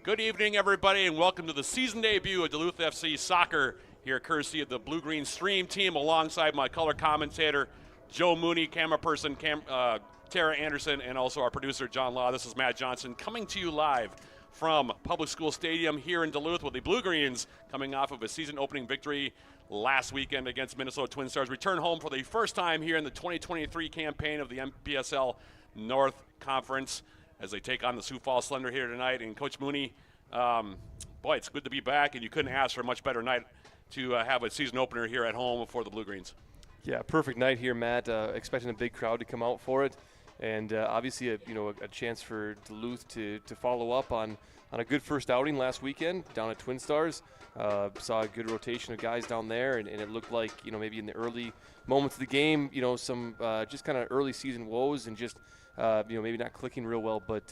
Good evening, everybody, and welcome to the season debut of Duluth FC Soccer here, courtesy of the Blue-Green Stream team, alongside my color commentator, Joe Mooney, camera person, Tara Anderson, and also our producer, John Law. This is Matt Johnson coming to you live from Public School Stadium here in Duluth with the Blue-Greens coming off of a season-opening victory last weekend against Minnesota Twin Stars. Return home for the first time here in the 2023 campaign of the NPSL North Conference, as they take on the Sioux Falls Slender here tonight. And Coach Mooney, boy, it's good to be back, and you couldn't ask for a much better night to have a season opener here at home for the Blue-Greens. Yeah, perfect night here, Matt. Expecting a big crowd to come out for it, and obviously a chance for Duluth to follow up on a good first outing last weekend down at Twin Stars. Saw a good rotation of guys down there, and it looked like maybe in the early moments of the game, some just kind of early season woes and just maybe not clicking real well, but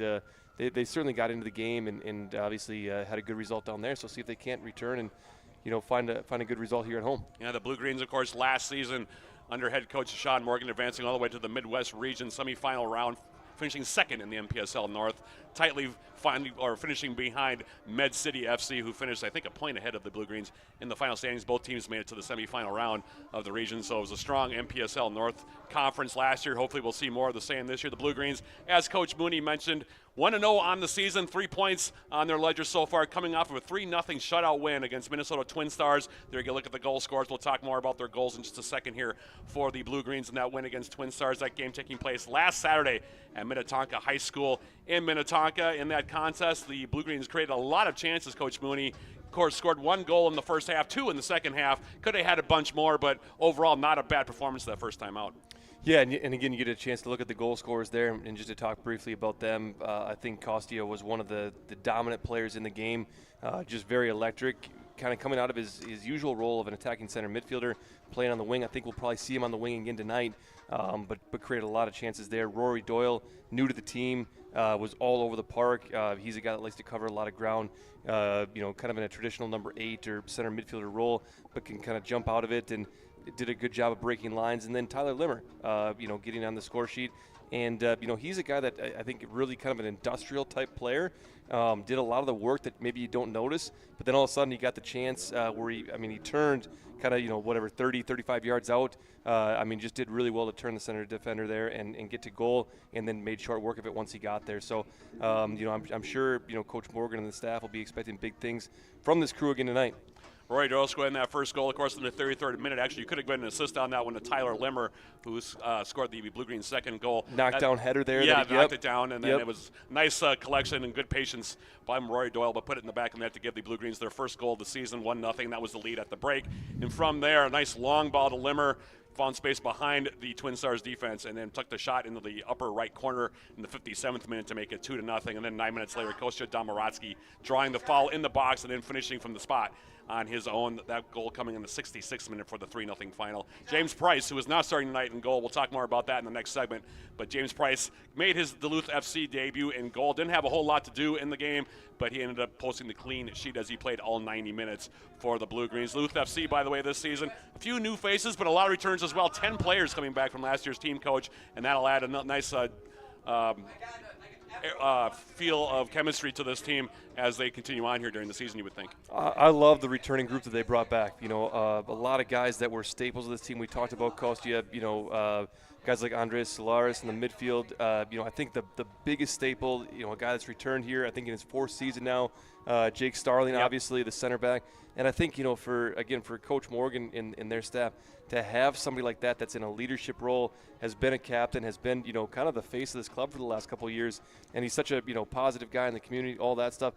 they certainly got into the game and obviously had a good result down there. So see if they can't return and find a good result here at home. Yeah, the Blue-Greens, of course, last season under head coach Sean Morgan, advancing all the way to the Midwest region semifinal round, finishing second in the NPSL North, finishing behind Med City FC, who finished, I think, a point ahead of the Blue-Greens in the final standings. Both teams made it to the semifinal round of the region, so it was a strong NPSL North conference last year. Hopefully we'll see more of the same this year. The Blue-Greens, as Coach Mooney mentioned, 1-0 on the season, 3 points on their ledger so far, coming off of a 3-0 shutout win against Minnesota Twin Stars. There you go, look at the goal scores. We'll talk more about their goals in just a second here for the Blue-Greens and that win against Twin Stars. That game taking place last Saturday at Minnetonka High School in Minnetonka. In that contest, the Blue-Greens created a lot of chances, Coach Mooney. Of course, scored 1 goal in the first half, 2 in the second half. Could have had a bunch more, but overall not a bad performance that first time out. Yeah, and again, you get a chance to look at the goal scorers there, and just to talk briefly about them, I think Costia was one of the dominant players in the game, just very electric, kind of coming out of his usual role of an attacking center midfielder, playing on the wing. I think we'll probably see him on the wing again tonight, but created a lot of chances there. Rory Doyle, new to the team, was all over the park. He's a guy that likes to cover a lot of ground, kind of in a traditional number 8 or center midfielder role, but can kind of jump out of it and did a good job of breaking lines. And then Tyler Limmer, getting on the score sheet. And, he's a guy that I think really kind of an industrial type player, did a lot of the work that maybe you don't notice, but then all of a sudden he got the chance where he turned kind of, 30, 35 yards out. Just did really well to turn the center defender there and get to goal, and then made short work of it once he got there. So, I'm sure, Coach Morgan and the staff will be expecting big things from this crew again tonight. Rory Doyle scored in that first goal, of course, in the 33rd minute. Actually, you could have given an assist on that one to Tyler Limmer, who scored the Blue-Green second goal. Knockdown header there. Yeah, knocked it down, and then it was nice collection and good patience by Rory Doyle, but put it in the back of the net to give the Blue-Greens their first goal of the season, 1-0. That was the lead at the break. And from there, a nice long ball to Limmer, found space behind the Twin Stars defense, and then took the shot into the upper right corner in the 57th minute to make it 2-0. And then 9 minutes later, Kostya Domaratsky drawing the foul in the box and then finishing from the spot on his own. That goal coming in the 66th minute for the 3-0 final. James Price, who is not starting tonight in goal, we'll talk more about that in the next segment, but James Price made his Duluth FC debut in goal. Didn't have a whole lot to do in the game, but he ended up posting the clean sheet as he played all 90 minutes for the Blue-Greens. Duluth FC, by the way, this season, a few new faces, but a lot of returns as well. 10 players coming back from last year's team coach, and that'll add a nice feel of chemistry to this team as they continue on here during the season, you would think. I love the returning group that they brought back. A lot of guys that were staples of this team. We talked about Kostya, guys like Andres Solaris in the midfield. I think the biggest staple, a guy that's returned here, I think in his 4th season now, Jake Starling, obviously the center back. And I think, for Coach Morgan and their staff, to have somebody like that that's in a leadership role, has been a captain, has been, kind of the face of this club for the last couple of years, and he's such a, positive guy in the community, all that stuff.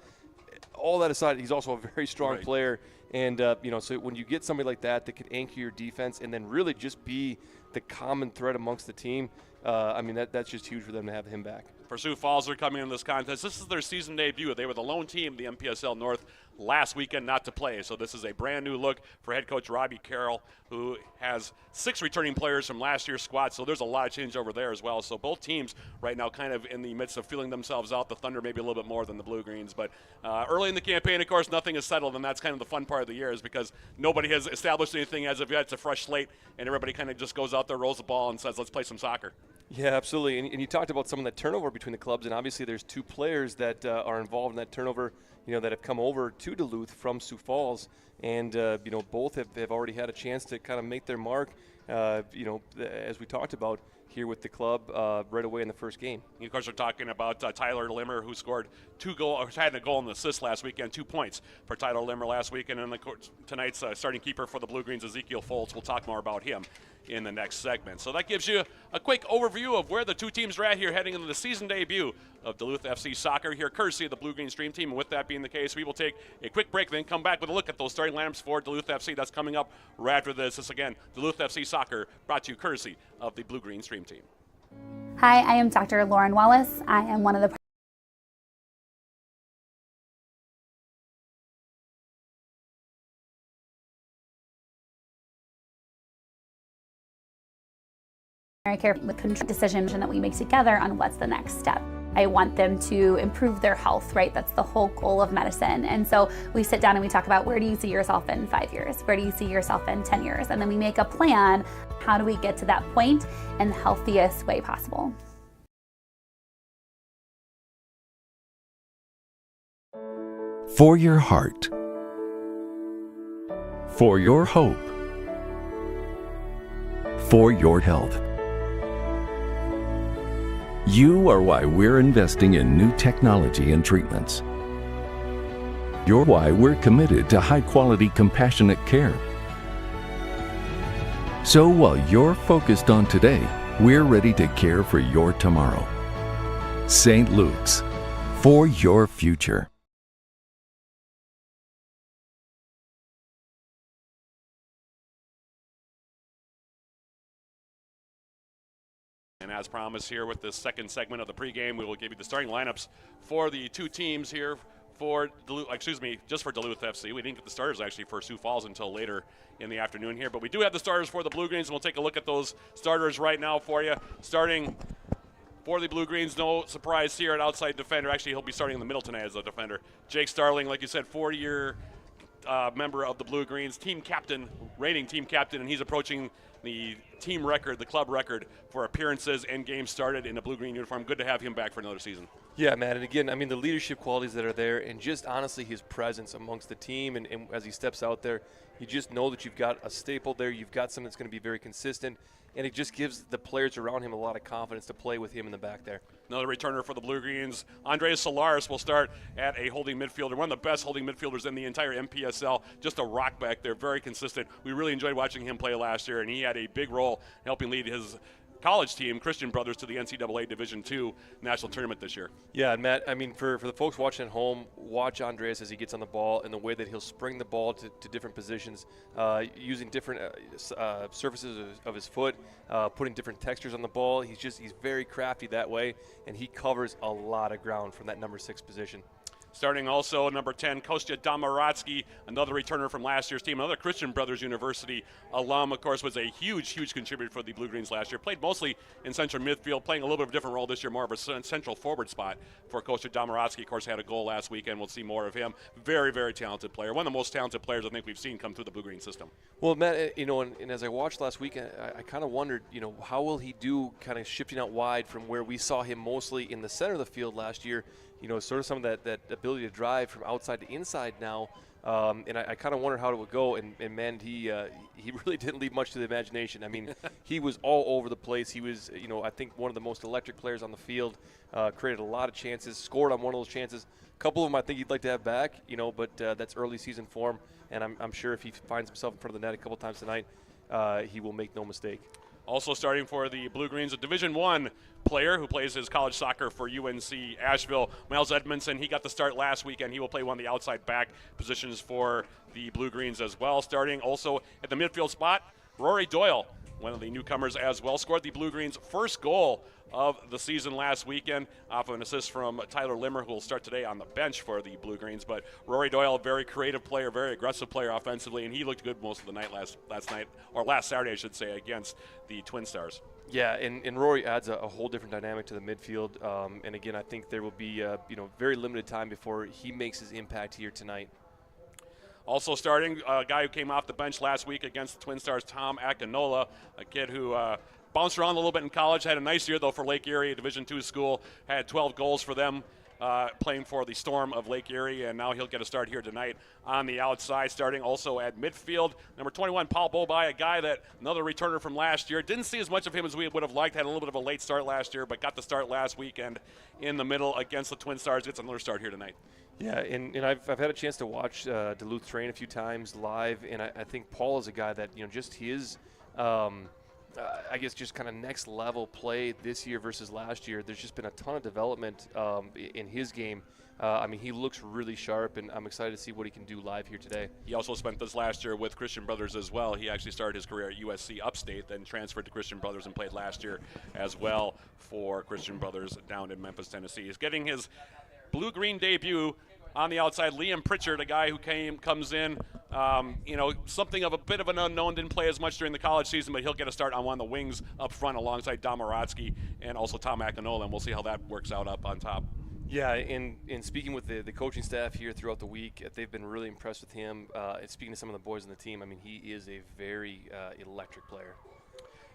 All that aside, he's also a very strong player. And, so when you get somebody like that can anchor your defense and then really just be the common thread amongst the team, that's just huge for them to have him back. For Sioux Falls, they're coming in this contest. This is their season debut. They were the lone team, the NPSL North, last weekend not to play. So this is a brand new look for head coach Robbie Carroll, who has 6 returning players from last year's squad. So there's a lot of change over there as well. So both teams right now kind of in the midst of feeling themselves out. The Thunder maybe a little bit more than the Blue-Greens. But early in the campaign, of course, nothing is settled, and that's kind of the fun part of the year, is because nobody has established anything as of yet. It's a fresh slate, and everybody kind of just goes out there, rolls the ball, and says, let's play some soccer. Yeah, absolutely. And you talked about some of that turnover between the clubs, and obviously there's two players that are involved in that turnover, that have come over to Duluth from Sioux Falls, and both have already had a chance to kind of make their mark. As we talked about here with the club right away in the first game. Of course, we're talking about Tyler Limmer, who scored had a goal and an assist last weekend, 2 points for Tyler Limmer last weekend. And tonight's starting keeper for the Blue Greens, Ezekiel Foltz. We'll talk more about him in the next segment. So that gives you a quick overview of where the two teams are at here heading into the season debut of Duluth FC soccer here, courtesy of the Blue Green Stream Team. And with that being the case, we will take a quick break, then come back with a look at those starting lineups for Duluth FC. That's coming up right after this. This again, Duluth FC soccer, brought to you courtesy of the Blue Green Stream Team. Hi, I am Dr. Lauren Wallace. I am one of the primary care decision that we make together on what's the next step. I want them to improve their health, right? That's the whole goal of medicine. And so we sit down and we talk about, where do you see yourself in 5 years? Where do you see yourself in 10 years? And then we make a plan. How do we get to that point in the healthiest way possible? For your heart, for your hope, for your health. You are why we're investing in new technology and treatments. You're why we're committed to high-quality, compassionate care. So while you're focused on today, we're ready to care for your tomorrow. St. Luke's, for your future. And as promised here with the second segment of the pregame, we will give you the starting lineups for the two teams here for Duluth, just for Duluth FC. We didn't get the starters actually for Sioux Falls until later in the afternoon here, but we do have the starters for the Blue Greens, and we'll take a look at those starters right now for you. Starting for the Blue Greens, no surprise here at outside defender. Actually, he'll be starting in the middle tonight as a defender. Jake Starling, like you said, 40-year member of the Blue Greens, reigning team captain, and he's approaching the team record, the club record for appearances and games started in a blue-green uniform. Good to have him back for another season. Yeah, Matt, and again, the leadership qualities that are there, and just honestly his presence amongst the team, and as he steps out there, you just know that you've got a staple there, you've got someone that's going to be very consistent, and it just gives the players around him a lot of confidence to play with him in the back there. Another returner for the Blue Greens, Andres Solares, will start at a holding midfielder, one of the best holding midfielders in the entire NPSL, just a rock back there, very consistent. We really enjoyed watching him play last year, and he had a big role in helping lead his college team, Christian Brothers, to the NCAA Division II national tournament this year. Yeah, and Matt, for the folks watching at home, watch Andres as he gets on the ball and the way that he'll spring the ball to different positions, using different surfaces of his foot, putting different textures on the ball. He's very crafty that way, and he covers a lot of ground from that number 6 position. Starting also number 10, Kostya Domaratsky, another returner from last year's team, another Christian Brothers University alum, of course, was a huge contributor for the Blue Greens last year. Played mostly in central midfield, playing a little bit of a different role this year, more of a central forward spot for Kostya Domaratsky. Of course, had a goal last weekend. We'll see more of him. Very, very talented player. One of the most talented players I think we've seen come through the Blue Green system. Well, Matt, and as I watched last weekend, I kind of wondered, how will he do kind of shifting out wide from where we saw him mostly in the center of the field last year, sort of some of that ability to drive from outside to inside now. And I kind of wondered how it would go, and man, he really didn't leave much to the imagination. He was all over the place. He was, I think one of the most electric players on the field, created a lot of chances, scored on one of those chances. A couple of them I think he'd like to have back, but that's early season form, and I'm sure if he finds himself in front of the net a couple times tonight, he will make no mistake. Also starting for the Blue Greens, a Division I player who plays his college soccer for UNC Asheville, Miles Edmondson. He got the start last weekend. He will play one of the outside back positions for the Blue Greens as well. Starting also at the midfield spot, Rory Doyle, one of the newcomers as well, scored the Blue Greens' first goal of the season last weekend off of an assist from Tyler Limmer, who will start today on the bench for the Blue Greens. But Rory Doyle, a very creative player, very aggressive player offensively, and he looked good most of the night last Saturday, I should say, against the Twin Stars. Yeah, and Rory adds a whole different dynamic to the midfield. And again, I think there will be very limited time before he makes his impact here tonight. Also starting, a guy who came off the bench last week against the Twin Stars, Tom Akinola, a kid who bounced around a little bit in college, had a nice year, though, for Lake Erie, a Division II school, had 12 goals for them. Playing for the Storm of Lake Erie, and now he'll get a start here tonight on the outside, starting also at midfield. Number 21, Paul Bobai, a guy that another returner from last year. Didn't see as much of him as we would have liked. Had a little bit of a late start last year, but got the start last weekend in the middle against the Twin Stars. Gets another start here tonight. Yeah, and I've had a chance to watch Duluth train a few times live, and I think Paul is a guy that, just his I guess just kind of next level play this year versus last year. There's just been a ton of development in his game. I mean, he looks really sharp, and I'm excited to see what he can do live here today. He also spent this last year with Christian Brothers as well. He actually started his career at USC Upstate, then transferred to Christian Brothers and played last year as well for Christian Brothers down in Memphis, Tennessee. He's getting his blue-green debut on the outside. Liam Pritchard, a guy who comes in, something of a bit of an unknown, didn't play as much during the college season, but he'll get a start on one of the wings up front alongside Dom Moratsky and also Tom Akinola, and we'll see how that works out up on top. Yeah, in speaking with the coaching staff here throughout the week, they've been really impressed with him. And speaking to some of the boys on the team, I mean, he is a very electric player.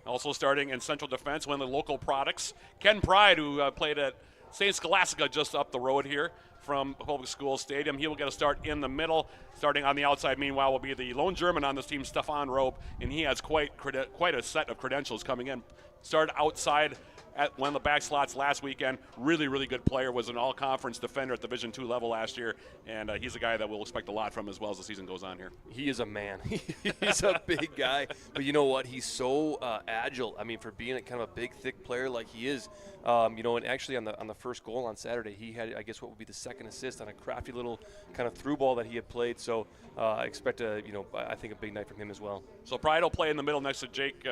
Also starting in central defense, one of the local products, Ken Pride, who played at St. Scholastica just up the road here from Public School Stadium. He will get a start in the middle. Starting on the outside, meanwhile, will be the lone German on this team, Stefan Rope, and he has quite a set of credentials coming in. Started outside at one of the back slots last weekend. Really, really good player. Was an all-conference defender at Division II level last year, and he's a guy that we'll expect a lot from as well as the season goes on here. He is a man. He's a big guy, but you know what? He's so agile. I mean, for being kind of a big, thick player like he is, and actually on the first goal on Saturday, he had, I guess, what would be the second assist on a crafty little kind of through ball that he had played. So I expect I think a big night from him as well. So Pride will play in the middle next to Jake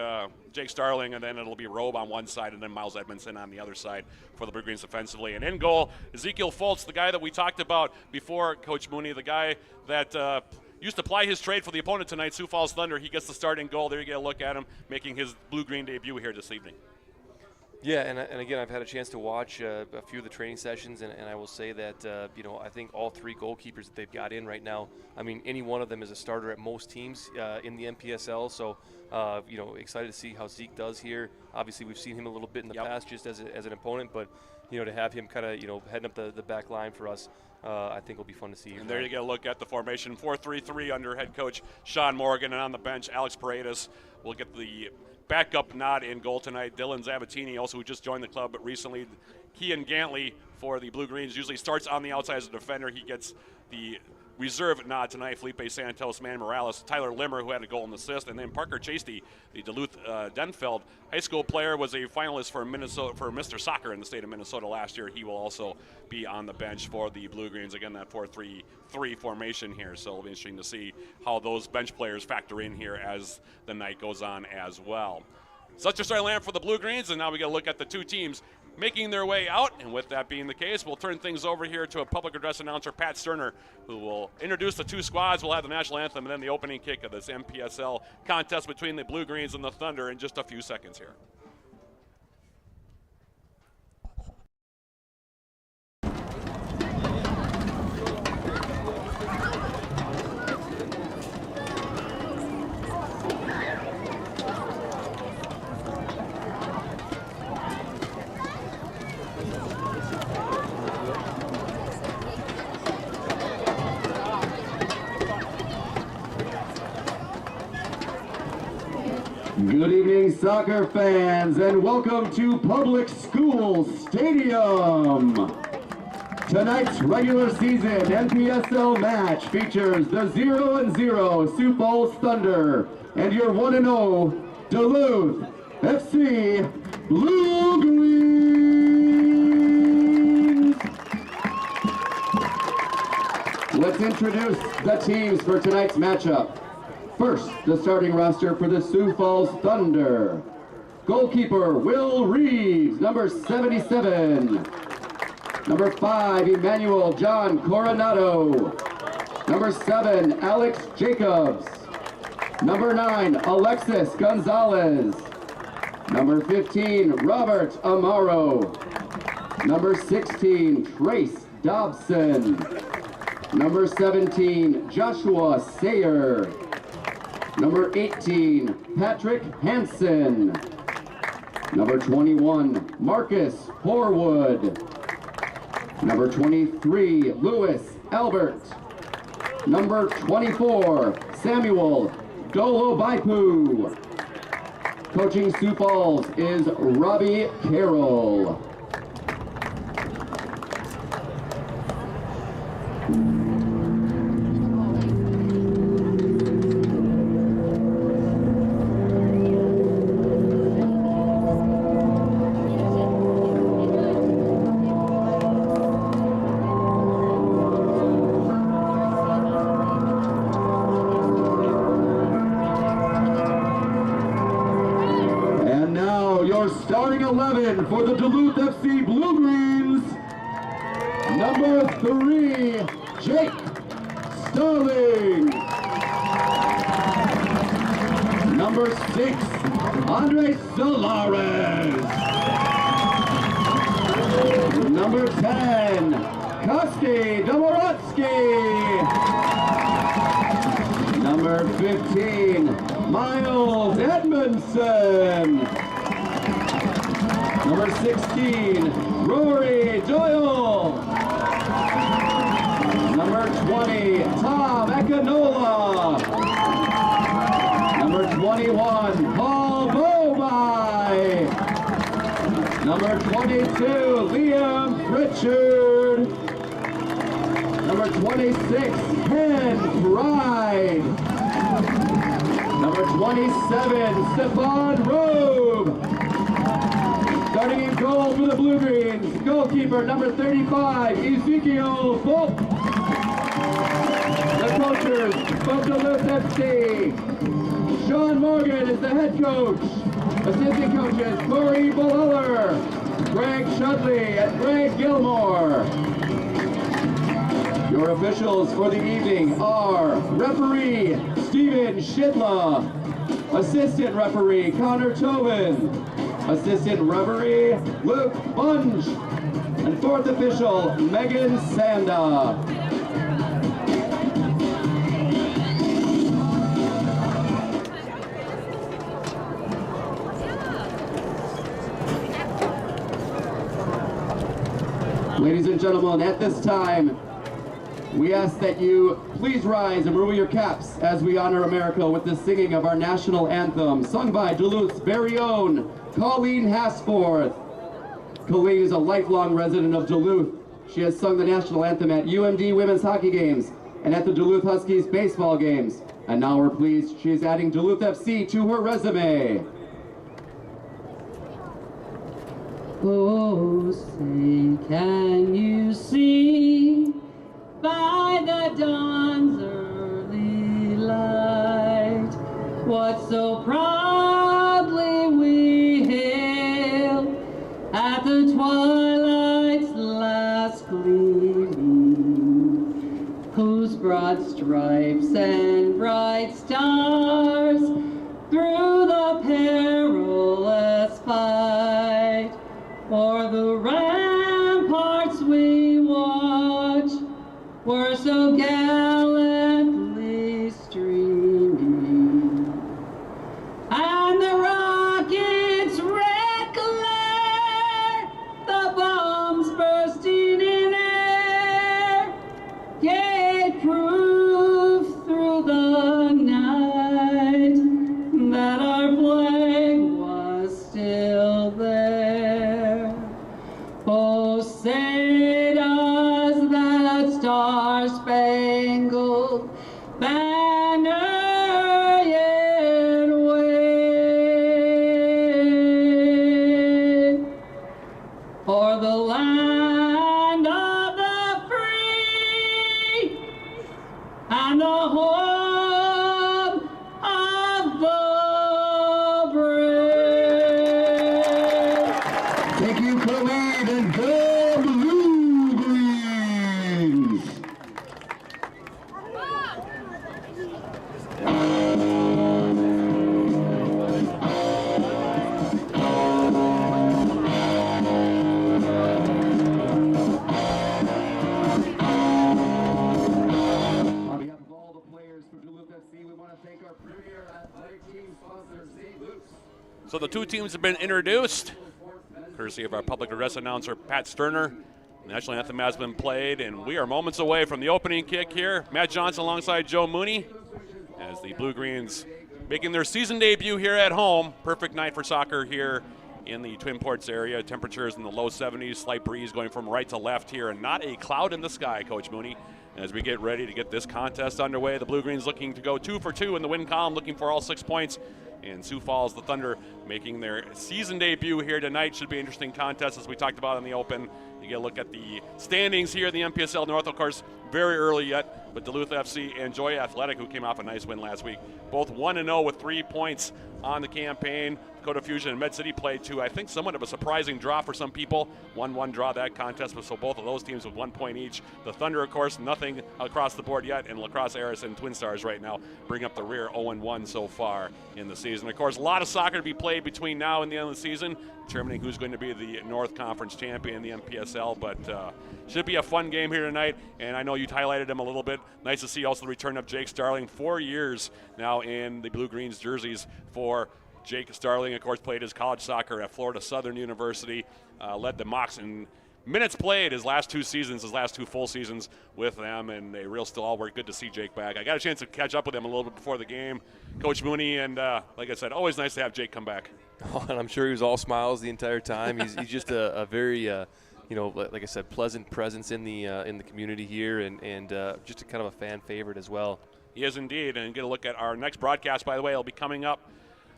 Starling, and then it'll be Robe on one side, and then Miles Edmondson on the other side for the Blue Greens defensively. And in goal, Ezekiel Foltz, the guy that we talked about before, Coach Mooney, the guy that used to ply his trade for the opponent tonight, Sioux Falls Thunder. He gets the start in goal. There you get a look at him making his blue-green debut here this evening. Yeah, and again, I've had a chance to watch a few of the training sessions, and I will say that, I think all three goalkeepers that they've got in right now, I mean, any one of them is a starter at most teams in the NPSL, so, excited to see how Zeke does here. Obviously, we've seen him a little bit in the past just as an opponent, but, to have him kind of, heading up the back line for us, I think will be fun to see. And there you get a look at the formation, 4-3-3 under head coach Sean Morgan, and on the bench, Alex Paredes will get the backup nod in goal tonight. Dylan Zavattini, also who just joined the club but recently. Kean Gantley for the Blue Greens usually starts on the outside as a defender. He gets the reserve nod tonight. Felipe Santos, Man Morales, Tyler Limmer, who had a goal and assist, and then Parker Chasty, the Duluth Denfeld high school player, was a finalist for Mr. Soccer in the state of Minnesota last year. He will also be on the bench for the Blue Greens. Again, that 4-3-3 formation here, so it'll be interesting to see how those bench players factor in here as the night goes on as well. Such a starting lineup for the Blue Greens, and now we got to look at the two teams making their way out. And with that being the case, we'll turn things over here to a public address announcer, Pat Sterner, who will introduce the two squads. We'll have the national anthem and then the opening kick of this NPSL contest between the Blue Greens and the Thunder in just a few seconds here. Good evening, soccer fans, and welcome to Public School Stadium. Tonight's regular season NPSL match features the 0-0 Sioux Falls Thunder and your 1-0 Duluth FC Blue Greens. Let's introduce the teams for tonight's matchup. First, the starting roster for the Sioux Falls Thunder. Goalkeeper, Will Reeves, number 77. Number 5, Emmanuel John Coronado. Number 7, Alex Jacobs. Number 9, Alexis Gonzalez. Number 15, Robert Amaro. Number 16, Trace Dobson. Number 17, Joshua Sayer. Number 18, Patrick Hansen. Number 21, Marcus Horwood. Number 23, Lewis Albert. Number 24, Samuel Dolobaipu. Coaching Sioux Falls is Robbie Carroll. Starting 11 for the Duluth FC Blue-Greens, number 3, Jake Starling. Number 6, Andres Solares. Number 10, Kosti Domorotsky. Number 15, Miles Edmondson. Number 16, Rory Doyle. Number 20, Tom Ekanola. Number 21, Paul Bomai. Number 22, Liam Pritchard. Number 26, Ken Pride. Number 27, Stefan Robe. Starting in goal for the Blue-Greens, goalkeeper number 35, Ezekiel Volk. The coaches from Duluth FC. Sean Morgan is the head coach. Assistant coaches, Corey Buller, Greg Shudley, and Greg Gilmore. Your officials for the evening are referee Steven Shidla, assistant referee Connor Tobin, assistant referee Luke Bunge, and fourth official Megan Sanda. Ladies and gentlemen, at this time, we ask that you please rise and remove your caps as we honor America with the singing of our national anthem, sung by Duluth's very own Colleen Hasforth. Colleen is a lifelong resident of Duluth. She has sung the national anthem at UMD women's hockey games and at the Duluth Huskies baseball games. And now we're pleased she is adding Duluth FC to her resume. Oh, say, can you see by the dawn's early light what so proudly we hailed at the twilight's last gleaming, whose broad stripes and bright stars through the perilous fight o'er the ramparts we watch were so gallantly streaming, and the rockets' red glare, the bombs bursting in air, gave proof through the night that our flag was still there. Oh, say does that star-spangled banner yet wave o'er the land of the free and the home of the brave? Thank you, Colleen, and go Blue-Greens! On behalf of all the players for Duluth FC, we want to thank our premier athletic team sponsor, St. Luke's. So So the two teams have been introduced, courtesy of our public address announcer, Pat Sterner. The national anthem has been played, and we are moments away from the opening kick here. Matt Johnson alongside Joe Mooney as the Blue-Greens making their season debut here at home. Perfect night for soccer here in the Twin Ports area. Temperatures in the low 70s, slight breeze going from right to left here, and not a cloud in the sky, Coach Mooney. As we get ready to get this contest underway, the Blue-Greens looking to go 2 for 2 in the win column, looking for all 6 points. And Sioux Falls, the Thunder, making their season debut here tonight. Should be an interesting contest, as we talked about in the open. You get a look at the standings here in the NPSL North, of course, very early yet, but Duluth FC and Joy Athletic, who came off a nice win last week, both 1-0 with 3 points on the campaign. Dakota Fusion and Med City played to, I think, somewhat of a surprising draw for some people. 1-1 draw that contest, but so both of those teams with 1 point each. The Thunder, of course, nothing across the board yet, and Lacrosse Aris and Twin Stars right now bring up the rear, 0-1 so far in the season. Of course, a lot of soccer to be played between now and the end of the season, determining who's going to be the North Conference champion in the NPSL, but should be a fun game here tonight, and I know you highlighted him a little bit. Nice to see also the return of Jake Starling, 4 years now in the Blue-Greens jerseys for Jake Starling. Of course, played his college soccer at Florida Southern University, led the Mocs in minutes played his last 2 seasons, his last 2 full seasons with them, and they real still all were good to see Jake back. I got a chance to catch up with him a little bit before the game, Coach Mooney, and like I said, always nice to have Jake come back. Oh, and I'm sure he was all smiles the entire time. He's just a very like I said, pleasant presence in the community here, and just a kind of a fan favorite as well. He is indeed, and get a look at our next broadcast, by the way. It'll be coming up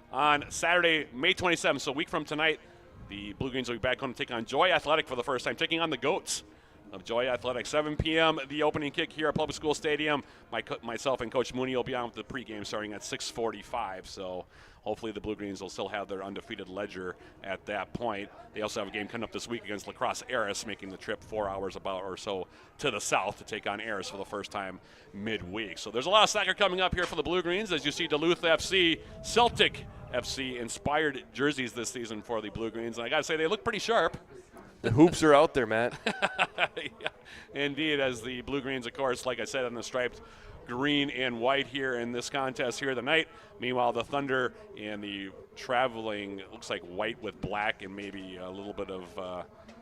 on Saturday, May 27th, so a week from tonight. The Blue-Greens will be back home to take on Joy Athletic for the first time, taking on the Goats of Joy Athletic. 7 p.m., the opening kick here at Public School Stadium. Myself and Coach Mooney will be on with the pregame starting at 6:45, so hopefully the Blue-Greens will still have their undefeated ledger at that point. They also have a game coming up this week against Lacrosse Aris, making the trip 4 hours about or so to the south to take on Aris for the first time midweek. So there's a lot of soccer coming up here for the Blue-Greens, as you see Duluth FC, Celtic FC inspired jerseys this season for the Blue-Greens, and I got to say they look pretty sharp. The hoops are out there, Matt. Yeah, indeed, as the Blue-Greens, of course, like I said, on the striped green and white here in this contest here tonight. Meanwhile, the Thunder and the traveling, looks like white with black and maybe a little bit of,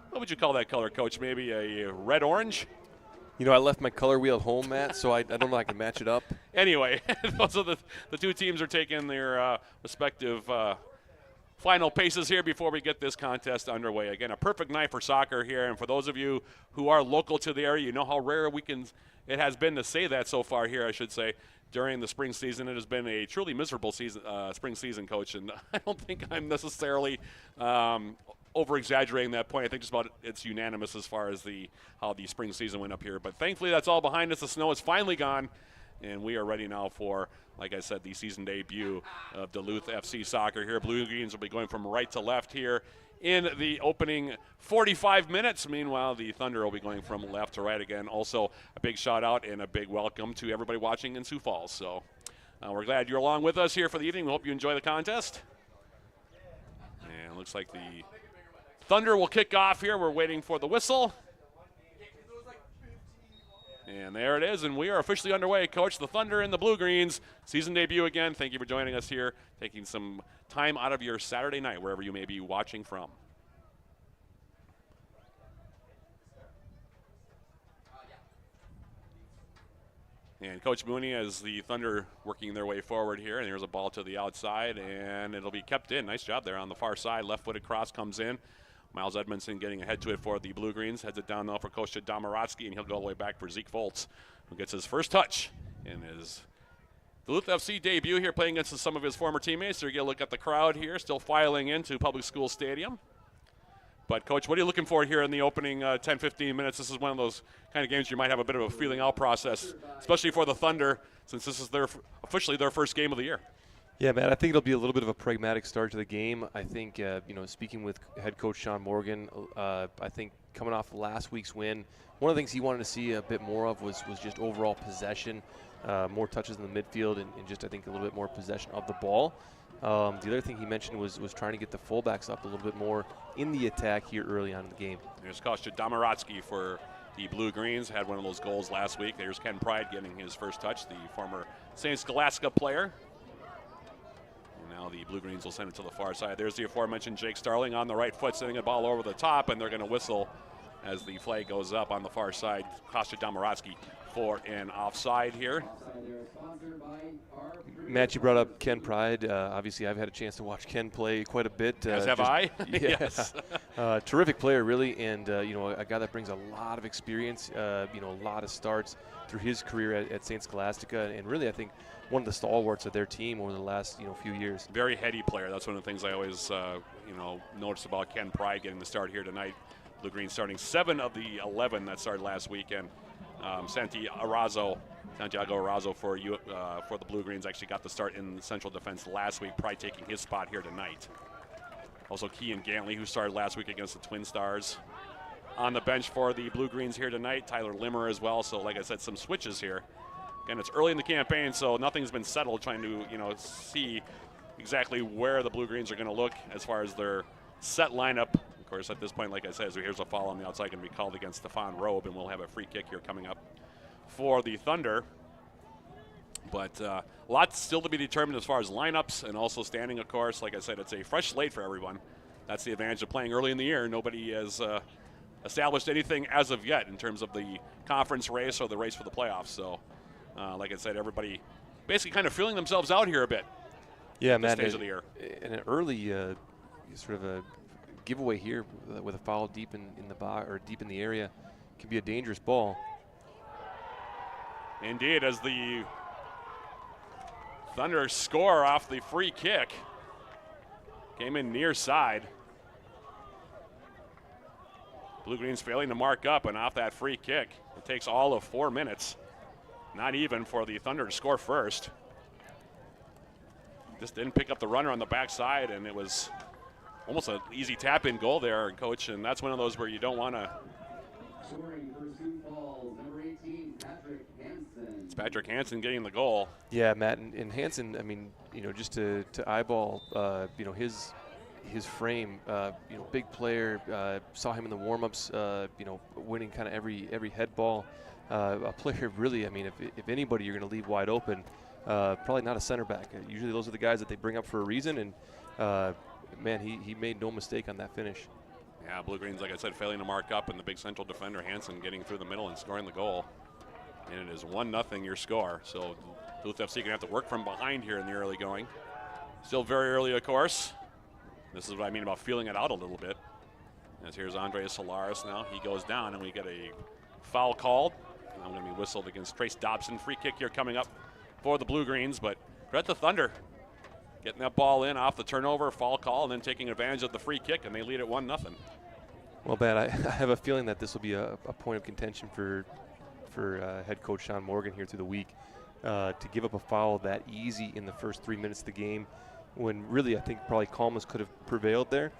what would you call that color, Coach? Maybe a red-orange? You know, I left my color wheel at home, Matt, so I don't know if I can match it up. Anyway, those are the two teams are taking their respective final paces here before we get this contest underway. Again, a perfect night for soccer here, and for those of you who are local to the area, you know how rare it has been to say that so far here, I should say, during the spring season. It has been a truly miserable season, spring season, Coach, and I don't think I'm necessarily over-exaggerating that point. I think just about it's unanimous as far as how the spring season went up here. But thankfully, that's all behind us. The snow is finally gone, and we are ready now for, like I said, the season debut of Duluth FC soccer here. Blue-Greens will be going from right to left here in the opening 45 minutes. Meanwhile, the Thunder will be going from left to right again. Also, a big shout-out and a big welcome to everybody watching in Sioux Falls. So we're glad you're along with us here for the evening. We hope you enjoy the contest. And it looks like the Thunder will kick off here. We're waiting for the whistle. And there it is, and we are officially underway, Coach. The Thunder and the Blue-Greens, season debut again. Thank you for joining us here, taking some time out of your Saturday night, wherever you may be watching from. And Coach Mooney, as the Thunder working their way forward here, and here's a ball to the outside, and it'll be kept in. Nice job there on the far side. Left-footed cross comes in. Miles Edmondson getting ahead to it for the Blue-Greens. Heads it down now for Coach Domaratsky, and he'll go all the way back for Zeke Volz, who gets his first touch in his Duluth FC debut here, playing against some of his former teammates. So you get a look at the crowd here, still filing into Public School Stadium. But, Coach, what are you looking for here in the opening 10, 15 minutes? This is one of those kind of games you might have a bit of a feeling out process, especially for the Thunder, since this is officially their first game of the year. Yeah, Matt, I think it'll be a little bit of a pragmatic start to the game. I think, speaking with head coach Sean Morgan, I think coming off last week's win, one of the things he wanted to see a bit more of was just overall possession, more touches in the midfield, and just, I think, a little bit more possession of the ball. The other thing he mentioned was trying to get the fullbacks up a little bit more in the attack here early on in the game. There's Coach Domaratsky for the Blue-Greens, had one of those goals last week. There's Ken Pride getting his first touch, the former St. Scholastica player. Now Now the Blue Greens will send it to the far side. There's the aforementioned Jake Starling on the right foot, sending a ball over the top, and they're going to whistle as the flag goes up on the far side. Kostya Domorodski for an offside here. Matt, you brought up Ken Pride. Obviously, I've had a chance to watch Ken play quite a bit. As have I. Yeah. Yes. Terrific player, really, and a guy that brings a lot of experience. A lot of starts through his career at St. Scholastica, and really, I think one of the stalwarts of their team over the last few years. Very heady player. That's one of the things I always noticed about Ken Pride getting the start here tonight. Blue Green starting 7 of the 11 that started last weekend. Santiago Arazo for the Blue Greens actually got the start in central defense last week. Pride taking his spot here tonight. Also Kean Gantley, who started last week against the Twin Stars. On the bench for the Blue Greens here tonight, Tyler Limmer as well. So like I said, some switches here. Again, it's early in the campaign, so nothing's been settled, trying to see exactly where the Blue Greens are going to look as far as their set lineup. Of course, at this point, like I said, here's a foul on the outside going to be called against Stefan Robe, and we'll have a free kick here coming up for the Thunder. But lots still to be determined as far as lineups and also standing, of course. Like I said, it's a fresh slate for everyone. That's the advantage of playing early in the year. Nobody has established anything as of yet in terms of the conference race or the race for the playoffs. So, like I said, everybody basically kind of feeling themselves out here a bit. Yeah, at Matt. this stage of the year. And an early sort of a giveaway here with a foul deep in the box or deep in the area can be a dangerous ball. Indeed, as the Thunder score off the free kick. Came in near side. Blue Greens failing to mark up, and off that free kick, it takes all of 4 minutes. Not even for the Thunder to score first. Just didn't pick up the runner on the backside, and it was almost an easy tap-in goal there, Coach, and that's one of those where you don't want to. Scoring for Sioux Falls, number 18, Patrick Hansen. It's Patrick Hansen getting the goal. Yeah, Matt, and Hansen, I mean, just to eyeball, his frame, big player, saw him in the warm-ups, winning kind of every head ball. A player really, I mean, if anybody you're going to leave wide open, probably not a center back. Usually those are the guys that they bring up for a reason, and man, he made no mistake on that finish. Yeah, Blue Greens, like I said, failing to mark up, and the big central defender, Hansen, getting through the middle and scoring the goal. And it is 1-0 your score. So Duluth FC going to have to work from behind here in the early going. Still very early, of course. This is what I mean about feeling it out a little bit. As here's Andreas Solaris now. He goes down, and we get a foul called. And I'm going to be whistled against Trace Dobson. Free kick here coming up for the Blue Greens, but credit the Thunder. Getting that ball in off the turnover, foul call, and then taking advantage of the free kick, and they lead at 1-0. Well, Ben, I have a feeling that this will be a point of contention for head coach Sean Morgan here through the week to give up a foul that easy in the first 3 minutes of the game, when really I think probably calmness could have prevailed there.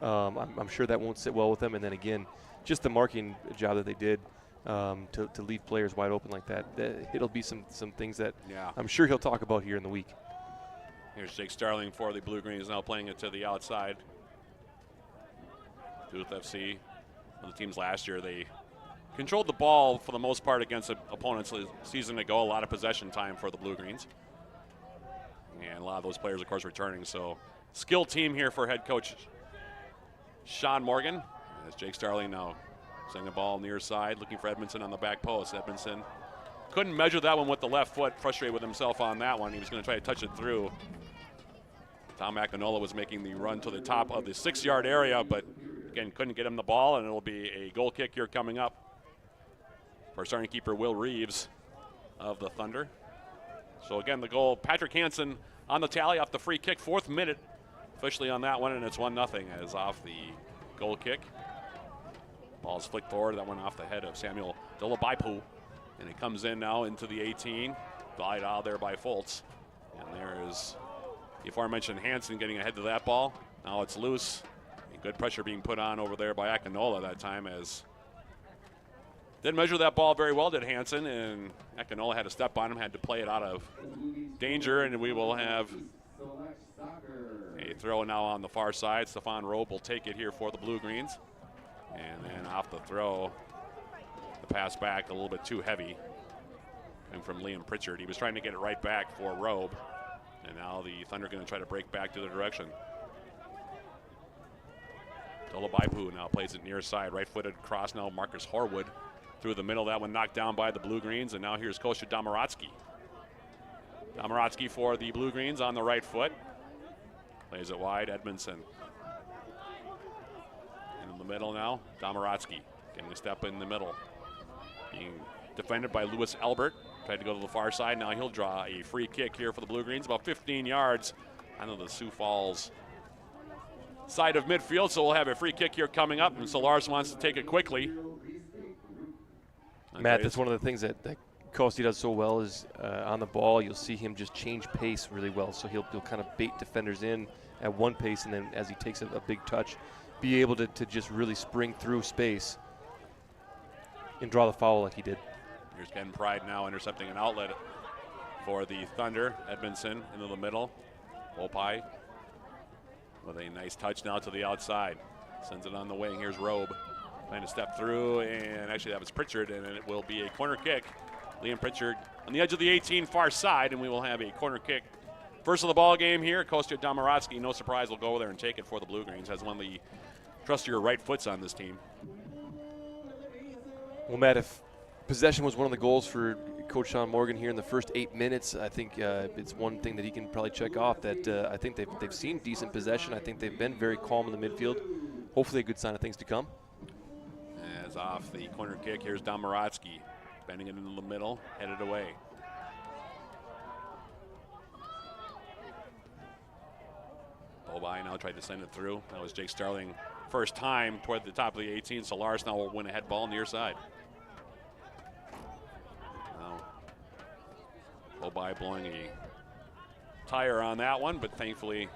I'm sure that won't sit well with them, and then again, just the marking job that they did to leave players wide open like that. It'll be some things that I'm sure he'll talk about here in the week. Here's Jake Starling for the Blue Greens, now playing it to the outside. Duluth FC, one of the teams last year, they controlled the ball for the most part against opponents a season ago. A lot of possession time for the Blue Greens. And a lot of those players, of course, returning. So, skilled team here for head coach Sean Morgan. As Jake Starling now sending the ball near side, looking for Edmondson on the back post. Edmondson couldn't measure that one with the left foot, frustrated with himself on that one. He was going to try to touch it through. Tom Akinola was making the run to the top of the 6-yard area, but again, couldn't get him the ball, and it'll be a goal kick here coming up for starting keeper Will Reeves of the Thunder. So again, the goal, Patrick Hansen on the tally off the free kick, 4th minute officially on that one, and it's 1-0 as off the goal kick. Ball's flicked forward, that one off the head of Samuel Dolabaipu, and it comes in now into the 18, glide out there by Foltz, and there is the aforementioned Hansen getting ahead to that ball. Now it's loose. Good pressure being put on over there by Akinola that time, as didn't measure that ball very well, did Hansen, and Akinola had to step on him, had to play it out of danger, and we will have a throw now on the far side. Stefan Robe will take it here for the Blue Greens. And then off the throw, the pass back a little bit too heavy. And from Liam Pritchard, he was trying to get it right back for Robe. And now the Thunder going to try to break back to their direction. Dolabaipu now plays it near side. Right-footed cross now. Marcus Horwood through the middle. That one knocked down by the Blue Greens. And now here's Kostya Domaratsky. Domaratsky for the Blue Greens on the right foot. Plays it wide. Edmondson. In the middle now. Domaratsky getting a step in the middle. Being defended by Lewis Albert. Tried to go to the far side. Now he'll draw a free kick here for the Blue Greens. About 15 yards. I know the Sioux Falls side of midfield, so we'll have a free kick here coming up, and Solars wants to take it quickly. Matt, that's one of the things that Kostya does so well is on the ball, you'll see him just change pace really well. So he'll kind of bait defenders in at one pace, and then as he takes a big touch, be able to just really spring through space and draw the foul like he did. Here's Ken Pride now intercepting an outlet for the Thunder. Edmondson into the middle. Opie with a nice touch now to the outside. Sends it on the wing. Here's Robe trying to step through, and actually that was Pritchard, and it will be a corner kick. Liam Pritchard on the edge of the 18 far side, and we will have a corner kick. First of the ball game here. Kostya Domaratsky, no surprise, will go there and take it for the Blue Greens. Has one of the trustier right foots on this team. Well, Matt, if possession was one of the goals for Coach Sean Morgan here in the first 8 minutes, I think it's one thing that he can probably check off, that I think they've seen decent possession. I think they've been very calm in the midfield. Hopefully a good sign of things to come. As off the corner kick, here's Domaratsky. Bending it into the middle, headed away. Bobai now tried to send it through. That was Jake Starling. First time toward the top of the 18. So Lars now will win a head ball near side. Bobai blowing a tire on that one, but thankfully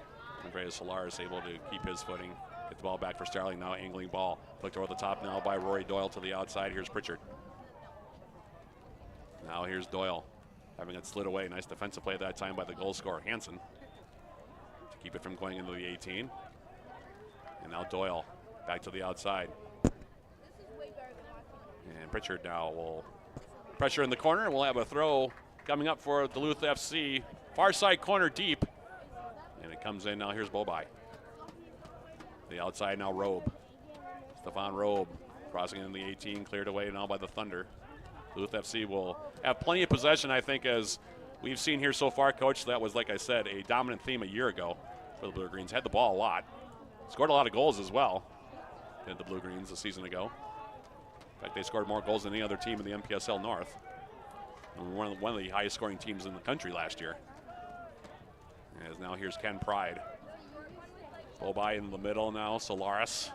Andreas Solaris able to keep his footing. Get the ball back for Starling, now angling ball. Flicked over the top now by Rory Doyle to the outside. Here's Pritchard. Now here's Doyle, having it slid away. Nice defensive play that time by the goal scorer, Hansen, to keep it from going into the 18. And now Doyle back to the outside. And Pritchard now will pressure in the corner, and we'll have a throw coming up for Duluth FC. Far side corner deep. And it comes in now. Here's Bobai. The outside now, Robe. Stefan Robe crossing in the 18, cleared away now by the Thunder. Duluth FC will have plenty of possession, I think, as we've seen here so far, Coach. That was, like I said, a dominant theme a year ago for the Blue Greens. Had the ball a lot. Scored a lot of goals as well, did the Blue Greens a season ago. In fact, they scored more goals than any other team in the NPSL North. And one of the highest scoring teams in the country last year. As now here's Ken Pride. Bobai in the middle now, Solaris.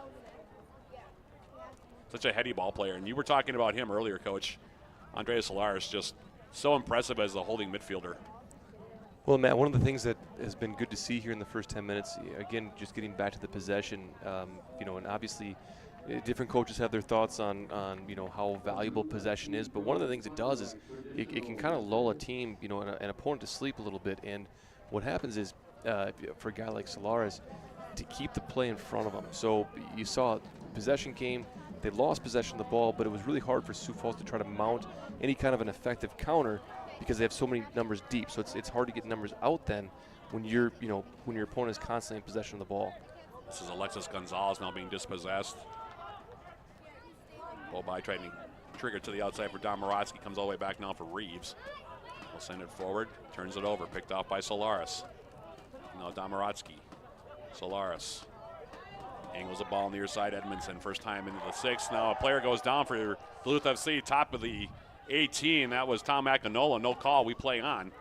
Such a heady ball player. And you were talking about him earlier, Coach. Andreas Solaris, just so impressive as a holding midfielder. Well, Matt, one of the things that has been good to see here in the first 10 minutes, again, just getting back to the possession, and obviously different coaches have their thoughts on how valuable possession is. But one of the things it does is it can kind of lull a team, an opponent to sleep a little bit. And what happens is, for a guy like Solaris, to keep the play in front of them. So you saw possession came, they lost possession of the ball, but it was really hard for Sioux Falls to try to mount any kind of an effective counter because they have so many numbers deep. So it's hard to get numbers out then when your opponent is constantly in possession of the ball. This is Alexis Gonzalez now being dispossessed. Bobai trying to trigger to the outside for Domaratsky. Comes all the way back now for Reeves. Will send it forward, turns it over, picked off by Solaris. Now Domaratsky. Solaris angles the ball near side. Edmondson, first time into the 6. Now a player goes down for Duluth FC, top of the 18. That was Tom Akinola. No call. We play on.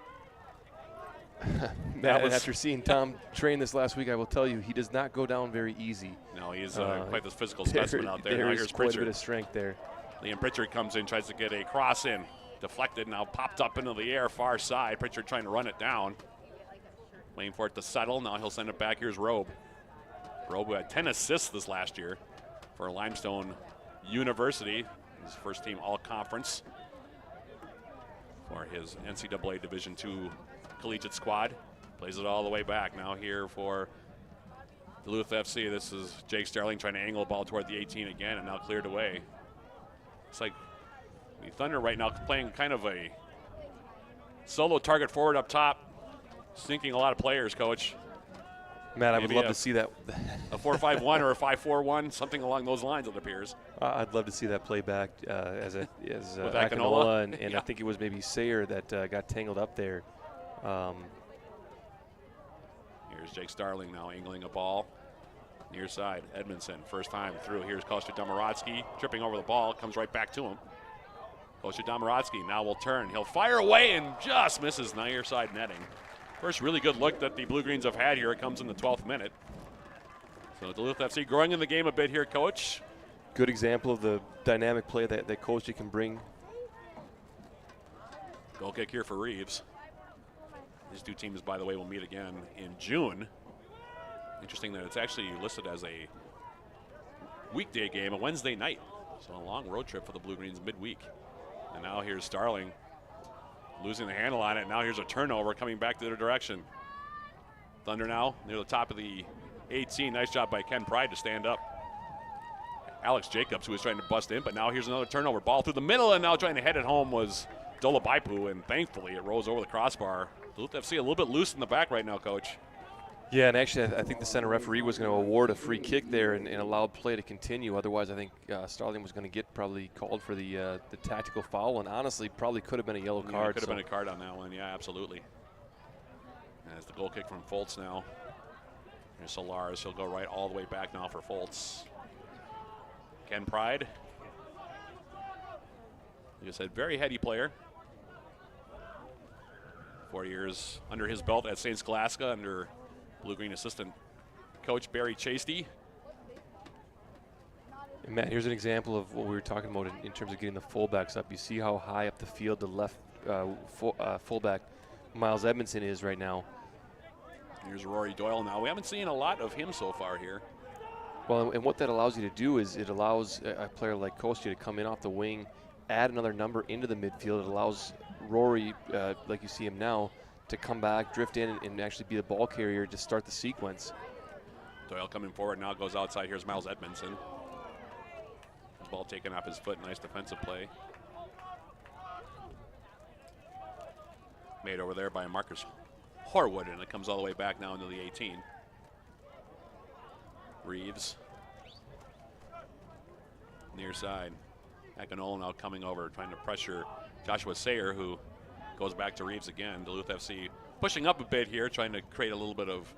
Matt, after seeing Tom train this last week, I will tell you he does not go down very easy. No, he's quite the physical specimen out there. There now is here's quite Pritchard. a bit of strength there. Liam Pritchard comes in, tries to get a cross in. Deflected, now popped up into the air, far side. Pritchard trying to run it down. Waiting for it to settle. Now he'll send it back. Here's Robe. Robe who had 10 assists this last year for Limestone University. His first team all-conference for his NCAA Division II collegiate squad. Plays it all the way back. Now here for Duluth FC. This is Jake Starling trying to angle the ball toward the 18 again, and now cleared away. It's like the Thunder right now playing kind of a solo target forward up top. sinking a lot of players, Coach. Matt, I would Maybe love to see that. A 4-5-1 or a 5-4-1 something along those lines, it appears. I'd love to see that play back as With Akinola, and yeah. I think it was maybe Sayer that got tangled up there. Here's Jake Starling now angling a ball. Near side, Edmondson, first time through. Here's Kostya Domorotsky, tripping over the ball, comes right back to him. Kostya Domorotsky now will turn. He'll fire away and just misses near side netting. First really good look that the Blue Greens have had here. It comes in the 12th minute. So Duluth FC growing in the game a bit here, Coach. Good example of the dynamic play that Kostya can bring. Goal kick here for Reeves. These two teams, by the way, will meet again in June. Interesting that it's actually listed as a weekday game, a Wednesday night. So a long road trip for the Blue Greens midweek. And now here's Starling losing the handle on it. Now here's a turnover coming back to their direction. Thunder now near the top of the 18. Nice job by Ken Pride to stand up. Alex Jacobs, who was trying to bust in, but now here's another turnover. Ball through the middle, and now trying to head it home was Dolabaipu, and thankfully it rolls over the crossbar. Duluth FC a little bit loose in the back right now, Coach. Yeah, and actually I think the center referee was going to award a free kick there and allow play to continue. Otherwise, I think Starling was going to get probably called for the tactical foul, and honestly probably could have been a yellow card. Could have been a card on that one, yeah, absolutely. And it's the goal kick from Foltz now. Here's Solaris, he'll go right all the way back now for Foltz. Ken Pride. Like I said, very heady player. 4 years under his belt at St. Scholastica under Blue Green assistant coach Barry Chasty. And Matt, here's an example of what we were talking about in terms of getting the fullbacks up. You see how high up the field the left fullback Miles Edmondson is right now. Here's Rory Doyle now. We haven't seen a lot of him so far here. Well, and what that allows you to do is it allows a player like Kostya to come in off the wing, add another number into the midfield. It allows Rory, like you see him now, to come back, drift in, and actually be the ball carrier to start the sequence. Doyle coming forward now, goes outside. Here's Miles Edmondson. Ball taken off his foot. Nice defensive play. Made over there by Marcus Horwood, and it comes all the way back now into the 18. Reeves. Near side. Akinola now coming over, trying to pressure Joshua Sayer, who goes back to Reeves again. Duluth FC pushing up a bit here, trying to create a little bit of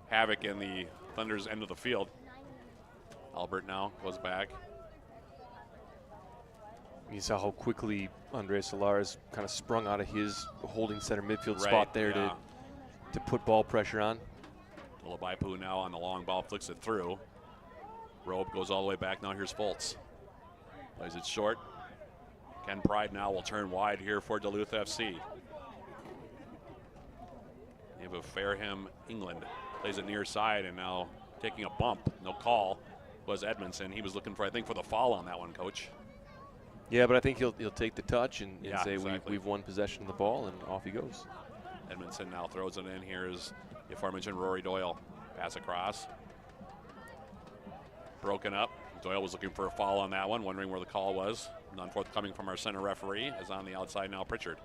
havoc in the Thunder's end of the field. Albert now goes back. You saw how quickly Andres Solares kind of sprung out of his holding center midfield spot there to put ball pressure on. Dolabaipu now on the long ball, flicks it through. Robe goes all the way back. Now here's Foltz. Plays it short. Ken Pride now will turn wide here for Duluth FC. You have a Fareham, England. Plays it near side, and now taking a bump. No call was Edmondson. He was looking for, I think, for the foul on that one, Coach. Yeah, but I think he'll take the touch and say exactly. we've won possession of the ball, and off he goes. Edmondson now throws it in. Here's the aforementioned Rory Doyle. Pass across. Broken up. Doyle was looking for a foul on that one, wondering where the call was. None forthcoming from our center referee. Is on the outside now, Pritchard.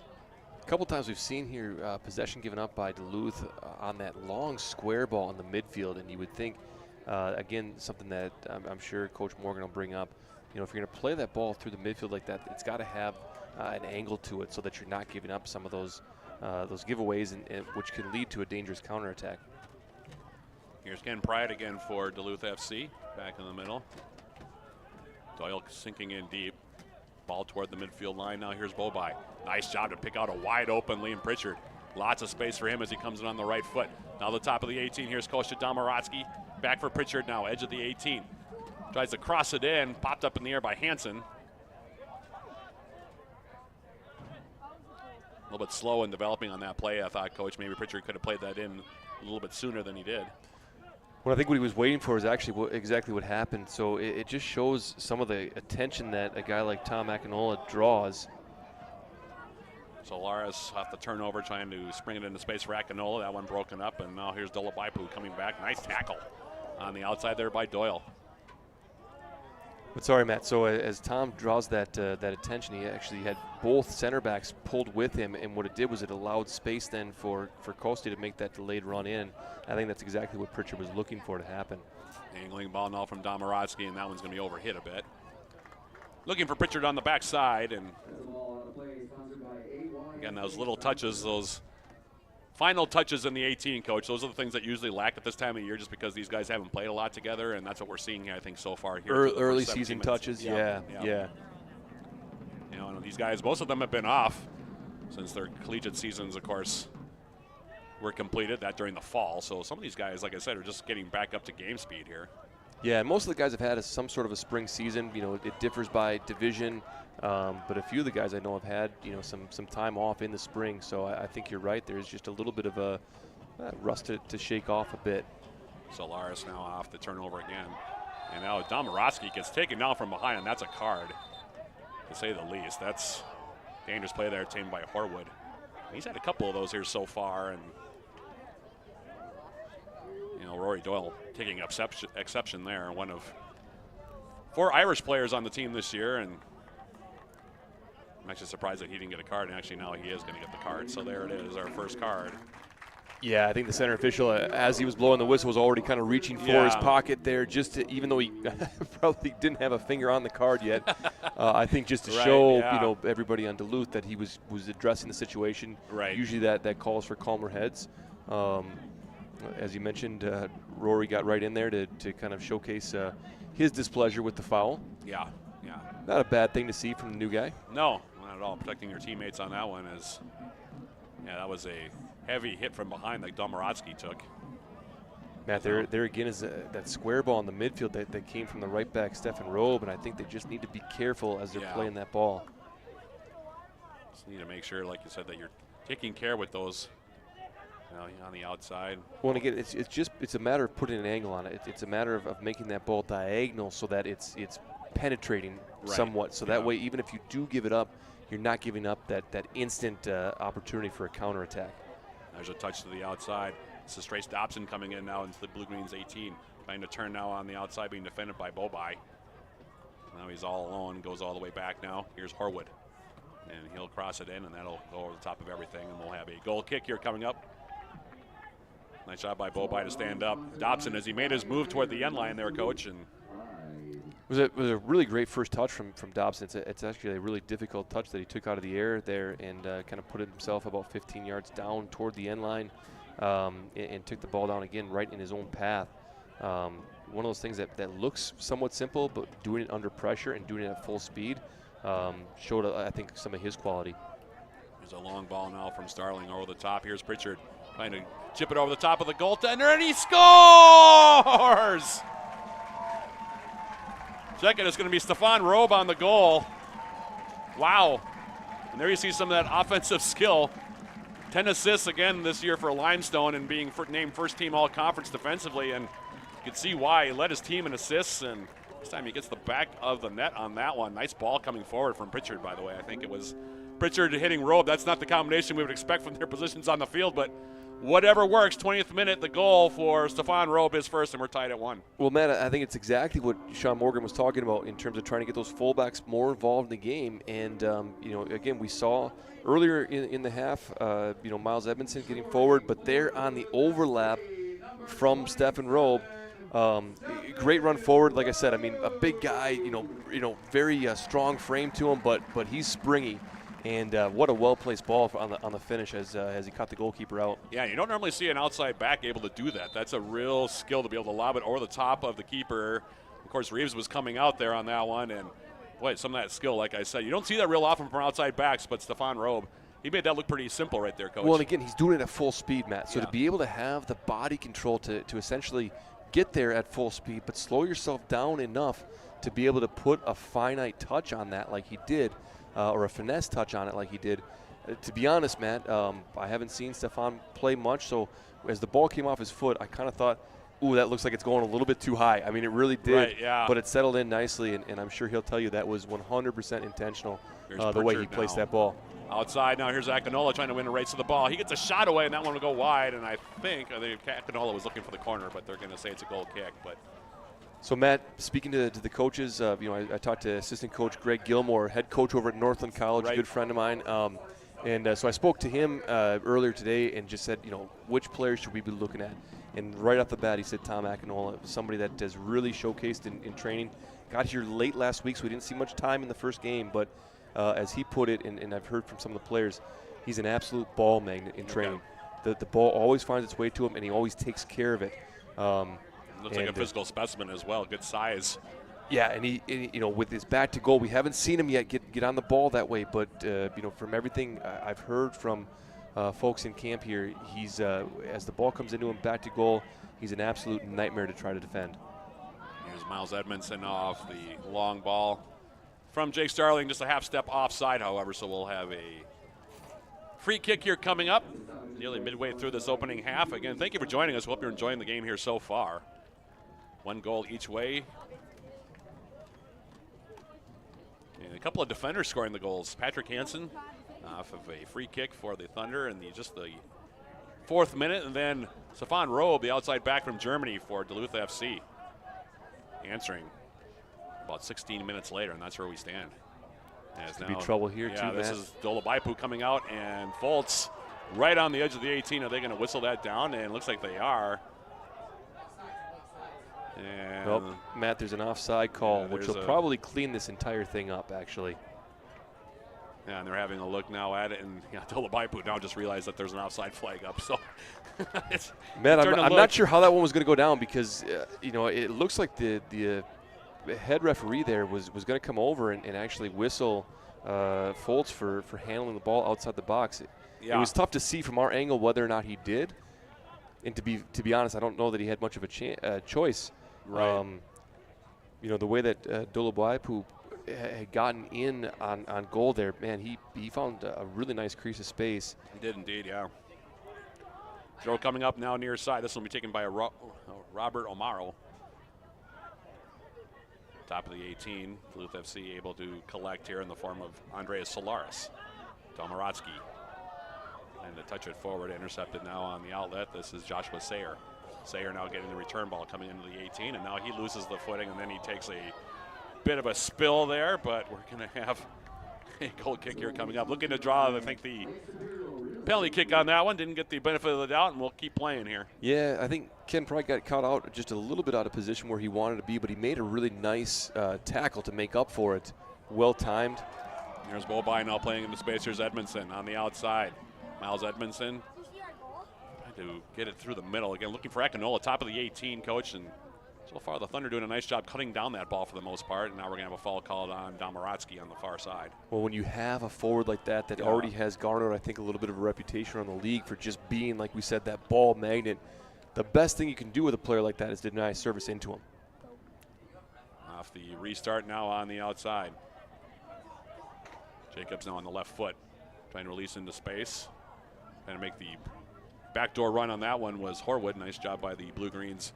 A couple times we've seen here possession given up by Duluth on that long square ball in the midfield, and you would think, again, something that I'm sure Coach Morgan will bring up. You know, if you're going to play that ball through the midfield like that, it's got to have an angle to it so that you're not giving up some of those giveaways, and which can lead to a dangerous counterattack. Here's Ken Pride again for Duluth FC, back in the middle. Doyle sinking in deep. Ball toward the midfield line. Now here's Bobai. Nice job to pick out a wide open Liam Pritchard. Lots of space for him as he comes in on the right foot. Now the top of the 18. Here's Kostya Domorotsky. Back for Pritchard now, edge of the 18. Tries to cross it in. Popped up in the air by Hansen. A little bit slow in developing on that play, I thought, Coach. Maybe Pritchard could have played that in a little bit sooner than he did. Well, I think what he was waiting for is actually exactly what happened. So it just shows some of the attention that a guy like Tom Akinola draws. Solaris off the turnover, trying to spring it into space for Akinola. That one broken up, and now here's Dolabaipu coming back. Nice tackle on the outside there by Doyle. But sorry, Matt. So as Tom draws that attention, he actually had both center backs pulled with him, and what it did was it allowed space then for Costi to make that delayed run in. I think that's exactly what Pritchard was looking for to happen. Angling ball now from Domorotsky, and that one's going to be overhit a bit. Looking for Pritchard on the backside, and again, those little touches, those final touches in the 18, coach, those are the things that usually lack at this time of year just because these guys haven't played a lot together, and that's what we're seeing, I think, so far here. Early season touches, yeah. You know, and these guys, most of them have been off since their collegiate seasons, of course, were completed, that during the fall. So some of these guys, like I said, are just getting back up to game speed here. Yeah, and most of the guys have had some sort of a spring season. You know, it differs by division, but a few of the guys I know have had, you know, some time off in the spring. So I think you're right. There's just a little bit of a rust to shake off a bit. Solaris now off the turnover again. And now Domorotsky gets taken down from behind, and that's a card, to say the least. That's dangerous play there, taken by Horwood. He's had a couple of those here so far, and you know, Rory Doyle taking exception there. One of 4 Irish players on the team this year, and I'm actually surprised that he didn't get a card, and actually now he is going to get the card. So there it is, our first card. Yeah, I think the center official, as he was blowing the whistle, was already kind of reaching for his pocket there, just to, even though he probably didn't have a finger on the card yet. I think just to show you know, everybody on Duluth that he was addressing the situation. Right. Usually that calls for calmer heads. As you mentioned, Rory got right in there to kind of showcase his displeasure with the foul. Yeah. Not a bad thing to see from the new guy. No, not at all. Protecting your teammates on that one is, that was a heavy hit from behind that Domorotsky took. Matt, there again is that square ball in the midfield that came from the right back, Stefan Robe, and I think they just need to be careful as they're playing that ball. Just need to make sure, like you said, that you're taking care with those on the outside. Well, and again, it's a matter of putting an angle on it. It's a matter of making that ball diagonal so that it's penetrating somewhat. So that way, even if you do give it up, you're not giving up that instant opportunity for a counterattack. There's a touch to the outside. This is Trace Dobson coming in now into the Blue Greens 18. Trying to turn now on the outside, being defended by Bobai. Now he's all alone, goes all the way back now. Here's Horwood. And he'll cross it in, and that'll go over the top of everything, and we'll have a goal kick here coming up. Nice job by Bobai to stand up. Dobson, as he made his move toward the end line there, coach. And it was a really great first touch from Dobson. It's actually a really difficult touch that he took out of the air there and kind of put himself about 15 yards down toward the end line and took the ball down again right in his own path. One of those things that looks somewhat simple, but doing it under pressure and doing it at full speed showed, I think, some of his quality. There's a long ball now from Starling over the top. Here's Pritchard trying to chip it over the top of the goaltender, and he scores! Second is going to be Stefan Robe on the goal. Wow. And there you see some of that offensive skill. 10 assists again this year for Limestone and being named first team all-conference defensively. And you can see why he led his team in assists. And this time he gets the back of the net on that one. Nice ball coming forward from Pritchard, by the way. I think it was Pritchard hitting Robe. That's not the combination we would expect from their positions on the field, but whatever works. 20th minute, the goal for Stefan Robe is first, and we're tied at 1. Well, Matt, I think it's exactly what Sean Morgan was talking about in terms of trying to get those fullbacks more involved in the game. And, again, we saw earlier in the half, Miles Edmondson getting forward, but they're on the overlap from Stefan Robe. Great run forward, like I said. I mean, a big guy, very strong frame to him, but he's springy. And what a well-placed ball on the finish as he caught the goalkeeper out. Yeah, you don't normally see an outside back able to do that. That's a real skill to be able to lob it over the top of the keeper. Of course, Reeves was coming out there on that one, and boy, some of that skill, like I said, you don't see that real often from outside backs, but Stefan Robe, he made that look pretty simple right there, Coach. Well, and again, he's doing it at full speed, Matt. So to be able to have the body control to essentially get there at full speed, but slow yourself down enough to be able to put a finite touch on that like he did, or a finesse touch on it like he did. To be honest, Matt, I haven't seen Stefan play much, so as the ball came off his foot, I kind of thought, ooh, that looks like it's going a little bit too high. I mean, it really did, right, yeah. But it settled in nicely, and I'm sure he'll tell you that was 100% intentional, the way he placed that ball. Outside now, here's Akinola trying to win a race to the ball. He gets a shot away, and that one will go wide, and I think Akinola was looking for the corner, but they're going to say it's a goal kick. But So, Matt, speaking to the coaches, I talked to assistant coach Greg Gilmore, head coach over at Northland College, a good friend of mine. So I spoke to him earlier today and just said, which players should we be looking at? And right off the bat, he said Tom Akinola, somebody that has really showcased in training. Got here late last week, so we didn't see much time in the first game. But as he put it, and I've heard from some of the players, he's an absolute ball magnet in training. The ball always finds its way to him, and he always takes care of it. Looks like a physical specimen as well, good size. Yeah, and he with his back to goal, we haven't seen him yet get on the ball that way. But from everything I've heard from folks in camp here, he's as the ball comes into him back to goal, he's an absolute nightmare to try to defend. Here's Miles Edmondson off the long ball from Jake Starling, just a half step offside, however. So we'll have a free kick here coming up, nearly midway through this opening half. Again, thank you for joining us. Hope you're enjoying the game here so far. 1 goal each way. And a couple of defenders scoring the goals. Patrick Hansen off of a free kick for the Thunder in just the 4th minute. And then Stefan Robe, the outside back from Germany for Duluth FC, answering about 16 minutes later, and that's where we stand. There's going to be trouble here, too, this man. is Dolobaipu coming out, and Foltz right on the edge of the 18. Are they going to whistle that down? And it looks like they are. And well, Matt, there's an offside call, which will probably clean this entire thing up, actually. Yeah, and they're having a look now at it, and Dolobaipu now just realized that there's an offside flag up. So, Matt, I'm not sure how that one was going to go down because, it looks like the head referee there was going to come over and actually whistle Foltz for handling the ball outside the box. It was tough to see from our angle whether or not he did. And to be honest, I don't know that he had much of a choice. Right. The way that Dolobaipu had gotten in on goal there, man, he found a really nice crease of space. He did indeed, yeah. Throw coming up now near side. This will be taken by Robert Omaro. Top of the 18. Duluth FC able to collect here in the form of Andreas Solaris. Domoratsky. And to touch it forward, intercepted now on the outlet. This is Joshua Sayer. Sayer now getting the return ball coming into the 18, and now he loses the footing, and then he takes a bit of a spill there, but we're going to have a goal kick here coming up. Looking to draw, I think, the penalty kick on that one. Didn't get the benefit of the doubt, and we'll keep playing here. Yeah, I think Ken Pride got caught out just a little bit out of position where he wanted to be, but he made a really nice tackle to make up for it. Well timed. Here's Bobine now playing in the space. Here's Edmondson on the outside. Miles Edmondson trying to get it through the middle. Again, looking for Akinola, top of the 18, coach. And so far, the Thunder doing a nice job cutting down that ball for the most part. And now we're going to have a foul called on Domoratsky on the far side. Well, when you have a forward like that already has garnered, I think, a little bit of a reputation on the league for just being, like we said, that ball magnet, the best thing you can do with a player like that is deny service into him. Off the restart now on the outside. Jacobs now on the left foot, trying to release into space. Trying to make the backdoor run on that one was Horwood. Nice job by the Blue-Greens.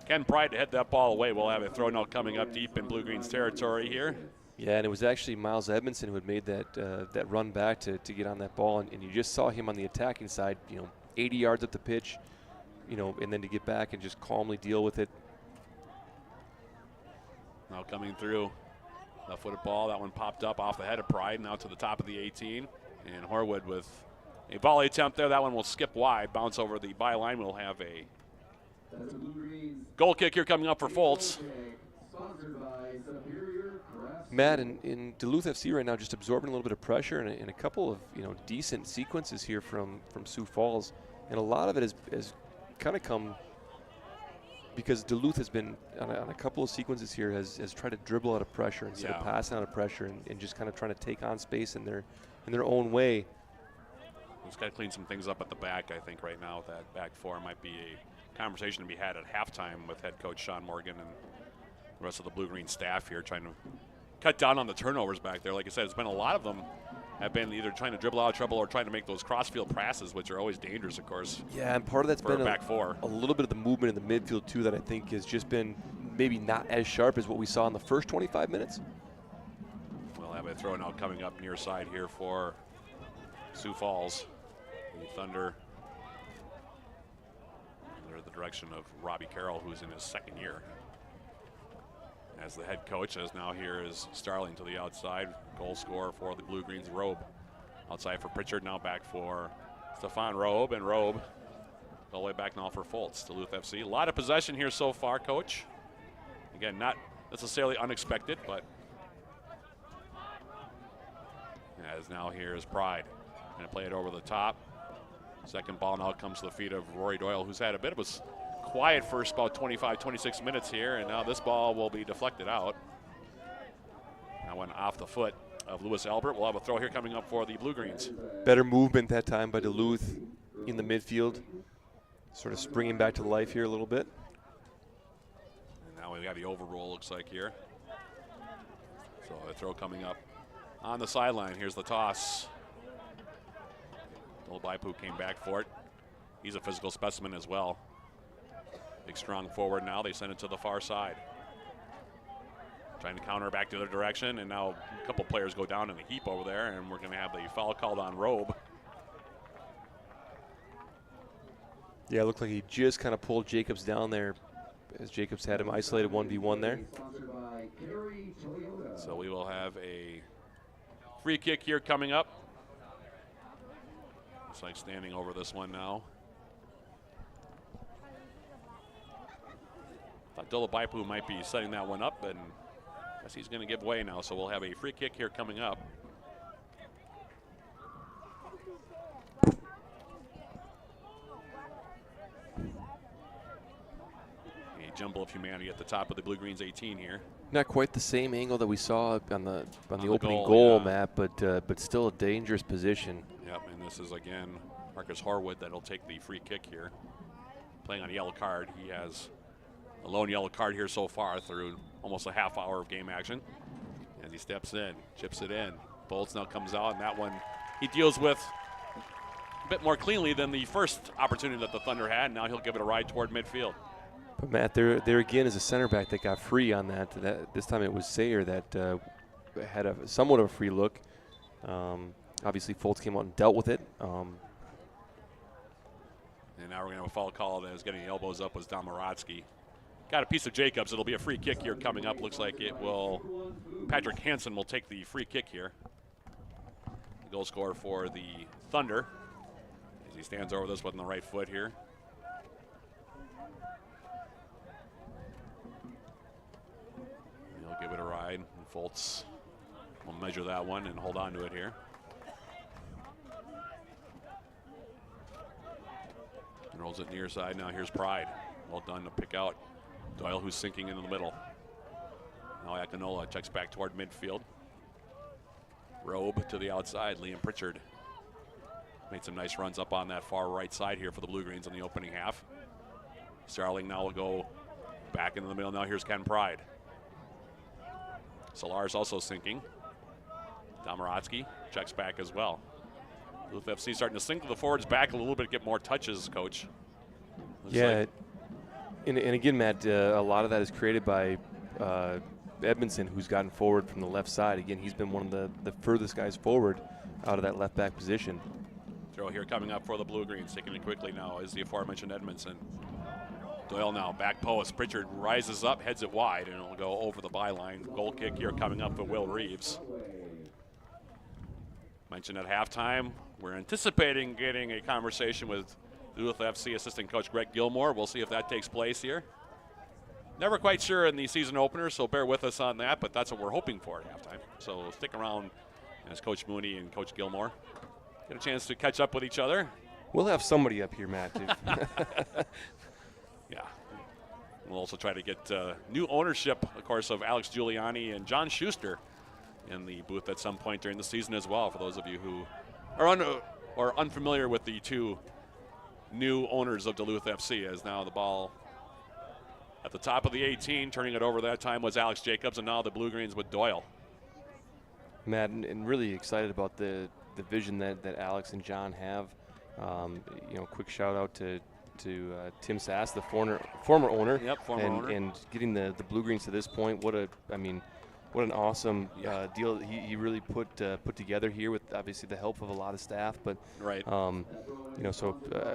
Ken Pride to head that ball away. We'll have a throw now coming up deep in Blue-Greens territory here. Yeah, and it was actually Miles Edmondson who had made that run back to get on that ball, and you just saw him on the attacking side, 80 yards up the pitch, and then to get back and just calmly deal with it. Now coming through, left-footed ball. That one popped up off the head of Pride, now to the top of the 18. And Horwood with a volley attempt there. That one will skip wide, bounce over the byline. We'll have a goal kick here coming up for Foltz. Matt, in Duluth FC right now, just absorbing a little bit of pressure and a couple of decent sequences here from Sioux Falls, and a lot of it has kind of come because Duluth has been on a couple of sequences here has tried to dribble out of pressure instead of passing out of pressure and just kind of trying to take on space in their own way. Just got to clean some things up at the back, I think, right now. That back four might be a conversation to be had at halftime with head coach Sean Morgan and the rest of the Blue-Green staff here, trying to cut down on the turnovers back there. Like I said, it's been a lot of them have been either trying to dribble out of trouble or trying to make those cross-field passes, which are always dangerous, of course. Yeah, and part of that's been back four. A little bit of the movement in the midfield, too, that I think has just been maybe not as sharp as what we saw in the first 25 minutes. We'll have a throw now coming up near side here for Sioux Falls. The Thunder under the direction of Robbie Carroll, who's in his second year. As the head coach, as now here is Starling to the outside. Goal scorer for the Blue Greens, Robe. Outside for Pritchard, now back for Stefan Robe, and Robe all the way back now for Foltz, Duluth FC. A lot of possession here so far, Coach. Again, not necessarily unexpected, but as now here is Pride. Going to play it over the top. Second ball now comes to the feet of Rory Doyle, who's had a bit of a quiet first about 25, 26 minutes here, and now this ball will be deflected out. That went off the foot of Lewis Albert. We'll have a throw here coming up for the Blue Greens. Better movement that time by Duluth in the midfield. Sort of springing back to life here a little bit. And now we've got the overroll, looks like here. So a throw coming up on the sideline. Here's the toss. Baipu came back for it. He's a physical specimen as well. Big strong forward now. They send it to the far side. Trying to counter back the other direction, and now a couple players go down in a heap over there, and we're going to have the foul called on Robe. Yeah, it looked like he just kind of pulled Jacobs down there as Jacobs had him isolated 1v1 there. So we will have a free kick here coming up. Looks like standing over this one now. Thought Dulabaipu might be setting that one up, and I guess he's going to give way now. So we'll have a free kick here coming up. A jumble of humanity at the top of the Blue Greens 18 here. Not quite the same angle that we saw on the opening goal, yeah. Matt, but still a dangerous position. Yep, and this is again Marcus Harwood that'll take the free kick here. Playing on a yellow card. He has a lone yellow card here so far through almost a half hour of game action. As he steps in, chips it in. Bolts now comes out, and that one he deals with a bit more cleanly than the first opportunity that the Thunder had. Now he'll give it a ride toward midfield. But Matt, there again is a center back that got free on that. This time it was Sayer that had somewhat of a free look. Obviously, Foltz came out and dealt with it. And now we're going to have a foul call that is getting the elbows up was Domaratsky. Got a piece of Jacobs. It'll be a free kick here coming up. Looks like it will. Patrick Hansen will take the free kick here. The goal scorer for the Thunder. As he stands over this one on the right foot here. He'll give it a ride. And Foltz will measure that one and hold on to it here. And rolls it near side. Now here's Pride. Well done to pick out Doyle, who's sinking into the middle. Now Akinola checks back toward midfield. Robe to the outside. Liam Pritchard made some nice runs up on that far right side here for the Blue Greens in the opening half. Starling now will go back into the middle. Now here's Ken Pride. Solar's also sinking. Domaratsky checks back as well. Duluth FC starting to sink to the forwards back a little bit, get more touches, Coach. Looks yeah, like and again, Matt, a lot of that is created by Edmondson, who's gotten forward from the left side. Again, he's been one of the furthest guys forward out of that left back position. Throw here coming up for the Blue Greens. Taking it quickly now is the aforementioned Edmondson. Doyle now back post. Pritchard rises up, heads it wide, and it'll go over the byline. Goal kick here coming up for Will Reeves. Mentioned at halftime, we're anticipating getting a conversation with Duluth FC assistant coach Greg Gilmore. We'll see if that takes place here. Never quite sure in the season opener, so bear with us on that, but that's what we're hoping for at halftime. So stick around as Coach Mooney and Coach Gilmore get a chance to catch up with each other. We'll have somebody up here, Matt. Yeah. We'll also try to get new ownership, of course, of Alex Giuliani and John Schuster in the booth at some point during the season as well, for those of you who are unfamiliar with the two new owners of Duluth FC. As now the ball at the top of the 18, turning it over that time was Alex Jacobs, and now the Blue Greens with Doyle. Matt, and really excited about the vision that Alex and John have. Quick shout out to Tim Sass, the former owner. Yep, former owner. And getting the Blue Greens to this point. What an awesome deal he really put together here with obviously the help of a lot of staff. But right.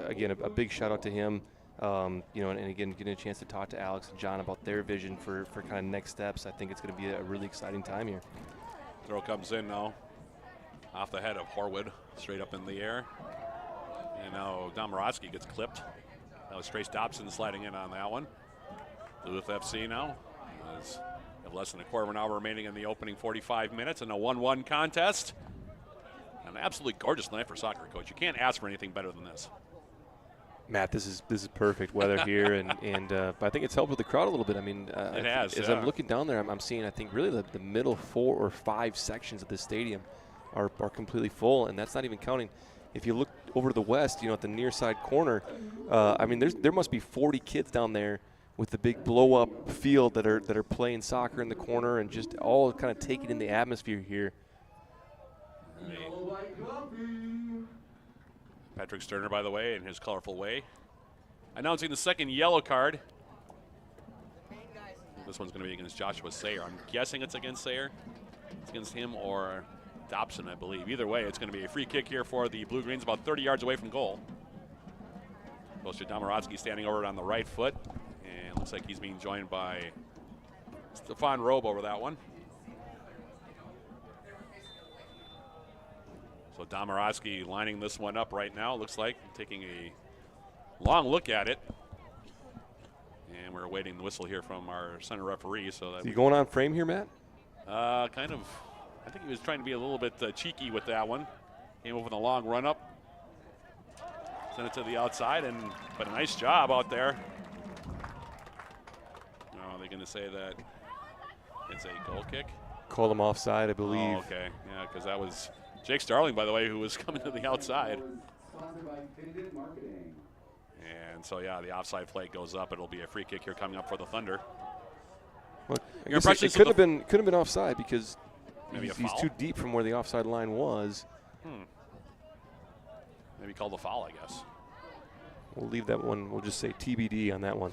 again, a big shout out to him. You know, and again, getting a chance to talk to Alex and John about their vision for kind of next steps, I think it's going to be a really exciting time here. Throw comes in now, off the head of Horwood, straight up in the air. And now Domorowski gets clipped. That was Trace Dobson sliding in on that one. Duluth FC now have less than a quarter of an hour remaining in the opening 45 minutes in a 1-1 contest. An absolutely gorgeous night for soccer, Coach. You can't ask for anything better than this. Matt, this is perfect weather here, and but I think it's helped with the crowd a little bit. I mean, it has. As I'm looking down there, I'm seeing, I think, really the middle 4 or 5 sections of this stadium are completely full, and that's not even counting. If you look over to the west, you know, at the near side corner, I mean, there must be 40 kids down there with the big blow-up field that are playing soccer in the corner and just all kind of taking in the atmosphere here. Patrick Sterner, by the way, in his colorful way, announcing the second yellow card. This one's going to be against Joshua Sayer. I'm guessing it's against Sayer. It's against him or Dobson, I believe. Either way, it's going to be a free kick here for the Blue Greens, about 30 yards away from goal. Goes to Domorowski standing over it on the right foot. And looks like he's being joined by Stefan Robe over that one. So Domorowski lining this one up right now. Looks like taking a long look at it. And we're awaiting the whistle here from our center referee. So that you going on frame here, Matt? Kind of. I think he was trying to be a little bit cheeky with that one. Came over with a long run up. Sent it to the outside, but a nice job out there. Oh, are they going to say that it's a goal kick? Call them offside, I believe. Oh, okay. Yeah, because that was Jake Starling, by the way, who was coming to the outside. And so, yeah, the offside flag goes up. It'll be a free kick here coming up for the Thunder. Well, I guess it could have been offside because he's too deep from where the offside line was. Maybe called a foul, I guess. We'll leave that one. We'll just say TBD on that one.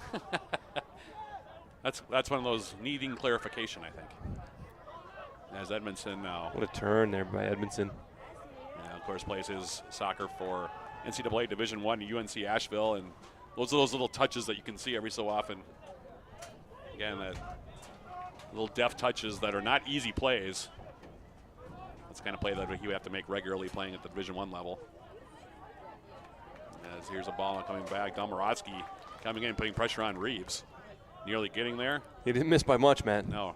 That's one of those needing clarification, I think. As Edmondson now. What a turn there by Edmondson. Yeah, of course, plays his soccer for NCAA Division I, UNC Asheville, and those are those little touches that you can see every so often. Again, that little deft touches that are not easy plays. That's the kind of play that you have to make regularly playing at the Division I level. As here's a ball coming back. Domorowski coming in, putting pressure on Reeves. Nearly getting there. He didn't miss by much, man. No.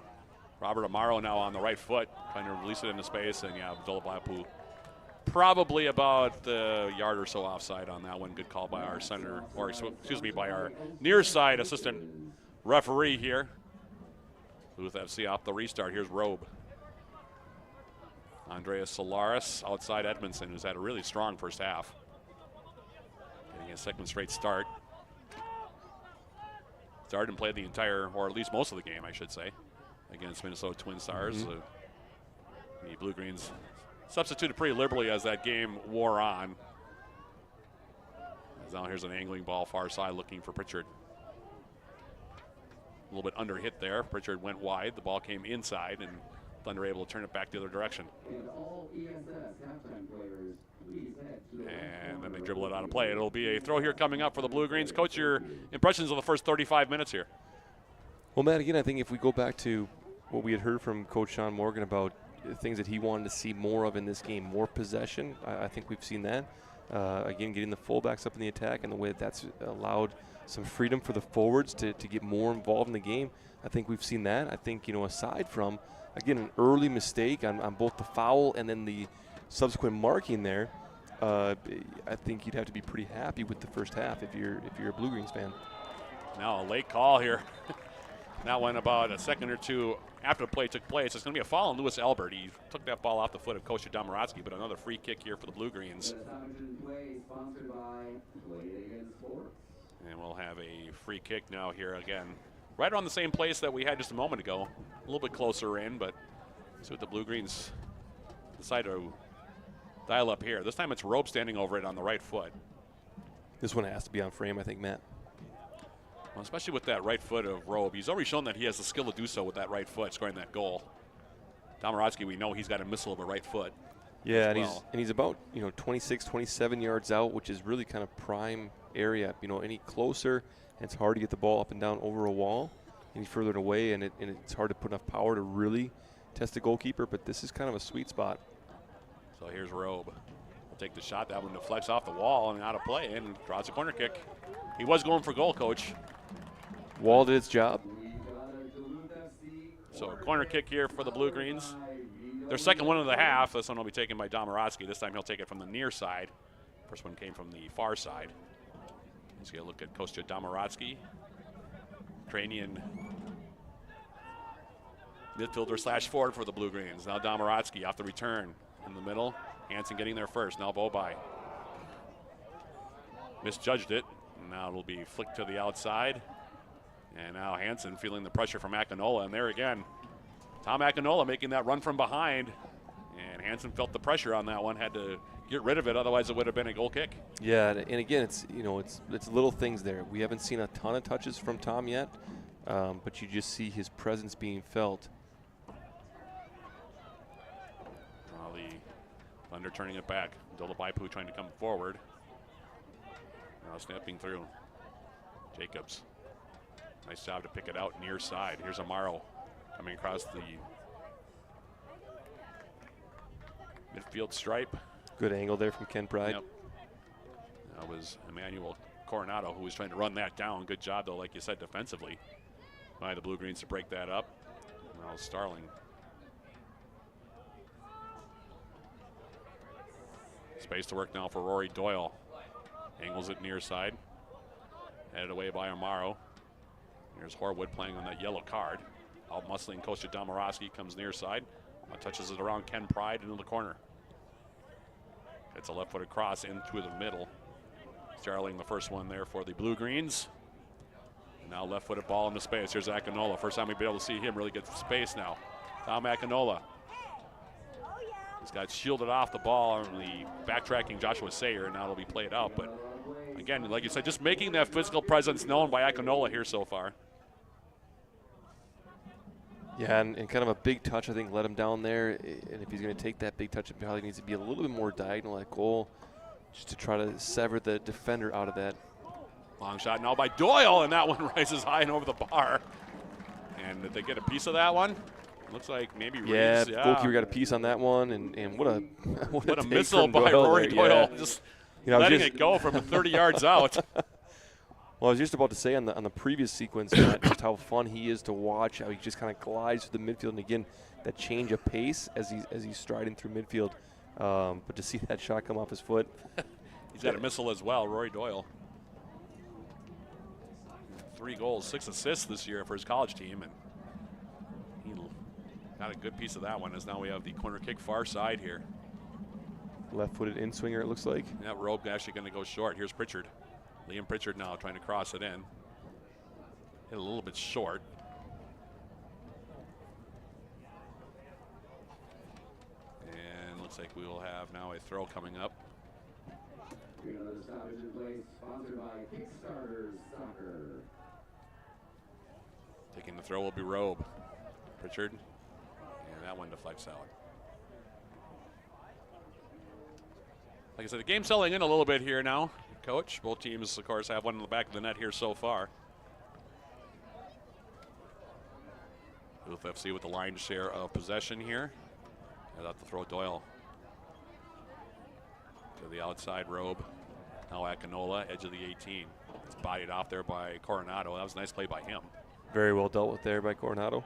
Robert Amaro now on the right foot, trying to release it into space, and yeah, Abdullah Blapu probably about a yard or so offside on that one. Good call by our center, or excuse me, by our near side assistant referee here. Duluth FC off the restart. Here's Robe. Andreas Solaris outside Edmondson, who's had a really strong first half. Getting a second straight start. Started and played the entire, or at least most of the game, I should say, against Minnesota Twin Stars. The Blue Greens substituted pretty liberally as that game wore on. As now here's an angling ball far side looking for Pritchard. A little bit under hit there. Pritchard went wide. The ball came inside, and Thunder able to turn it back the other direction. And then they dribble it out of play. It'll be a throw here coming up for the Blue Greens. Coach, your impressions of the first 35 minutes here? Well, Matt, again, I think if we go back to what we had heard from Coach Sean Morgan about things that he wanted to see more of in this game, more possession, I think we've seen that. Again, getting the fullbacks up in the attack and the way that's allowed some freedom for the forwards to get more involved in the game. I think we've seen that. I think, aside from, again, an early mistake on both the foul and then the subsequent marking there, I think you'd have to be pretty happy with the first half if you're a Blue Greens fan. Now a late call here. That one about a second or two after the play took place. It's going to be a foul on Lewis Albert. He took that ball off the foot of Coach Domorowski, but another free kick here for the Blue Greens. And we'll have a free kick now here again. Right on the same place that we had just a moment ago. A little bit closer in, but see what the Blue Greens decide to dial up here. This time it's Robe standing over it on the right foot. This one has to be on frame, I think, Matt. Well, especially with that right foot of Robe. He's already shown that he has the skill to do so with that right foot, scoring that goal. Domorowski, we know he's got a missile of a right foot. Yeah, and well. he's about 26, 27 yards out, which is really kind of prime area. Any closer, it's hard to get the ball up and down over a wall. Any further away, and it's hard to put enough power to really test the goalkeeper. But this is kind of a sweet spot. So here's Robe. Will take the shot. That one deflects off the wall and out of play, and draws a corner kick. He was going for goal, coach. Wall did its job. So a corner kick here for the Blue Greens. Their second one of the half. This one will be taken by Domorowski. This time he'll take it from the near side. First one came from the far side. Let's get a look at Kostya Domorowski. Ukrainian midfielder / forward for the Blue Greens. Now Domorowski off the return in the middle. Hansen getting there first. Now Bobai misjudged it. Now it'll be flicked to the outside. And now Hansen feeling the pressure from Akinola. And there again, Tom Akinola making that run from behind. And Hansen felt the pressure on that one. Had to get rid of it. Otherwise, it would have been a goal kick. Yeah, and again, it's little things there. We haven't seen a ton of touches from Tom yet, but you just see his presence being felt. Well, the Thunder turning it back. Dolabaipu trying to come forward. Now snapping through. Jacobs. Nice job to pick it out near side. Here's Amaro coming across the midfield stripe. Good angle there from Ken Pride. Yep. That was Emmanuel Coronado who was trying to run that down. Good job, though, like you said, defensively by the Blue Greens to break that up. Now Starling. Space to work now for Rory Doyle. Angles it near side. Headed away by Amaro. Here's Horwood playing on that yellow card. Out muscling Kostya Domorowski comes near side. Touches it around Ken Pride into the corner. It's a left-footed cross into the middle. Starling the first one there for the Blue Greens. And now left-footed ball into space. Here's Akinola. First time we've been able to see him really get space now. Tom Akinola. He's got shielded off the ball on the backtracking Joshua Sayer, and now it'll be played out. But again, like you said, just making that physical presence known by Akinola here so far. Yeah, and kind of a big touch, I think, let him down there. And if he's going to take that big touch, it probably needs to be a little bit more diagonal at goal just to try to sever the defender out of that. Long shot now by Doyle, and that one rises high and over the bar. And did they get a piece of that one? Looks like maybe yeah, Reeves. Yeah, goalkeeper got a piece on that one, and what a what a missile by Rory Doyle. Yeah. Just letting it go from 30 yards out. Well, I was just about to say on the previous sequence just how fun he is to watch, how he just kind of glides through the midfield, and again, that change of pace as he's striding through midfield. But to see that shot come off his foot. He's got a missile as well, Rory Doyle. 3 goals, 6 assists this year for his college team, and he got a good piece of that one as now we have the corner kick far side here. Left-footed in-swinger, it looks like. That rope actually going to go short. Here's Pritchard. Liam Pritchard now trying to cross it in. Hit a little bit short. And looks like we will have now a throw coming up. Another stoppage in place, sponsored by Kickstarter Soccer. Taking the throw will be Robe. Pritchard. And that one deflects out. Like I said, the game's settling in a little bit here now, Coach. Both teams, of course, have one in the back of the net here so far. Duluth FC with the lion's share of possession here. And out to throw Doyle to the outside. Robe. Now Akinola, edge of the 18. It's bodied off there by Coronado. That was a nice play by him. Very well dealt with there by Coronado.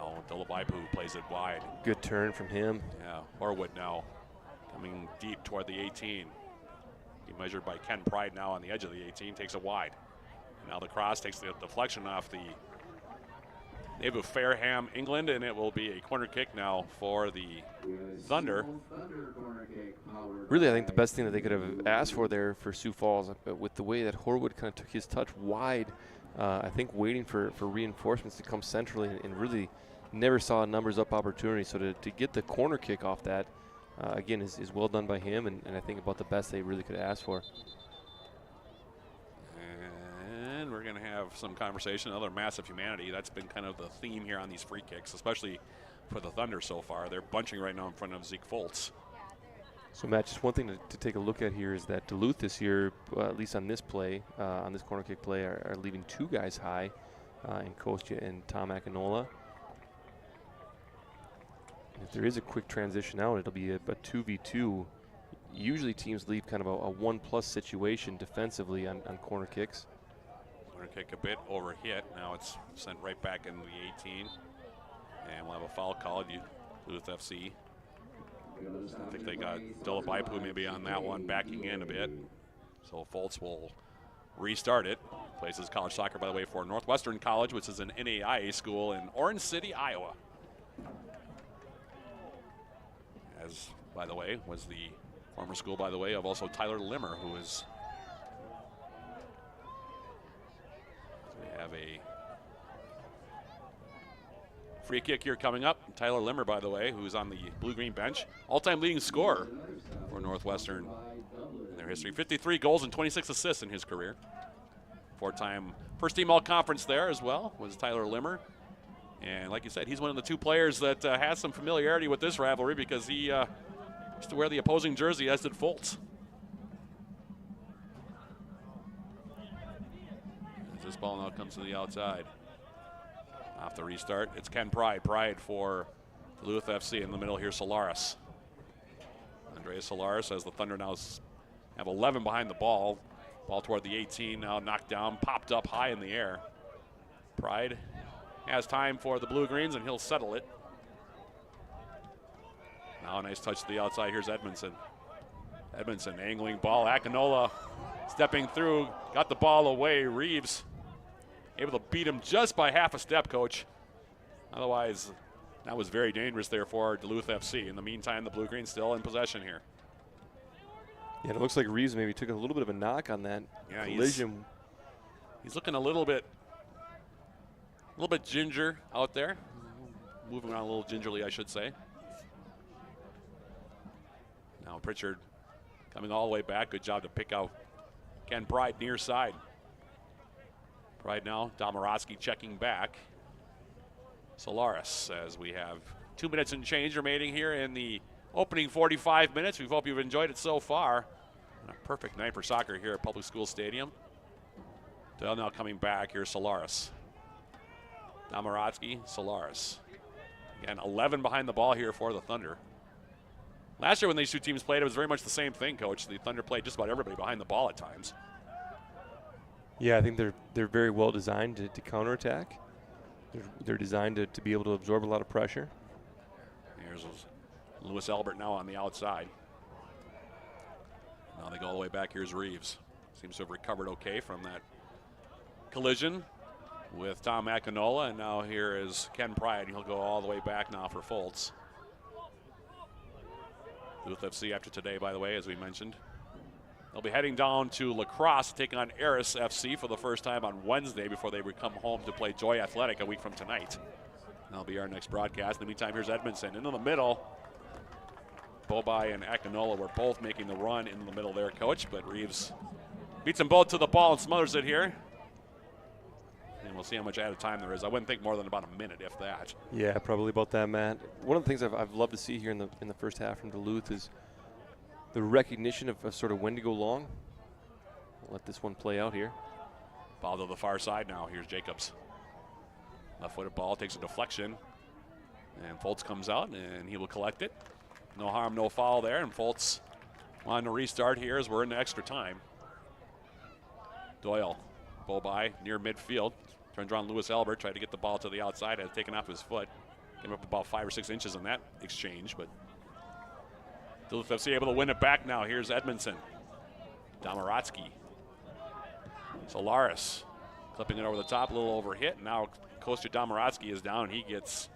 Oh, Dolabaipu plays it wide. Good turn from him. Yeah, Horwood now coming deep toward the 18. He measured by Ken Pride now on the edge of the 18, takes it wide. And now the cross takes the deflection off the native of Fareham, England, and it will be a corner kick now for the Thunder. Really, I think the best thing that they could have asked for there for Sioux Falls, with the way that Horwood kind of took his touch wide, I think waiting for reinforcements to come centrally, and really never saw a numbers up opportunity. So to get the corner kick off that, again, is well done by him, and I think about the best they really could have asked for. And we're going to have some conversation, another massive humanity. That's been kind of the theme here on these free kicks, especially for the Thunder so far. They're bunching right now in front of Zeke Foltz. So, Matt, just one thing to take a look at here is that Duluth this year, at least on this play, on this corner kick play, are leaving 2 guys high in Kostya and Tom Akinola. And if there is a quick transition out, it'll be a 2v2. Usually teams leave kind of a 1+ situation defensively on corner kicks. Corner kick a bit over hit. Now it's sent right back into the 18. And we'll have a foul called, Duluth FC. I think they got Dillabaipu maybe on that one, backing in a bit. So Foltz will restart it. Plays his college soccer, by the way, for Northwestern College, which is an NAIA school in Orange City, Iowa. As, by the way, was the former school, by the way, of also Tyler Limmer, who is. We have a free kick here coming up. Tyler Limmer, by the way, who's on the blue-green bench. All-time leading scorer for Northwestern in their history. 53 goals and 26 assists in his career. 4-time first-team all-conference there as well was Tyler Limmer. And like you said, he's one of the 2 players that has some familiarity with this rivalry because he used to wear the opposing jersey, as did Foltz. As this ball now comes to the outside. Off the restart, it's Ken Pride. Pride for Duluth FC. In the middle here, Solaris. Andreas Solaris as the Thunder now have 11 behind the ball. Ball toward the 18, now knocked down, popped up high in the air. Pride has time for the Blue-Greens, and he'll settle it. Now a nice touch to the outside. Here's Edmondson. Edmondson angling ball. Akinola stepping through, got the ball away. Reeves able to beat him just by half a step, Coach. Otherwise, that was very dangerous there for Duluth FC. In the meantime, the Blue-Green still in possession here. Yeah, and it looks like Reeves maybe took a little bit of a knock on that collision. He's looking a little bit ginger out there. Moving around a little gingerly, I should say. Now Pritchard coming all the way back. Good job to pick out Ken Pride near side. Pride now, Domorowski checking back. Solaris, as we have 2 minutes and change remaining here in the opening 45 minutes. We hope you've enjoyed it so far. And a perfect night for soccer here at Public School Stadium. Doyle now coming back. Here's Solaris. Domorowski, Solaris. Again, 11 behind the ball here for the Thunder. Last year when these 2 teams played, it was very much the same thing, Coach. The Thunder played just about everybody behind the ball at times. Yeah, I think they're very well designed to counterattack. They're designed to be able to absorb a lot of pressure. Here's Lewis Albert now on the outside. Now they go all the way back. Here's Reeves. Seems to have recovered okay from that collision with Tom Akinola. And now here is Ken Pride. He'll go all the way back now for Foltz. Duluth FC after today, by the way, as we mentioned. They'll be heading down to La Crosse to take on Eris FC for the first time on Wednesday before they come home to play Joy Athletic a week from tonight. That'll be our next broadcast. In the meantime, here's Edmondson into the middle. Bobai and Akinola were both making the run in the middle there, Coach, but Reeves beats them both to the ball and smothers it here. And we'll see how much added time there is. I wouldn't think more than about a minute, if that. Yeah, probably about that, Matt. One of the things I've loved to see here in the first half from Duluth is the recognition of sort of when to go long. We'll let this one play out here. Ball to the far side now. Here's Jacobs. Left-footed ball, takes a deflection. And Foltz comes out, and he will collect it. No harm, no foul there. And Foltz on to restart here as we're in extra time. Doyle, Bobai near midfield. Turns around Lewis Albert, tried to get the ball to the outside. Had it taken off his foot. Came up about 5 or 6 inches in that exchange, but Duluth FC able to win it back now. Here's Edmondson. Domorowski. Solaris clipping it over the top, a little over hit. Now Kostya Domorowski is down. He gets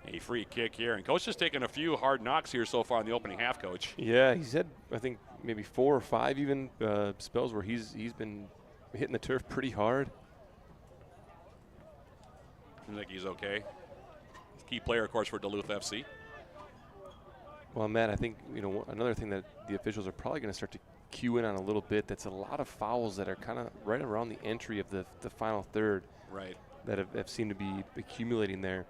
a free kick here. And Coach has taken a few hard knocks here so far in the opening half, Coach. Yeah, he's had, I think, maybe 4 or 5 even spells where he's been hitting the turf pretty hard. I think he's okay. Key player, of course, for Duluth FC. Well, Matt, I think, another thing that the officials are probably going to start to cue in on a little bit, that's a lot of fouls that are kind of right around the entry of the final third. Right. That have seemed to be accumulating there.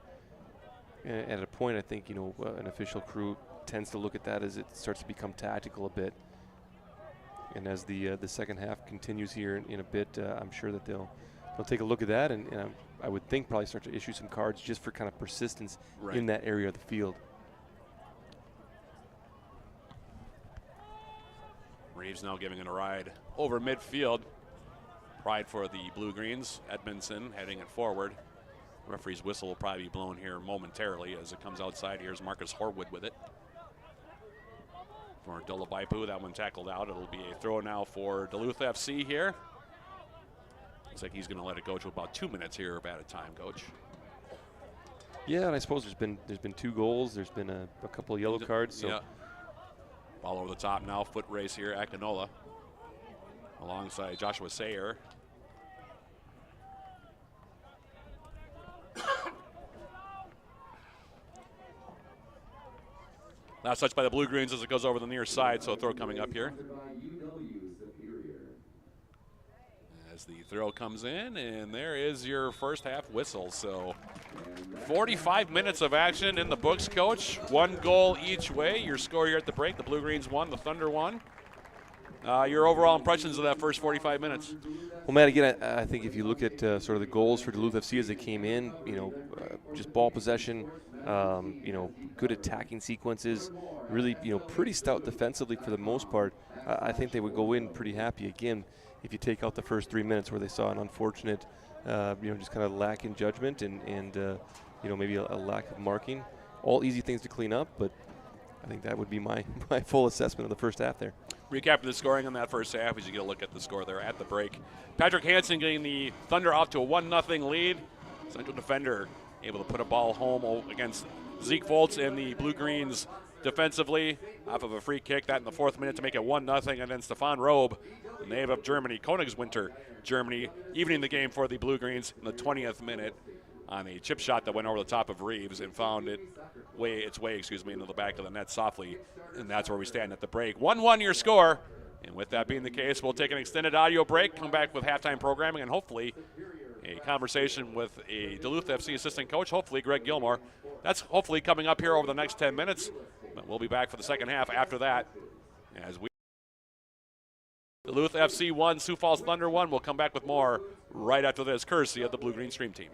at a point, I think, an official crew tends to look at that as it starts to become tactical a bit. And as the second half continues here in a bit, I'm sure that they'll take a look at that, and I would think probably start to issue some cards just for kind of persistence in that area of the field. Reeves now giving it a ride over midfield. Pride for the Blue-Greens. Edmondson heading it forward. Referee's whistle will probably be blown here momentarily as it comes outside. Here's Marcus Horwood with it. For Dolabaipu, that one tackled out. It'll be a throw now for Duluth FC here. Looks like he's going to let it go to about 2 minutes here at a time, Coach. Yeah, and I suppose there's been 2 goals. There's been a couple of yellow cards. So. Yeah. Ball over the top now. Foot race here. Akinola alongside Joshua Sayer. Last touch by the Blue-Greens as it goes over the near side, so a throw coming up here. As the throw comes in, and there is your first half whistle. So 45 minutes of action in the books, Coach. 1 goal each way. Your score here at the break, the Blue-Greens won, the Thunder won. Your overall impressions of that first 45 minutes? Well, Matt, again, I think if you look at sort of the goals for Duluth FC as they came in, just ball possession, good attacking sequences, really, pretty stout defensively for the most part. I think they would go in pretty happy again if you take out the first 3 minutes where they saw an unfortunate, just kind of lack in judgment and maybe a lack of marking. All easy things to clean up, but I think that would be my full assessment of the first half there. Recapping the scoring on that first half as you get a look at the score there at the break. Patrick Hansen getting the Thunder off to a 1-0 lead. Central defender able to put a ball home against Zeke Volz and the Blue-Greens defensively off of a free kick. That in the 4th minute to make it 1-0. And then Stefan Robe, the native of Germany, Königswinter, Germany, evening the game for the Blue-Greens in the 20th minute on a chip shot that went over the top of Reeves and found its way into the back of the net softly. And that's where we stand at the break. 1-1 your score. And with that being the case, we'll take an extended audio break, come back with halftime programming, and hopefully a conversation with a Duluth FC assistant coach, hopefully Greg Gilmore. That's hopefully coming up here over the next 10 minutes. But we'll be back for the second half after that. As we Duluth FC 1, Sioux Falls Thunder 1. We'll come back with more right after this, courtesy of the Blue-Green Stream Team.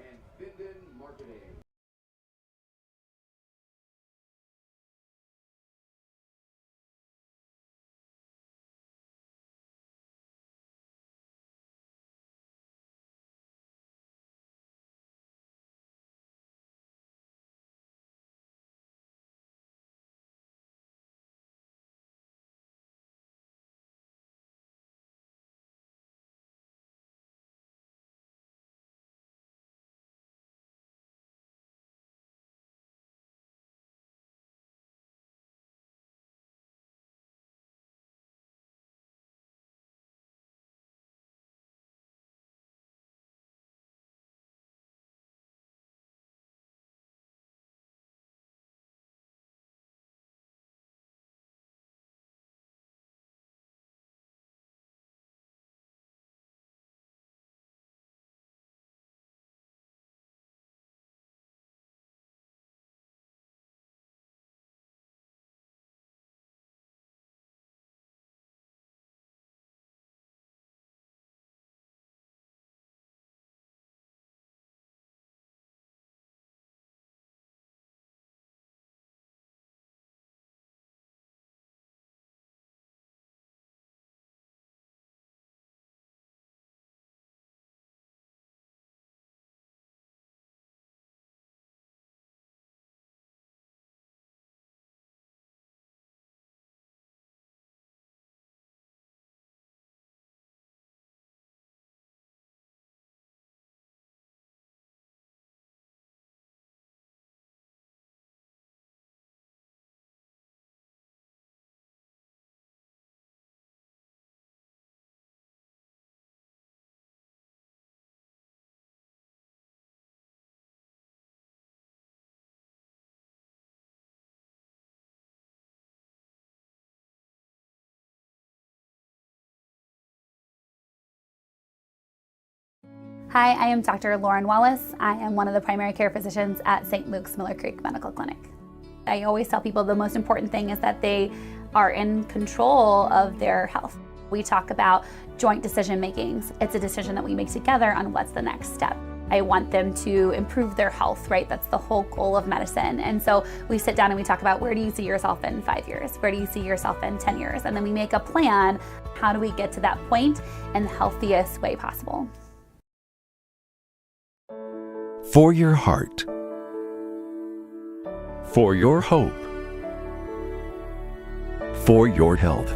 Hi, I am Dr. Lauren Wallace. I am one of the primary care physicians at St. Luke's Miller Creek Medical Clinic. I always tell people the most important thing is that they are in control of their health. We talk about joint decision makings. It's a decision that we make together on what's the next step. I want them to improve their health, right? That's the whole goal of medicine. And so we sit down and we talk about, where do you see yourself in 5 years? Where do you see yourself in 10 years? And then we make a plan. How do we get to that point in the healthiest way possible? For your heart. For your hope. For your health.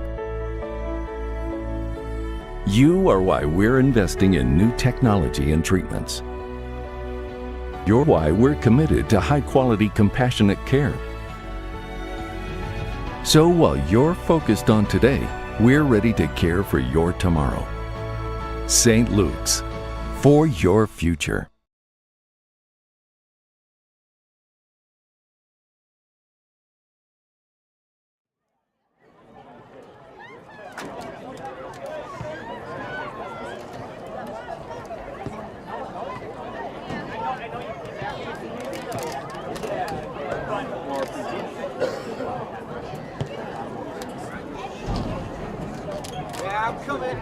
You are why we're investing in new technology and treatments. You're why we're committed to high-quality, compassionate care. So while you're focused on today, we're ready to care for your tomorrow. St. Luke's, for your future. I'm coming.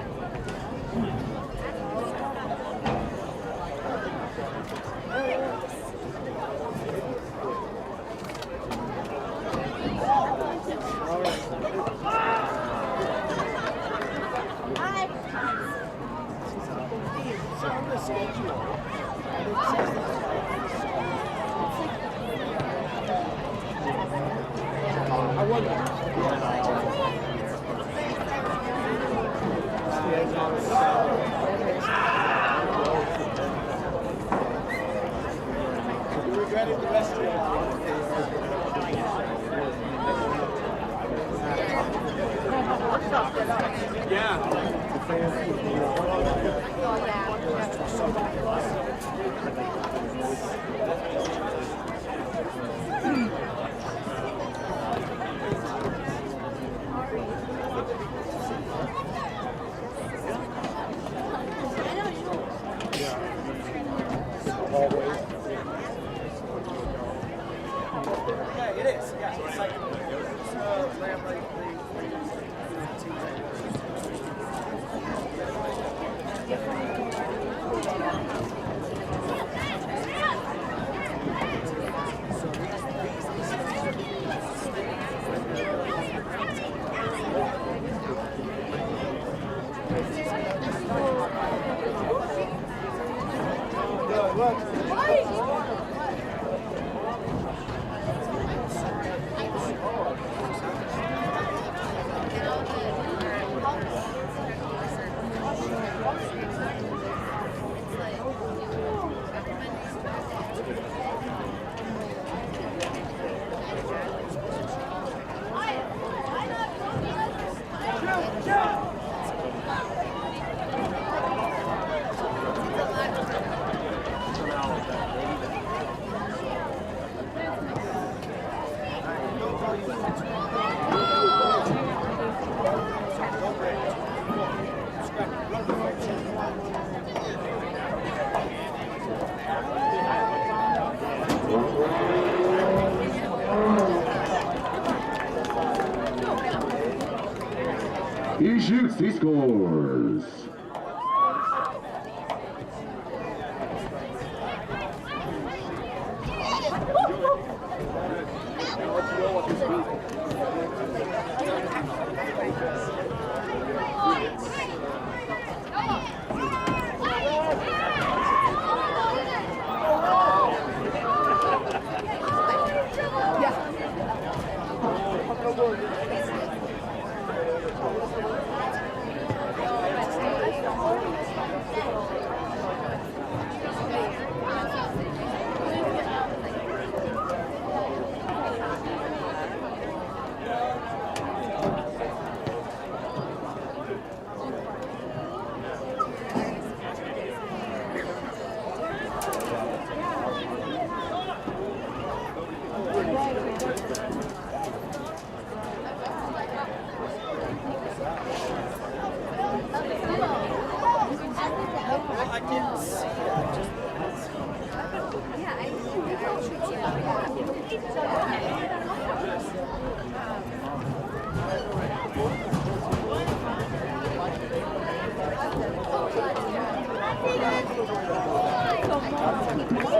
He shoots, he scores.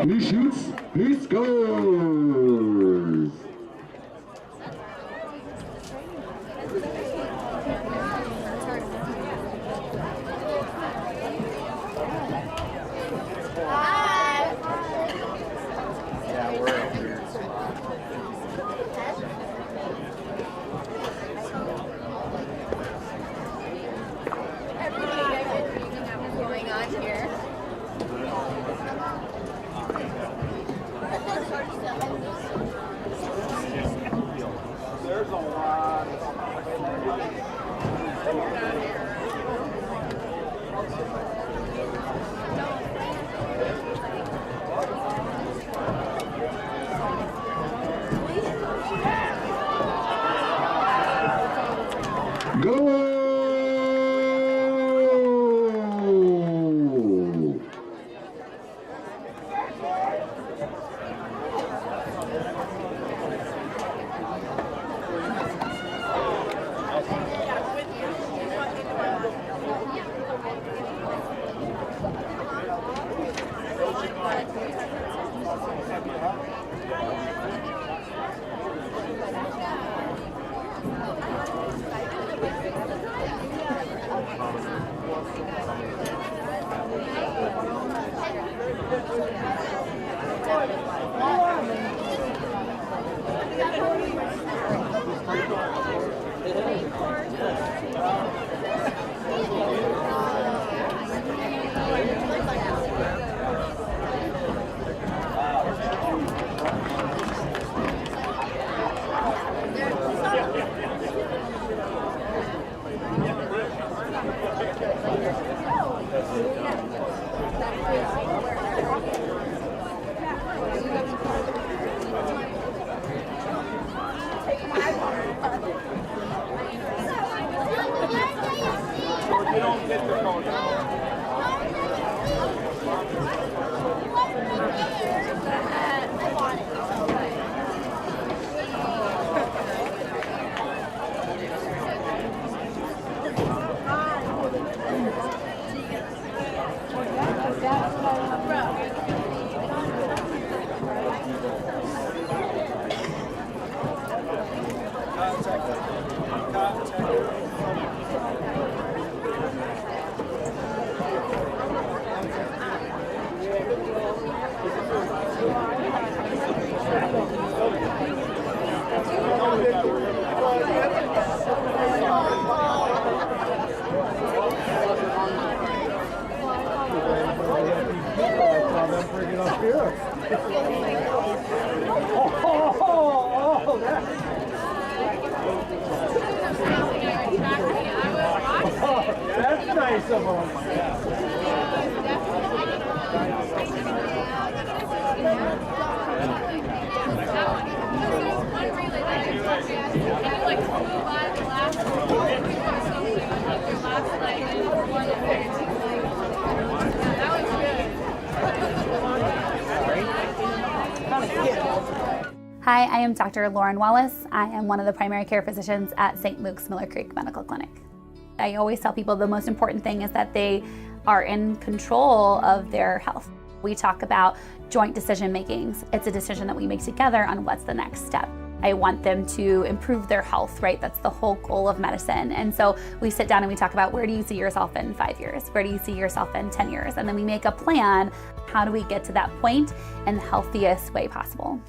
He shoots, he scores. Goal! That's nice of them. Hi, I am Dr. Lauren Wallace. I am one of the primary care physicians at St. Luke's Miller Creek Medical Clinic. I always tell people the most important thing is that they are in control of their health. We talk about joint decision makings. It's a decision that we make together on what's the next step. I want them to improve their health, right? That's the whole goal of medicine. And so we sit down and we talk about, where do you see yourself in 5 years? Where do you see yourself in 10 years? And then we make a plan. How do we get to that point in the healthiest way possible?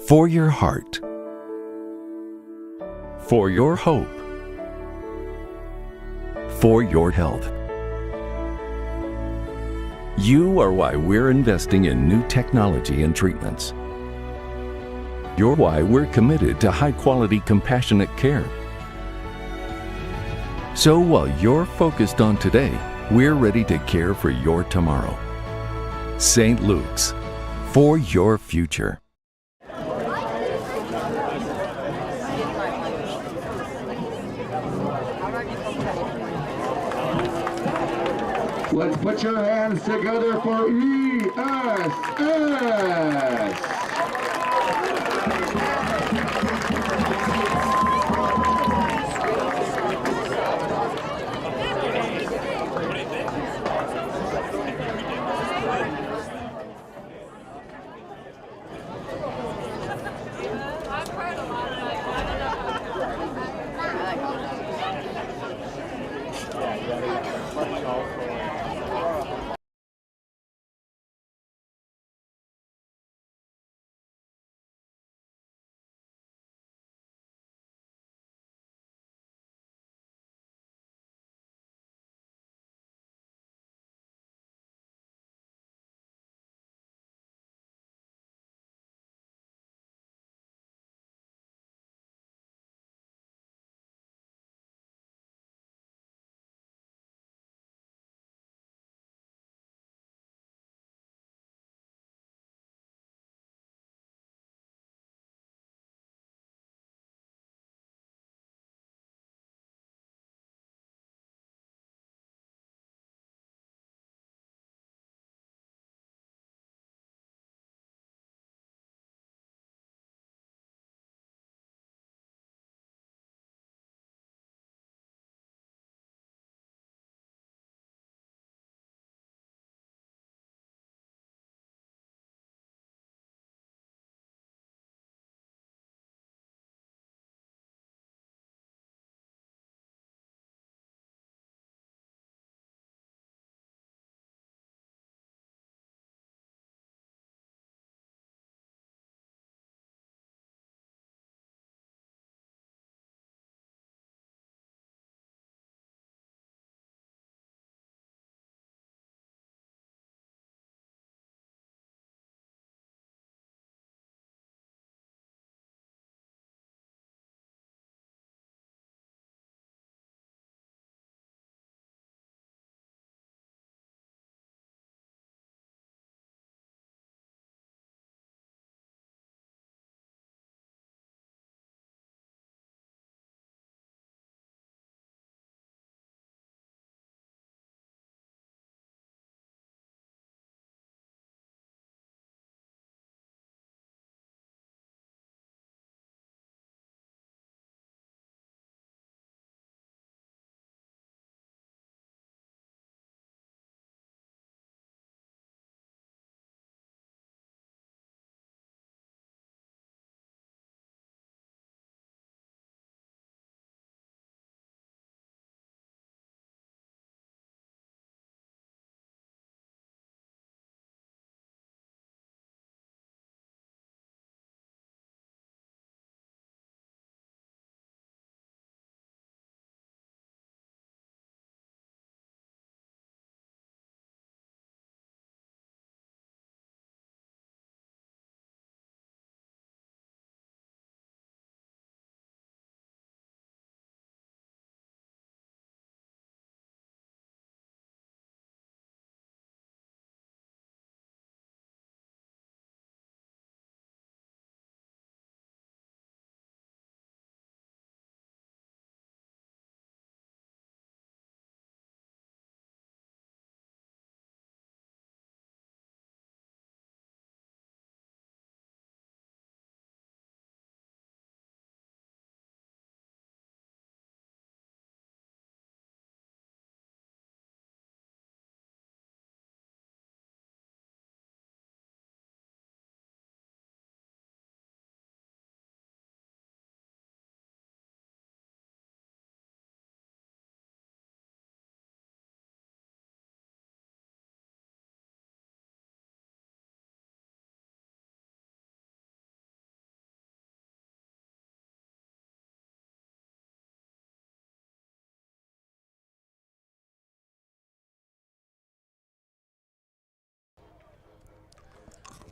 For your heart. For your hope. For your health. You are why we're investing in new technology and treatments. You're why we're committed to high-quality, compassionate care. So while you're focused on today, we're ready to care for your tomorrow. St. Luke's, for your future. Let's put your hands together for ESS.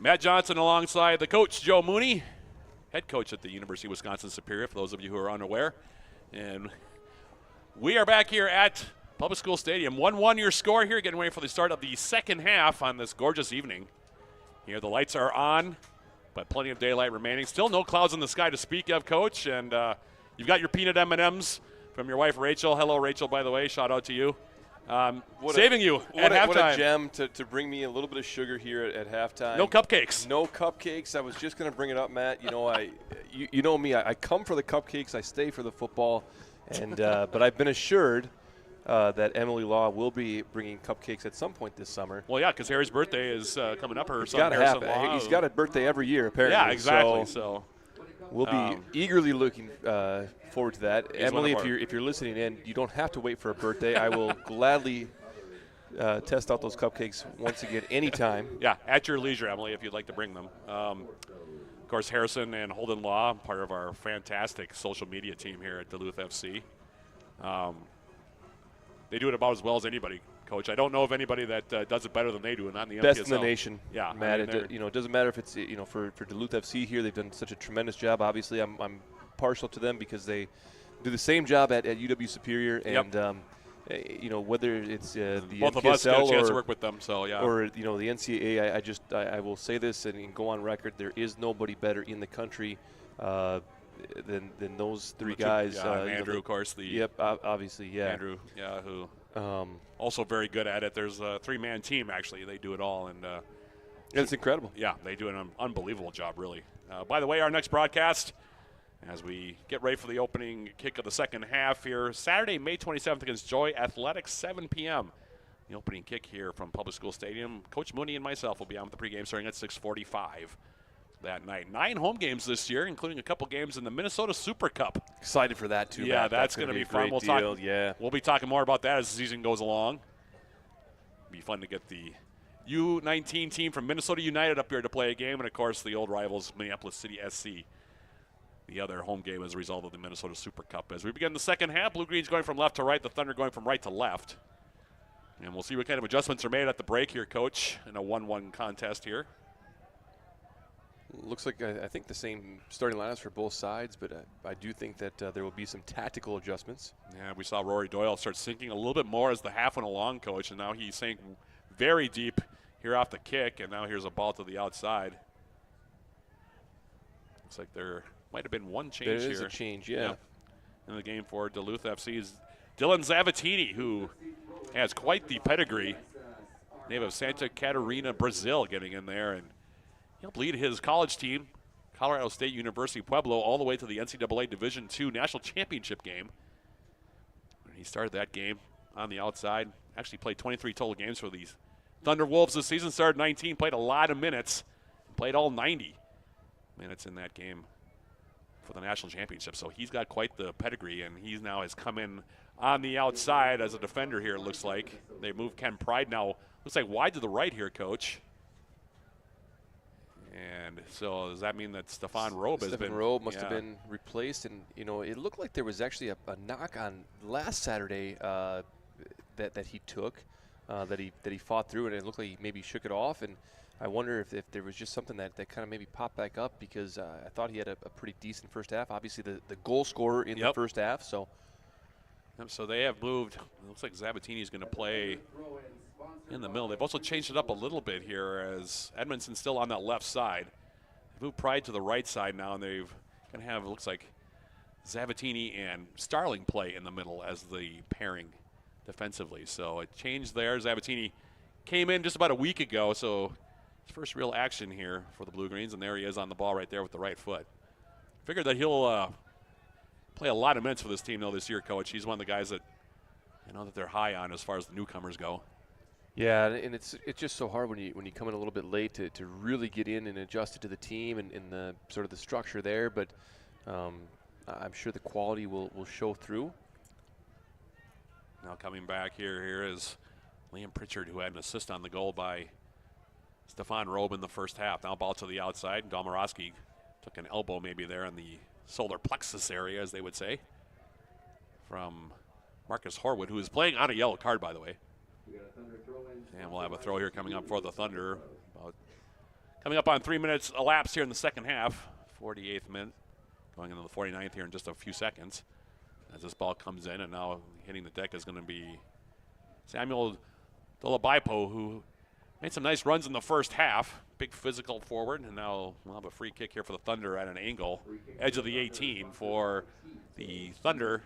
Matt Johnson alongside the coach, Joe Mooney, head coach at the University of Wisconsin-Superior, for those of you who are unaware. And we are back here at Public School Stadium. 1-1 your score here, getting ready for the start of the second half on this gorgeous evening. Here the lights are on, but plenty of daylight remaining. Still no clouds in the sky to speak of, Coach. And you've got your peanut M&Ms from your wife, Rachel. Hello, Rachel, by the way. Shout out to you. Saving you at halftime. What a gem to bring me a little bit of sugar here at halftime. No cupcakes. No cupcakes. I was just going to bring it up, Matt. You know, you know me. I come for the cupcakes. I stay for the football. And but I've been assured that Emily Law will be bringing cupcakes at some point this summer. Well, yeah, because Harry's birthday is coming up. He's got a birthday every year, apparently. Yeah, exactly. So we'll be eagerly looking forward to that. Emily, if you're listening in, you don't have to wait for a birthday. I will gladly test out those cupcakes once again anytime. Yeah, at your leisure, Emily, if you'd like to bring them. Of course, Harrison and Holden Law, part of our fantastic social media team here at Duluth FC. They do it about as well as anybody, Coach. I don't know of anybody that does it better than they do, and not in the Best NPSL. in the nation, yeah, Matt. It doesn't matter if it's for Duluth FC here. They've done such a tremendous job. Obviously, I'm partial to them because they do the same job at UW Superior, and whether it's the both NPSL of us get a chance to work with them. So yeah, or the NCAA. I will say this and go on record: there is nobody better in the country than those three guys. Andrew, of course. Obviously, yeah. Andrew, who also very good at it. There's a three-man team, actually. They do it all. And it's incredible. Yeah, they do an unbelievable job, really. By the way, our next broadcast, as we get ready for the opening kick of the second half here, Saturday, May 27th against Joy Athletics, 7 p.m. The opening kick here from Public School Stadium. Coach Mooney and myself will be on with the pregame starting at 6:45. That night. 9 home games this year, including a couple games in the Minnesota Super Cup. Excited for that, too, Yeah, Matt. that's going to be fun. We'll be talking more about that as the season goes along. Be fun to get the U19 team from Minnesota United up here to play a game, and, of course, the old rivals, Minneapolis City SC. The other home game as a result of the Minnesota Super Cup. As we begin the second half, Blue-Green's going from left to right, the Thunder going from right to left. And we'll see what kind of adjustments are made at the break here, Coach, in a 1-1 contest here. Looks like I think the same starting lineups for both sides, but I do think that there will be some tactical adjustments. Yeah, we saw Rory Doyle start sinking a little bit more as the half went along, Coach, and now he sank very deep here off the kick, and now here's a ball to the outside. Looks like there might have been one change here. There is a change, yeah. Yep. In the game for Duluth FC's Dylan Zavatini, who has quite the pedigree. Native of Santa Catarina, Brazil, getting in there, and he'll lead his college team, Colorado State University Pueblo, all the way to the NCAA Division II National Championship game. And he started that game on the outside. Actually played 23 total games for these Thunder Wolves this season. Started 19, played a lot of minutes, played all 90 minutes in that game for the national championship. So he's got quite the pedigree, and he now has come in on the outside as a defender here, it looks like. They moved Ken Pride now, looks like wide to the right here, Coach. And so does that mean that Stefan Robe has been? Robe must have been replaced, and it looked like there was actually a knock on last Saturday that he took, that he fought through, and it looked like he maybe shook it off. And I wonder if there was just something that kind of maybe popped back up, because I thought he had a pretty decent first half. Obviously, the goal scorer in the first half. So they have moved. It looks like Zabatini is going to play in the middle. They've also changed it up a little bit here, as Edmondson's still on that left side. They've moved Pride to the right side now, and they've going to have, it looks like, Zabatini and Starling play in the middle as the pairing defensively. So it changed there. Zabatini came in just about a week ago, so his first real action here for the Blue-Greens, and there he is on the ball right there with the right foot. Figured that he'll play a lot of minutes for this team, though, this year, Coach. He's one of the guys that that they're high on as far as the newcomers go. Yeah, and it's just so hard when you come in a little bit late to really get in and adjust it to the team and the sort of the structure there. But I'm sure the quality will show through. Now coming back here is Liam Pritchard, who had an assist on the goal by Stefan Robe in the first half. Now ball to the outside. Domorowski took an elbow maybe there in the solar plexus area, as they would say, from Marcus Horwood, who is playing on a yellow card, by the way. And we'll have a throw here coming up for the Thunder. About Coming up on 3 minutes elapsed here in the second half. 48th minute. Going into the 49th here in just a few seconds. As this ball comes in, and now hitting the deck is going to be Samuel Dolabaipo, who made some nice runs in the first half. Big physical forward, and now we'll have a free kick here for the Thunder at an angle. Edge of the 18 for the Thunder.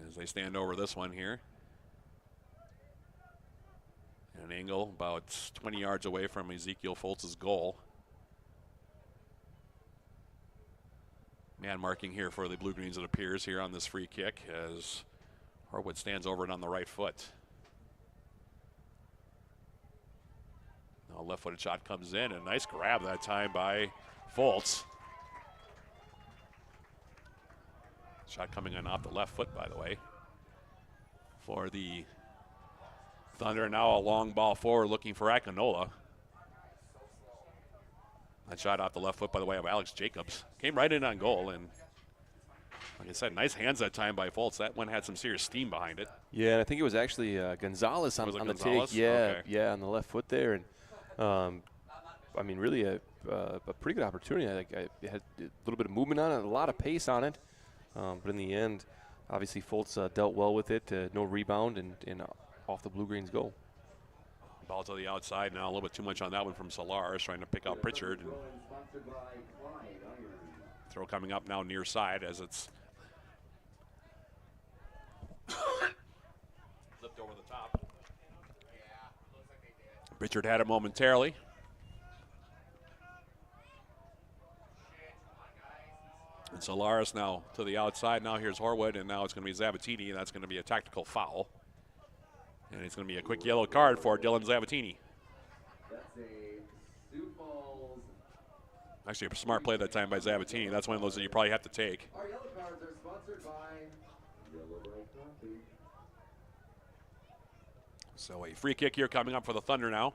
As they stand over this one here. At an angle about 20 yards away from Ezekiel Foltz's goal. Man marking here for the Blue Greens, it appears, here on this free kick as Harwood stands over it on the right foot. Now a left-footed shot comes in, and a nice grab that time by Foltz. Shot coming in off the left foot, by the way, for the Thunder. Now a long ball forward looking for Akinola. That shot off the left foot, by the way, of Alex Jacobs. Came right in on goal, and like I said, nice hands that time by Foltz. That one had some serious steam behind it. Yeah, and I think it was actually Gonzalez on the take. Yeah, okay. Yeah, on the left foot there. And I mean, really a pretty good opportunity. It had a little bit of movement on it, a lot of pace on it. But in the end, obviously Foltz dealt well with it. No rebound and off the Blue Greens goal. Ball to the outside now. A little bit too much on that one from Solaris, trying to pick out Pritchard. And throw coming up now near side as it's flipped over the top. Pritchard had it momentarily. And Solaris now to the outside. Now here's Horwood, and now it's going to be Zabatini, and that's going to be a tactical foul. And it's going to be a quick yellow card for Dylan Zabatini. That's a Sioux Falls. Actually, a smart play that time by Zabatini. That's one of those that you probably have to take. Our yellow cards are sponsored by Yellow Bright Coffee. So a free kick here coming up for the Thunder now.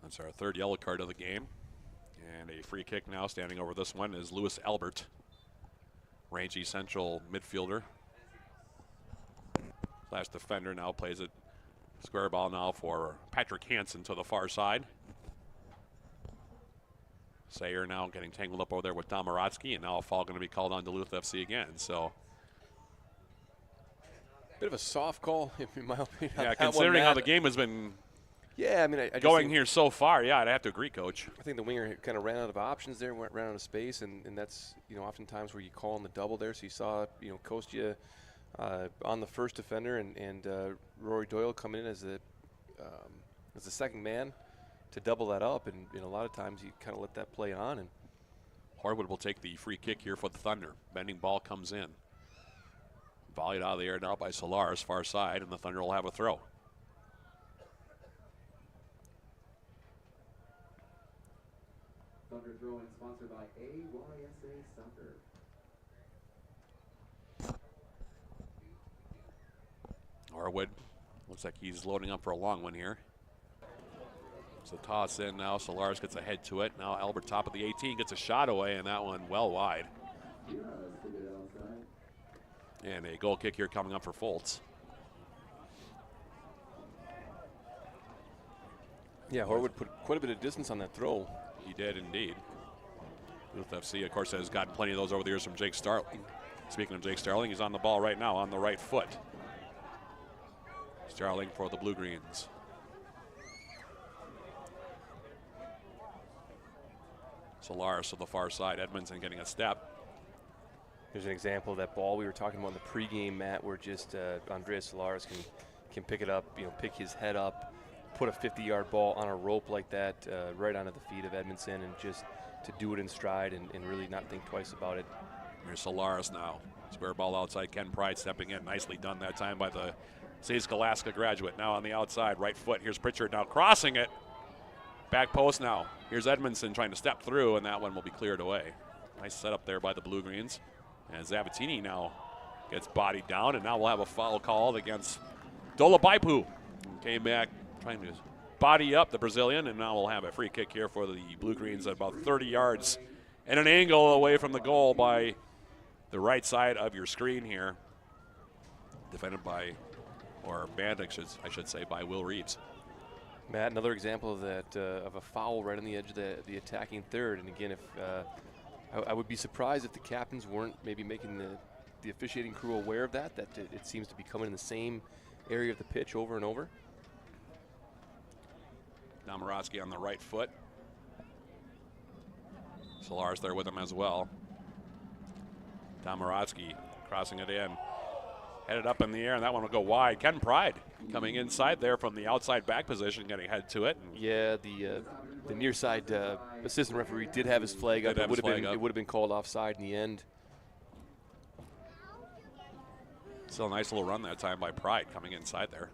That's our third yellow card of the game. And a free kick now standing over this one is Lewis Albert. Rangy central midfielder. Slash defender now plays it square ball now for Patrick Hansen to the far side. Sayer now getting tangled up over there with Domaratsky, and now a foul going to be called on Duluth FC again. So Bit of a soft call, in my opinion. yeah, considering how the game has been I mean, I just going think here so far, yeah, I'd have to agree, Coach. I think the winger kind of ran out of options there, ran out of space, and that's, oftentimes where you call on the double there. So you saw, Kostia on the first defender, and Rory Doyle coming in as the second man to double that up, and a lot of times you kind of let that play on. And Harwood will take the free kick here for the Thunder. Bending ball comes in. Volleyed out of the air now by Solaris, far side, and the Thunder will have a throw. Thunder throwing sponsored by AYSA Soccer. Harwood looks like he's loading up for a long one here. So toss in now. Solaris gets ahead to it. Now Albert top of the 18 gets a shot away, and that one well wide. And a goal kick here coming up for Foltz. yeah, Harwood put quite a bit of distance on that throw. He did indeed. Duluth FC, of course, has gotten plenty of those over the years from Jake Starling. Speaking of Jake Starling, he's on the ball right now on the right foot. Starling for the Blue Greens. Solaris to the far side. Edmondson getting a step. Here's an example of that ball we were talking about in the pregame, Matt, where just Andreas Solaris can pick it up, pick his head up, put a 50-yard ball on a rope like that right onto the feet of Edmondson, and just to do it in stride and really not think twice about it. Here's Solaris now. Square ball outside. Ken Pride stepping in. Nicely done that time by the St. Scholastica graduate. Now on the outside, right foot. Here's Pritchard now crossing it. Back post now. Here's Edmondson trying to step through, and that one will be cleared away. Nice setup there by the Blue Greens. And Zabatini now gets bodied down, and now we'll have a foul called against Dolabaipu. Came back trying to body up the Brazilian, and now we'll have a free kick here for the Blue Greens at about 30 yards and an angle away from the goal by the right side of your screen here. Defended by, or banned, I should say, by Will Reeves. Matt, another example of that, of a foul right on the edge of the attacking third. And again, if I would be surprised if the captains weren't maybe making the officiating crew aware of that it seems to be coming in the same area of the pitch over and over. Domorotsky on the right foot. Solaris there with him as well. Domorotsky crossing it in. Headed up in the air, and that one will go wide. Ken Pride coming inside there from the outside back position, getting head to it. Yeah, the near side assistant referee did have his flag up. It would have been called offside in the end. Still a nice little run that time by Pride coming inside there.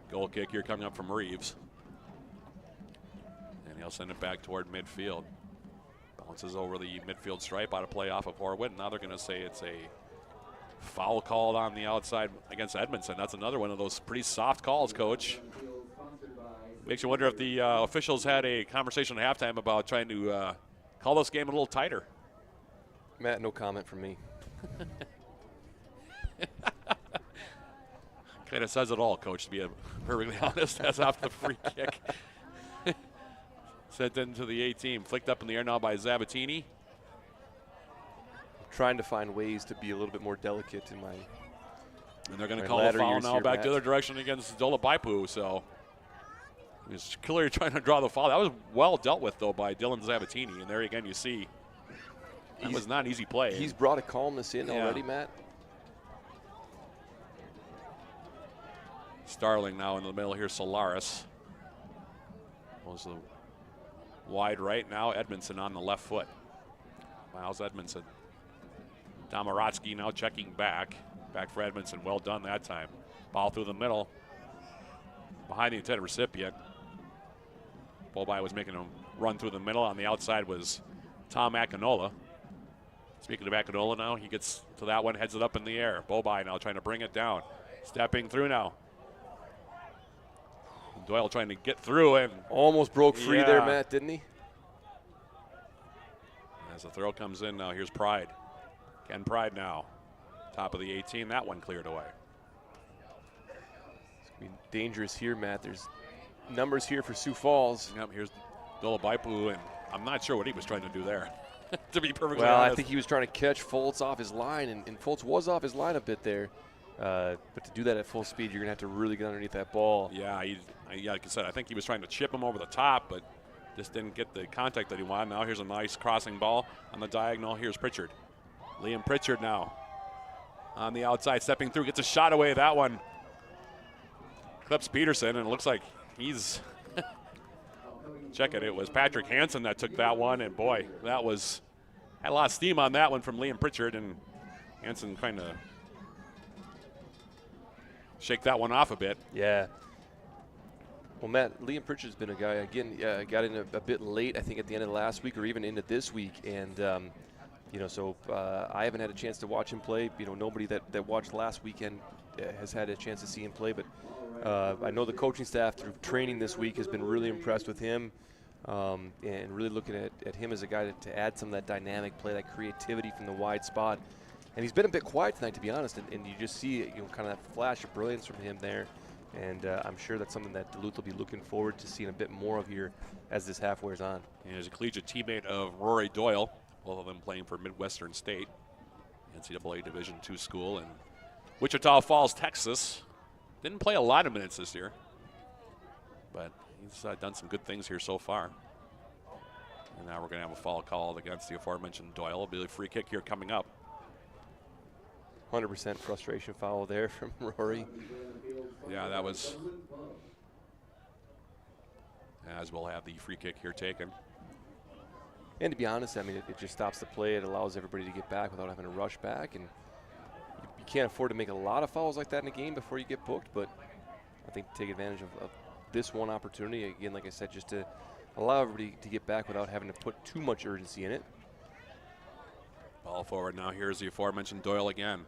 Goal kick here coming up from Reeves. And he'll send it back toward midfield. Bounces over the midfield stripe out of play off of Horwood. Now they're going to say it's a foul called on the outside against Edmondson. That's another one of those pretty soft calls, Coach. Makes you wonder if the officials had a conversation at halftime about trying to call this game a little tighter. Matt, no comment from me. Kind of says it all, Coach, to be perfectly honest. That's off the free kick. Sent into the 18. Flicked up in the air now by Zabatini. Trying to find ways to be a little bit more delicate in my. And they're going to call a foul now back the other direction against Dolabaipu. So he's clearly trying to draw the foul. That was well dealt with, though, by Dylan Zabatini. And there again, you see that was not an easy play. He's brought a calmness in already, Matt. Starling now in the middle here, Solaris. Was the wide right now, Edmondson on the left foot. Miles Edmondson. Domorotsky now checking back. Back for Edmondson. Well done that time. Ball through the middle. Behind the intended recipient. Bobai was making him run through the middle. On the outside was Tom Akinola. Speaking of Akinola now, he gets to that one, heads it up in the air. Bobai now trying to bring it down. Stepping through now. Doyle trying to get through and almost broke free there, Matt, didn't he? As the throw comes in now, here's Pride. Ken Pride now. Top of the 18, that one cleared away. It's going to be dangerous here, Matt. There's numbers here for Sioux Falls. Yep, here's Dolabaipu, and I'm not sure what he was trying to do there, to be perfectly honest. Well, I think he was trying to catch Foltz off his line, and Foltz was off his line a bit there. But to do that at full speed, you're going to have to really get underneath that ball. Yeah, like I said, I think he was trying to chip him over the top, but just didn't get the contact that he wanted. Now here's a nice crossing ball on the diagonal. Here's Pritchard. Liam Pritchard now on the outside, stepping through, gets a shot away. That one clips Peterson, and it looks like he's check it. It was Patrick Hansen that took that one, and boy, that was had a lot of steam on that one from Liam Pritchard, and Hansen kind of shake that one off a bit. Yeah. Well, Matt, Liam Pritchard's been a guy, again, got in a bit late, I think, at the end of last week or even into this week. And, so I haven't had a chance to watch him play. Nobody that watched last weekend has had a chance to see him play. But I know the coaching staff through training this week has been really impressed with him and really looking at him as a guy to add some of that dynamic play, that creativity from the wide spot. And he's been a bit quiet tonight, to be honest, and you just see kind of that flash of brilliance from him there. And I'm sure that's something that Duluth will be looking forward to seeing a bit more of here as this half wears on. And he's a collegiate teammate of Rory Doyle, both of them playing for Midwestern State, NCAA Division II school in Wichita Falls, Texas. Didn't play a lot of minutes this year, but he's done some good things here so far. And now we're going to have a foul called against the aforementioned Doyle. It'll be a free kick here coming up. 100% frustration foul there from Rory. Yeah, that was, as we'll have the free kick here taken. And to be honest, I mean, it just stops the play. It allows everybody to get back without having to rush back. And you can't afford to make a lot of fouls like that in a game before you get booked. But I think take advantage of this one opportunity, again, like I said, just to allow everybody to get back without having to put too much urgency in it. Ball forward now. Here's the aforementioned Doyle again.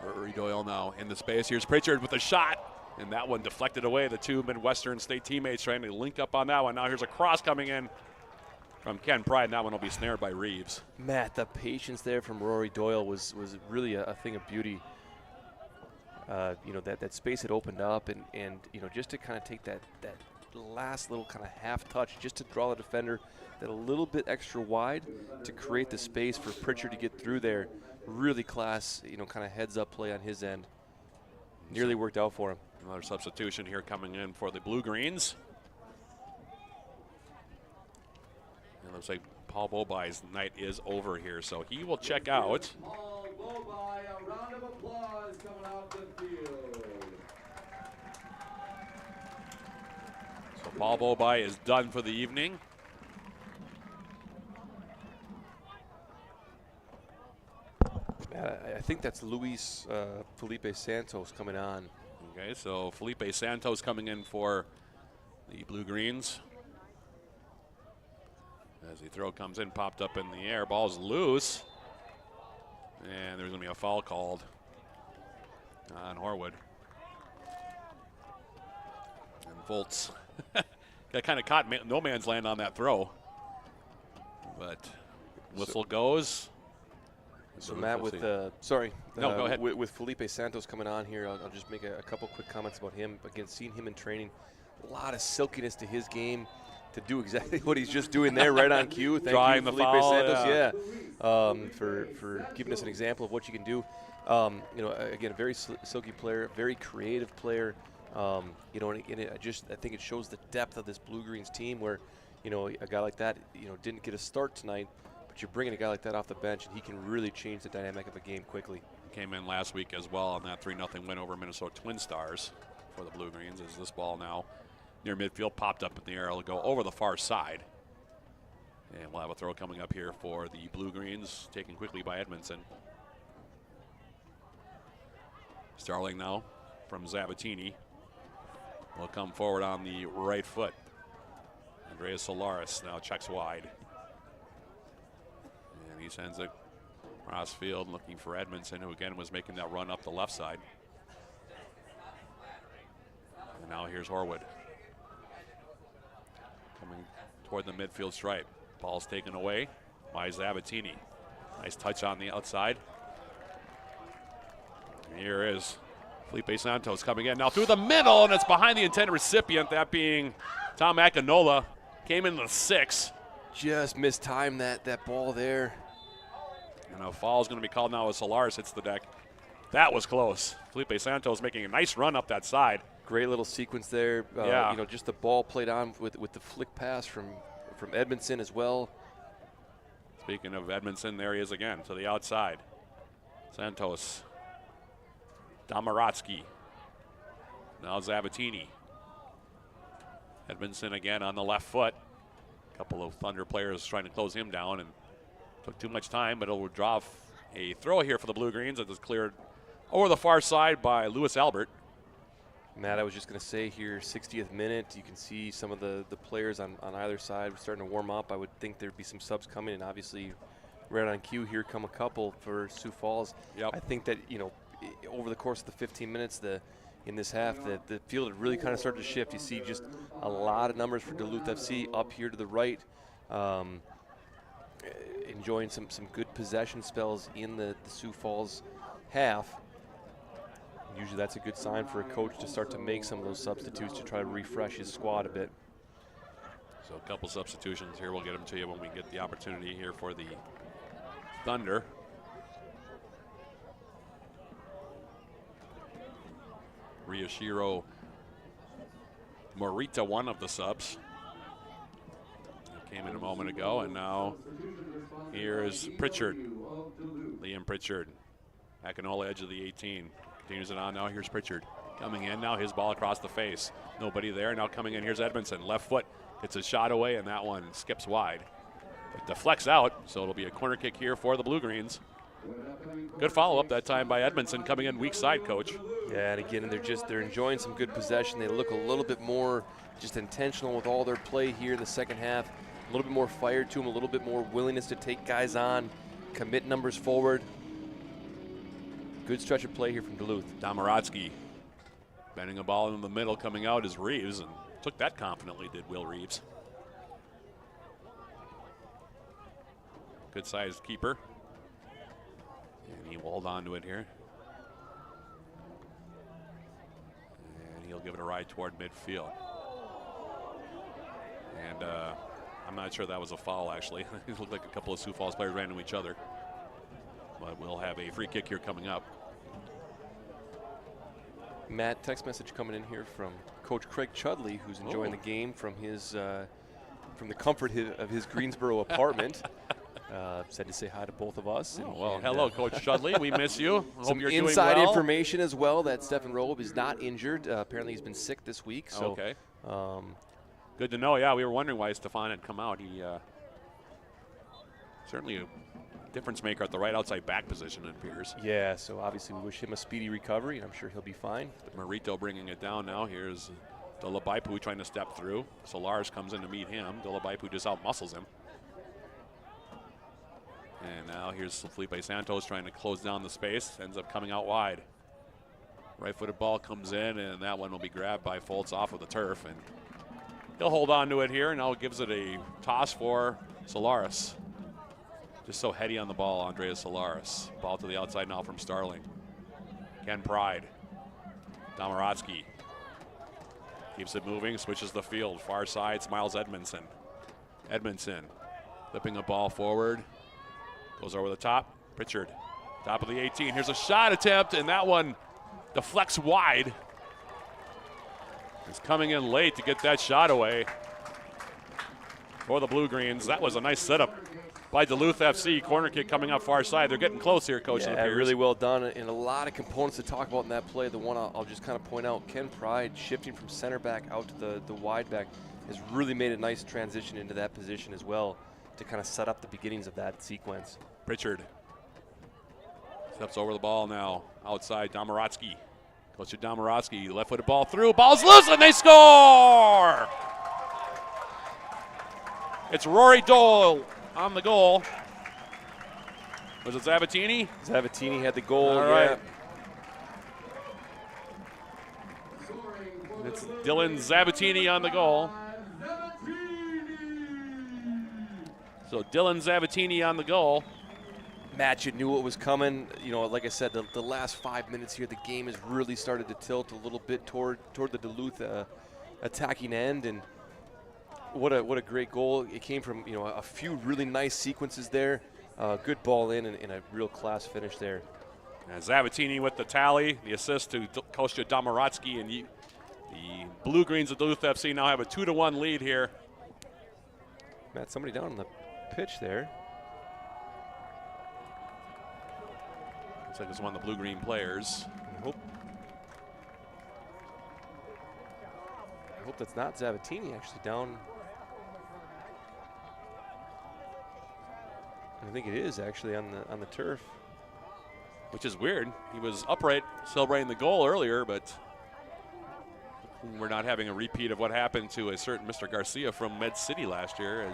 Rory Doyle now in the space. Here's Pritchard with a shot, and that one deflected away. The two Midwestern State teammates trying to link up on that one. Now here's a cross coming in. from Ken Pride, and that one will be snared by Reeves. Matt, the patience there from Rory Doyle was really a thing of beauty. That space had opened up, and just to kind of take that last little kind of half touch, just to draw the defender that a little bit extra wide to create the space for Pritchard to get through there. Really class, kind of heads up play on his end. Nearly worked out for him. Another substitution here coming in for the Blue Greens. It looks like Paul Bobai's night is over here, so he will check out. Paul Bobai, a round of applause coming off the field. So Paul Bobai is done for the evening. I think that's Luis Felipe Santos coming on. Okay, so Felipe Santos coming in for the Blue Greens. As the throw comes in, popped up in the air, ball's loose. And there's going to be a foul called on Horwood. And Volts got kind of caught no man's land on that throw. But whistle goes. So Matt, with go ahead. With Felipe Santos coming on here, I'll just make a couple quick comments about him. Again, seeing him in training, a lot of silkiness to his game to do exactly what he's just doing there, right on cue. Thank Drawing you, the Felipe foul, Santos. For giving us an example of what you can do. Again, a very silky player, very creative player. I think it shows the depth of this Blue Greens team, where a guy like that didn't get a start tonight. But you're bringing a guy like that off the bench, and he can really change the dynamic of a game quickly. Came in last week as well on that 3-0 win over Minnesota Twin Stars for the Blue Greens. As this ball now near midfield popped up in the air, it'll go over the far side. And we'll have a throw coming up here for the Blue Greens, taken quickly by Edmondson. Starling now from Zavattini will come forward on the right foot. Andreas Solaris now checks wide. And he sends it across field looking for Edmondson, who again was making that run up the left side. And now here's Horwood coming toward the midfield stripe. Ball's taken away by Zavattini. Nice touch on the outside. And here is Felipe Santos coming in now through the middle, and it's behind the intended recipient, that being Tom Akinola. Came in the 6. Just mistimed that ball there. And a foul is going to be called now as Solaris hits the deck. That was close. Felipe Santos making a nice run up that side. Great little sequence there. Just the ball played on with the flick pass from Edmondson as well. Speaking of Edmondson, there he is again to the outside. Santos. Domaratsky. Now Zavattini. Edmondson again on the left foot. A couple of Thunder players trying to close him down, and took too much time, but it'll draw a throw here for the Blue Greens. It is cleared over the far side by Lewis Albert. Matt, I was just going to say here, 60th minute, you can see some of the players on either side starting to warm up. I would think there'd be some subs coming, and obviously right on cue here come a couple for Sioux Falls. Yep. I think that, over the course of the 15 minutes in this half, the field had really kind of started to shift. You see just a lot of numbers for Duluth FC up here to the right. Enjoying some good possession spells in the Sioux Falls half. Usually that's a good sign for a coach to start to make some of those substitutes to try to refresh his squad a bit. So a couple substitutions here. We'll get them to you when we get the opportunity here for the Thunder. Ryoshiro Morita, one of the subs. Came in a moment ago, and now here's Pritchard. Liam Pritchard. Akinola, edge of the 18. Continues it on now. Here's Pritchard coming in now. His ball across the face. Nobody there. Now coming in. Here's Edmondson. Left foot. Gets a shot away, and that one skips wide. It deflects out, so it'll be a corner kick here for the Blue Greens. Good follow-up that time by Edmondson coming in weak side, coach. Yeah, and again, they're enjoying some good possession. They look a little bit more just intentional with all their play here in the second half. A little bit more fire to them, a little bit more willingness to take guys on, commit numbers forward. Good stretch of play here from Duluth. Domaratsky bending a ball in the middle, coming out is Reeves, and took that confidently, did Will Reeves. good-sized keeper. And he will hold on to it here. And he'll give it a ride toward midfield. And I'm not sure that was a foul, actually. It looked like a couple of Sioux Falls players ran into each other. But we'll have a free kick here coming up. Matt, text message coming in here from Coach Craig Chudley, who's enjoying the game from his from the comfort of his Greensboro apartment. Said to say hi to both of us. Well, hello, Coach Chudley. We miss you. Some Hope you're inside doing well. information as well that Stefan Robe is not injured. Apparently, he's been sick this week. So, okay. Good to know. Yeah, we were wondering why Stefan had come out. He certainly a difference maker at the right outside back position, it appears. Yeah, so obviously we wish him a speedy recovery, and I'm sure he'll be fine. Marito bringing it down now. Here's Dolabaipu trying to step through. Solaris comes in to meet him. Dolabaipu just out-muscles him. And now here's Felipe Santos trying to close down the space. Ends up coming out wide. Right-footed ball comes in, and that one will be grabbed by Foltz off of the turf. And he'll hold on to it here, and now gives it a toss for Solaris. Just so heady on the ball, Andreas Solaris. Ball to the outside now from Starling. Ken Pride. Domorotsky keeps it moving, switches the field. Far side, it's Miles Edmondson. Edmondson flipping the ball forward. Goes over the top. Pritchard, top of the 18. Here's a shot attempt, and that one deflects wide. He's coming in late to get that shot away for the Blue Greens. That was a nice setup by Duluth FC. Corner kick coming up far side. They're getting close here, Coach. Yeah, really well done, and a lot of components to talk about in that play. The one I'll just kind of point out, Ken Pride shifting from center back out to the wide back has really made a nice transition into that position as well to kind of set up the beginnings of that sequence. Pritchard steps over the ball now. Outside, Domorotsky. Goes to Domorotsky. Left-footed ball through. Ball's loose, and they score! It's Rory Dole on the goal. Was it Zavattini? Zavattini had the goal. All right. It's Dylan Zavattini on the goal. So Dylan Zavattini on the goal. Matt, you knew what was coming. You know, like I said, the last 5 minutes here, the game has really started to tilt a little bit toward the Duluth attacking end, and what a great goal. It came from, you know, a few really nice sequences there. Good ball in and a real class finish there. And Zavattini with the tally, the assist to Kostya Domorotsky, and the Blue Greens of Duluth FC now have a 2-1 lead here. Matt, somebody down on the pitch there. Looks like it's one of the blue-green players. I hope that's not Zavattini actually down. I think it is actually on the turf. Which is weird. He was upright celebrating the goal earlier, but we're not having a repeat of what happened to a certain Mr. Garcia from Med City last year.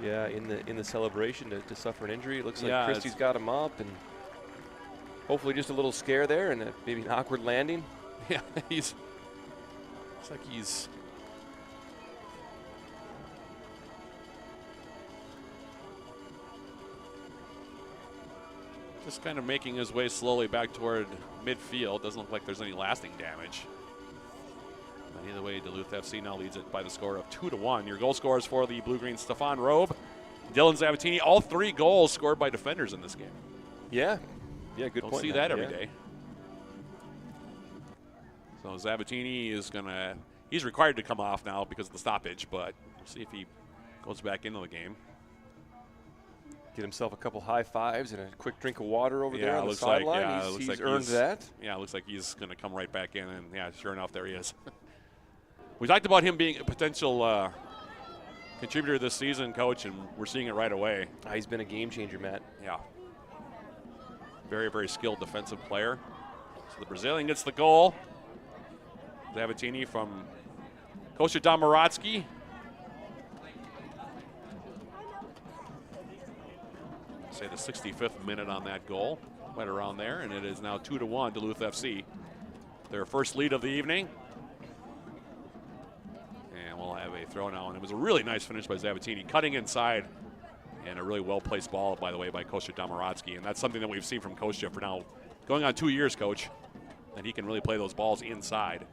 Yeah, in the celebration to suffer an injury. It looks like Yeah, Christie's got him up, and hopefully just a little scare there and maybe an awkward landing. Yeah, it's like he's just kind of making his way slowly back toward midfield. Doesn't look like there's any lasting damage. But either way, Duluth FC now leads it by the score of 2-1. Your goal scorers for the Blue Green: Stefan Robe, Dylan Zavattini. All 3 goals scored by defenders in this game. Yeah, good Don't point. see that every day. So Zavattini is he's required to come off now because of the stoppage, but we'll see if he goes back into the game. Get himself a couple high fives and a quick drink of water over there on the looks like, sideline. He's earned that. Yeah, it looks like he's going to come right back in, and yeah, sure enough, there he is. We talked about him being a potential contributor this season, Coach, and we're seeing it right away. He's been a game changer, Matt. Yeah. Very, very skilled defensive player. So the Brazilian gets the goal. Zavattini from Kostya Domorotsky. Say the 65th minute on that goal, right around there, and it is now 2-1 Duluth FC. Their first lead of the evening. And we'll have a throw now, and it was a really nice finish by Zavattini, cutting inside And a really well-placed ball, by the way, by Kostya Domorodski. And that's something that we've seen from Kostya for now going on 2 years, Coach. And he can really play those balls inside.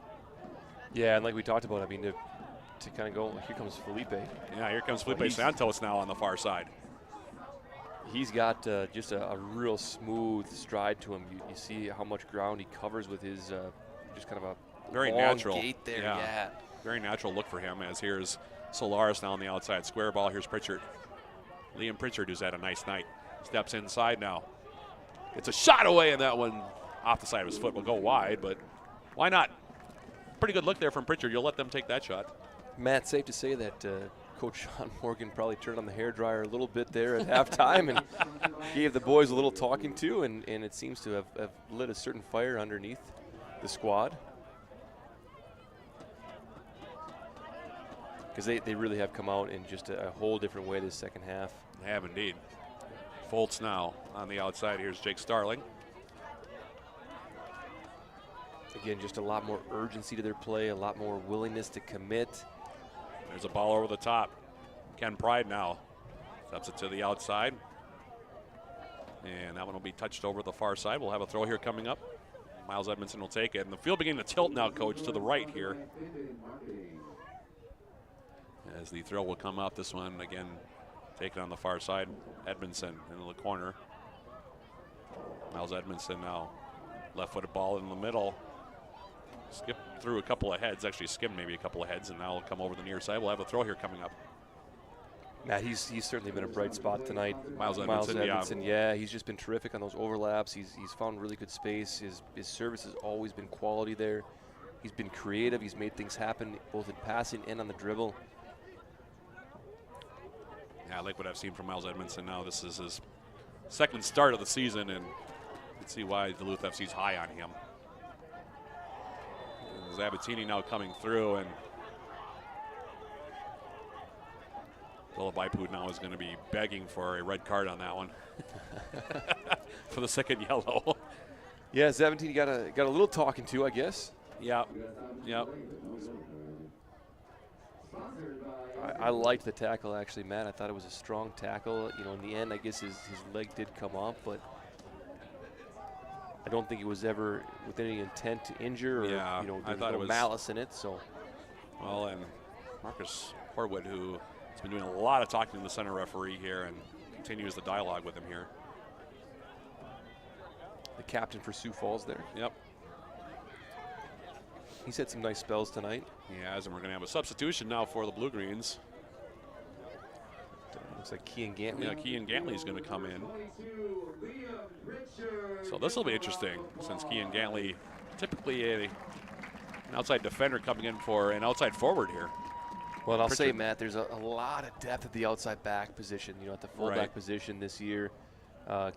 Yeah, and like we talked about, I mean, to kind of go, here comes Felipe. Yeah, here comes Felipe Santos now on the far side. He's got just a real smooth stride to him. You see how much ground he covers with his just kind of a very long natural gait there. Yeah. Very natural look for him, as here's Solaris now on the outside. Square ball, here's Pritchard. Liam Pritchard, who's had a nice night, steps inside now. It's a shot away, and that one off the side of his foot will go wide, but why not? Pretty good look there from Pritchard. You'll let them take that shot. Matt, safe to say that Coach Sean Morgan probably turned on the hairdryer a little bit there at halftime and gave the boys a little talking to, and it seems to have lit a certain fire underneath the squad. Because they really have come out in just a whole different way this second half. They have indeed. Foltz now on the outside. Here's Jake Starling. Again, just a lot more urgency to their play, a lot more willingness to commit. There's a ball over the top. Ken Pride now steps it to the outside. And that one will be touched over the far side. We'll have a throw here coming up. Miles Edmondson will take it. And the field beginning to tilt now, Coach, to the right here. As the throw will come out, this one again taken on the far side. Edmondson into the corner. Miles Edmondson now left-footed ball in the middle. Skipped through a couple of heads, actually skimmed maybe a couple of heads, and now will come over the near side. We'll have a throw here coming up. Matt, he's certainly been a bright spot tonight. Miles Edmondson, yeah, he's just been terrific on those overlaps. He's found really good space. His service has always been quality there. He's been creative. He's made things happen both in passing and on the dribble. Yeah, I like what I've seen from Miles Edmondson now. This is his second start of the season, and you can see why Duluth FC's high on him. Zabatini now coming through, and Dolabaipud now is going to be begging for a red card on that one for the second yellow. Yeah, Zabatini got a little talking to, I guess. Yep. I liked the tackle, actually, Matt. I thought it was a strong tackle. You know, in the end, I guess his leg did come off, but I don't think it was ever with any intent to injure or, you know, there was no malice in it. So, well, and Marcus Horwood, who has been doing a lot of talking to the center referee here and continues the dialogue with him here. The captain for Sioux Falls there. Yep. He's had some nice spells tonight. He has, and we're going to have a substitution now for the Blue Greens. Looks like Kean Gantley. Yeah, Kean Gantley is going to come in. So this will be interesting, since Kean Gantley, typically an outside defender coming in for an outside forward here. Well, and I'll say, Matt, there's a lot of depth at the outside back position. You know, at the fullback position this year.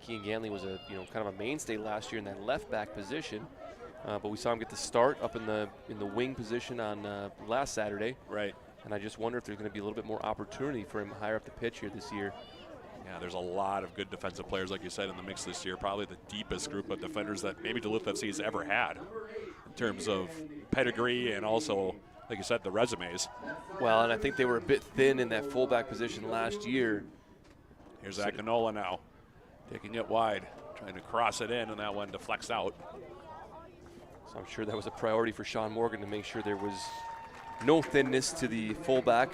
Kean Gantley was kind of a mainstay last year in that left back position. But we saw him get the start up in the wing position on last Saturday. Right. And I just wonder if there's going to be a little bit more opportunity for him higher up the pitch here this year. Yeah, there's a lot of good defensive players, like you said, in the mix this year. Probably the deepest group of defenders that maybe Duluth FC has ever had in terms of pedigree and also, like you said, the resumes. Well, and I think they were a bit thin in that fullback position last year. Here's Akinola now, taking it wide, trying to cross it in, and that one deflects out. So I'm sure that was a priority for Sean Morgan to make sure there was no thinness to the fullback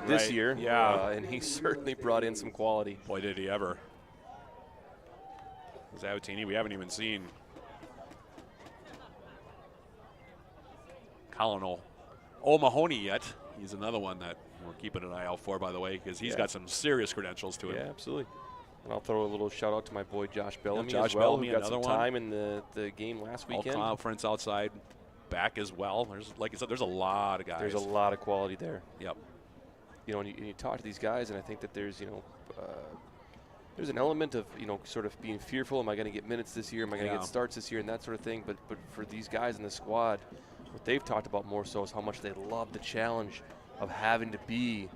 this year. Yeah. And he certainly brought in some quality. Boy, did he ever. Zabatini, we haven't even seen Colin O'Mahony yet. He's another one that we're keeping an eye out for, by the way, because he's got some serious credentials to him. Yeah, absolutely. And I'll throw a little shout out to my boy Josh Bellamy Josh as well, Bellamy, who got some another time in the game last weekend. All conference outside back as well. There's, like you said, there's a lot of guys. There's a lot of quality there. Yep. You know, and you talk to these guys, and I think that there's, there's an element of, sort of being fearful. Am I going to get minutes this year? Am I going to get starts this year? And that sort of thing. But for these guys in the squad, what they've talked about more so is how much they love the challenge of having to be,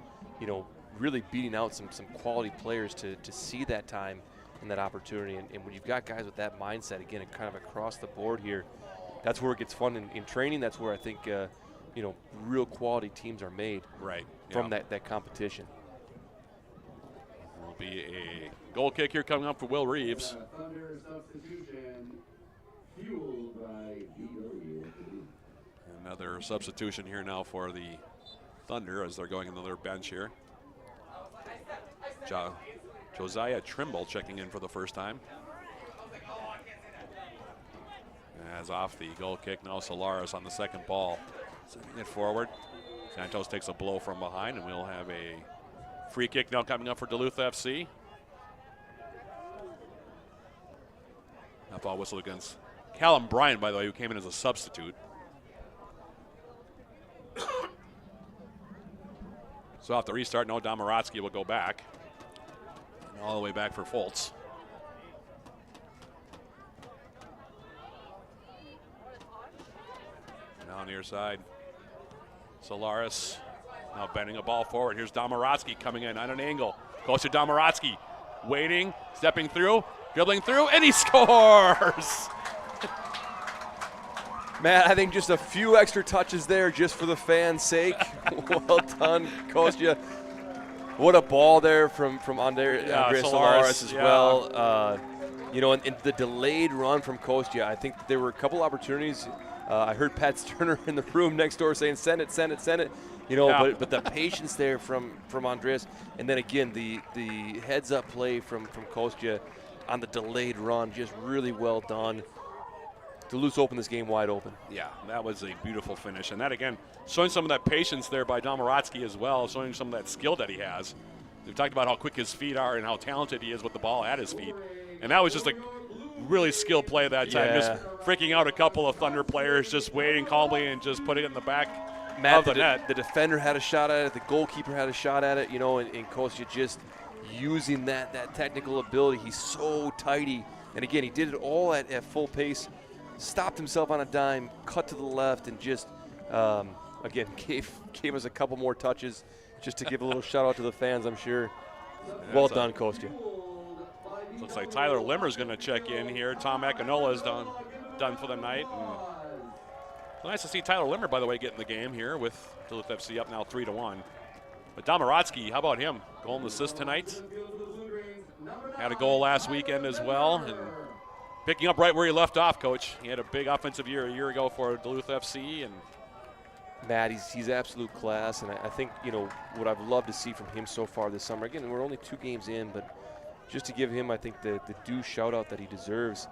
really beating out some quality players to see that time and that opportunity. And when you've got guys with that mindset, again, kind of across the board here, that's where it gets fun in training. That's where I think, real quality teams are made. Right. From that competition. be a goal kick here coming up for Will Reeves. Thunder substitution fueled by VW. Another substitution here now for the Thunder as they're going into their bench here. Josiah Trimble checking in for the first time. As off the goal kick, now Solaris on the second ball. Sending it forward. Santos takes a blow from behind, and we'll have a free kick now coming up for Duluth FC. That ball whistled against Callum Bryant, by the way, who came in as a substitute. So off the restart, no, Domorotsky will go back. And all the way back for Foltz. Now near side. Solaris now bending a ball forward. Here's Domorotsky coming in on an angle. Goes to Domorotsky. Waiting, stepping through, dribbling through, and he scores! Matt, I think just a few extra touches there just for the fans' sake. Well done, Kostya. What a ball there from Andres Solaris as well. You know, and the delayed run from Kostya, I think there were a couple opportunities. I heard Pat Sterner in the room next door saying, send it, send it, send it. You know, but the patience there from Andres. And then again, the heads-up play from Kostya on the delayed run, just really well done. Duluth opened this game wide open. Yeah, that was a beautiful finish. And that, again, showing some of that patience there by Domorotsky as well, showing some of that skill that he has. We've talked about how quick his feet are and how talented he is with the ball at his feet. And that was just a really skilled play that time, just freaking out a couple of Thunder players, just waiting calmly and just putting it in the back of the net. The defender had a shot at it, the goalkeeper had a shot at it, you know, and Kostya just using that technical ability. He's so tidy. And again, he did it all at full pace. Stopped himself on a dime, cut to the left, and just, again, gave us a couple more touches just to give a little shout-out to the fans, I'm sure. Well done, Kostya. Looks like Tyler Limmer's going to check in here. Tom Akinola is done for the night. And nice to see Tyler Limmer, by the way, get in the game here with Duluth FC up now 3-1. But Domorotsky, how about him? Goal and assist tonight. Had a goal last weekend as well. And picking up right where he left off, Coach. He had a big offensive year a year ago for Duluth FC. And Matt, he's absolute class, and I think, you know, what I've loved to see from him so far this summer. Again, we're only 2 games in, but just to give him, I think, the due shout-out that he deserves.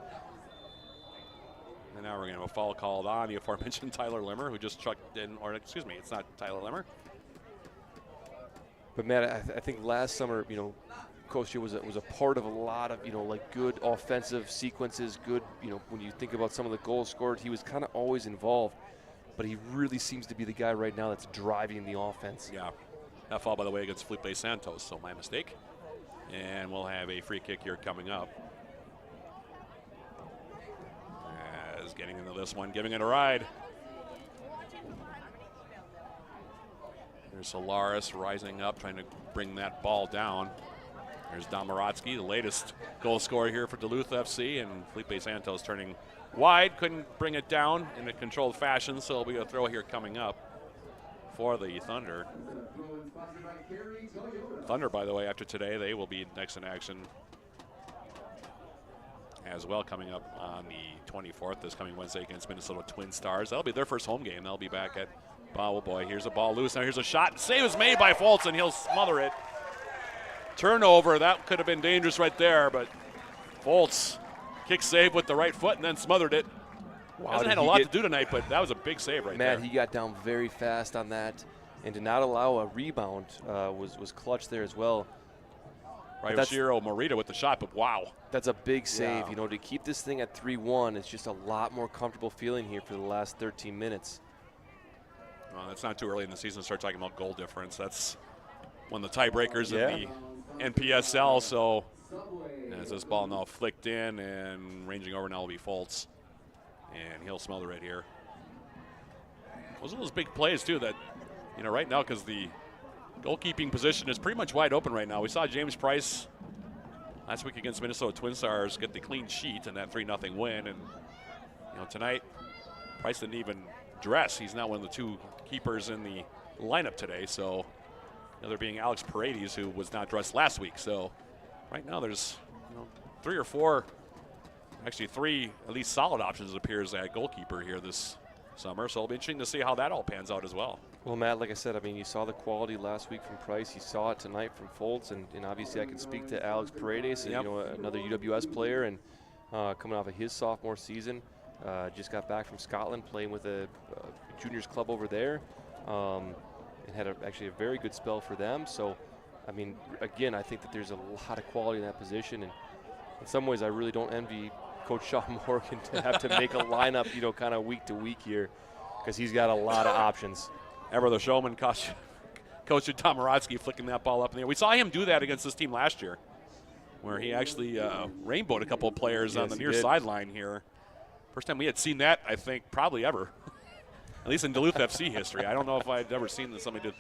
And now we're going to have a foul called on the aforementioned Tyler Limmer, who just chucked in, or excuse me, it's not Tyler Limmer. But, Matt, I think last summer, you know, Kostya was a part of a lot of, you know, like good offensive sequences, good, you know, when you think about some of the goals scored, he was kind of always involved, but he really seems to be the guy right now that's driving the offense. Yeah. That foul, by the way, against Felipe Santos, so my mistake. And we'll have a free kick here coming up. As getting into this one, giving it a ride. There's Solaris rising up, trying to bring that ball down. There's Domorotsky, the latest goal scorer here for Duluth FC, and Felipe Santos turning wide, couldn't bring it down in a controlled fashion, so it'll be a throw here coming up for the Thunder. Thunder, by the way, after today, they will be next in action as well, coming up on the 24th, this coming Wednesday against Minnesota Twin Stars. That'll be their first home game. They'll be back at Oh boy, here's a ball loose. Now here's a shot. Save is made by Foltz, and he'll smother it. Turnover, that could have been dangerous right there, but Foltz kick save with the right foot and then smothered it. Wow, hasn't had a lot to do tonight, but that was a big save right there. Matt, he got down very fast on that, and to not allow a rebound was clutch there as well. Right, Shiro Morita with the shot, but wow. That's a big save. Yeah. You know, to keep this thing at 3-1, it's just a lot more comfortable feeling here for the last 13 minutes. Well, that's not too early in the season to start talking about goal difference. That's one of the tiebreakers in the NPSL. So as this ball now flicked in and ranging over now will be Foltz. And he'll smother it here. Those are those big plays, too, that, you know, right now, because the goalkeeping position is pretty much wide open right now. We saw James Price last week against Minnesota Twin Stars get the clean sheet in that 3-0 win. And, you know, tonight, Price didn't even dress. He's not one of the two keepers in the lineup today. So, you know, there being Alex Paredes, who was not dressed last week. So, right now there's 3 or 4, actually 3 at least solid options, it appears, at goalkeeper here this summer. So it'll be interesting to see how that all pans out as well. Well, Matt, like I said, I mean, you saw the quality last week from Price. You saw it tonight from Foltz, and obviously I can speak to Alex Paredes, and, another UWS player, and coming off of his sophomore season. Just got back from Scotland playing with a juniors club over there, and had actually a very good spell for them. So, I mean, again, I think that there's a lot of quality in that position, and in some ways I really don't envy Coach Sean Morgan to have to make a lineup, kind of week to week here, because he's got a lot of options. Ever the showman, Coach Tomaratsky flicking that ball up in the air. We saw him do that against this team last year, where he actually rainbowed a couple of players on the near sideline here. First time we had seen that, I think, probably ever, at least in Duluth FC history. I don't know if I'd ever seen that somebody did.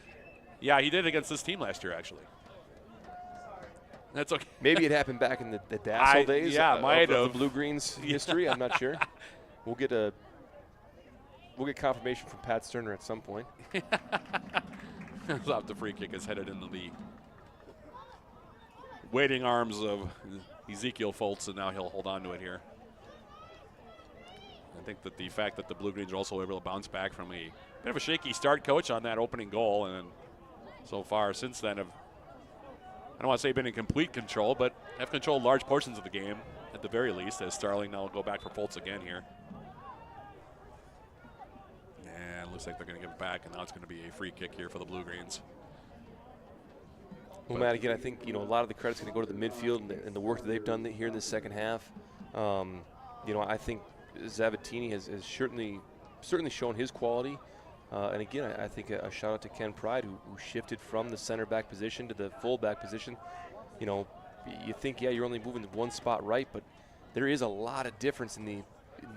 Yeah, he did it against this team last year, actually. That's okay. Maybe it happened back in the Dassel days. Yeah, might have. The Blue-Greens history. I'm not sure. We'll get confirmation from Pat Sterner at some point. The free kick is headed into the waiting arms of Ezekiel Foltz, and now he'll hold on to it here. I think that the fact that the Blue-Greens are also able to bounce back from a bit of a shaky start, Coach, on that opening goal, and so far since then have, I don't want to say been in complete control, but have controlled large portions of the game at the very least, as Starling now will go back for Foltz again here. And it looks like they're going to give it back, and now it's going to be a free kick here for the Blue-Greens. Well, Matt, again, I think a lot of the credit's going to go to the midfield and the work that they've done here in the second half. I think Zavattini has certainly shown his quality. And again, I think a shout out to Ken Pride, who shifted from the center back position to the full back position. You think, you're only moving one spot right, but there is a lot of difference in the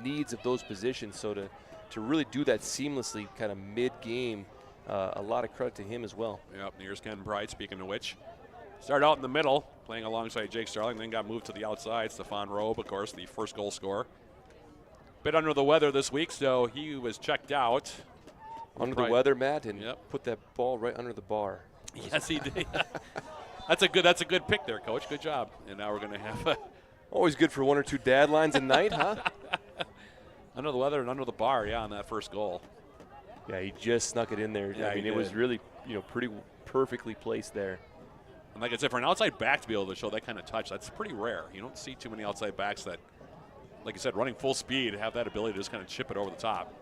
needs of those positions. So to really do that seamlessly kind of mid-game, a lot of credit to him as well. Yep, here's Ken Pride, speaking of which. Started out in the middle, playing alongside Jake Starling, then got moved to the outside. Stefan Robe, of course, the first goal scorer. Bit under the weather this week, so he was checked out. Under the weather, Matt, and put that ball right under the bar. Yes, he did. That's a good pick there, Coach. Good job. And now we're going to have always good for 1 or 2 dad lines a night, huh? Under the weather and under the bar, on that first goal. Yeah, he just snuck it in there. Yeah, I mean, it was really, pretty perfectly placed there. And like I said, for an outside back to be able to show that kind of touch, that's pretty rare. You don't see too many outside backs that, like you said, running full speed, have that ability to just kind of chip it over the top.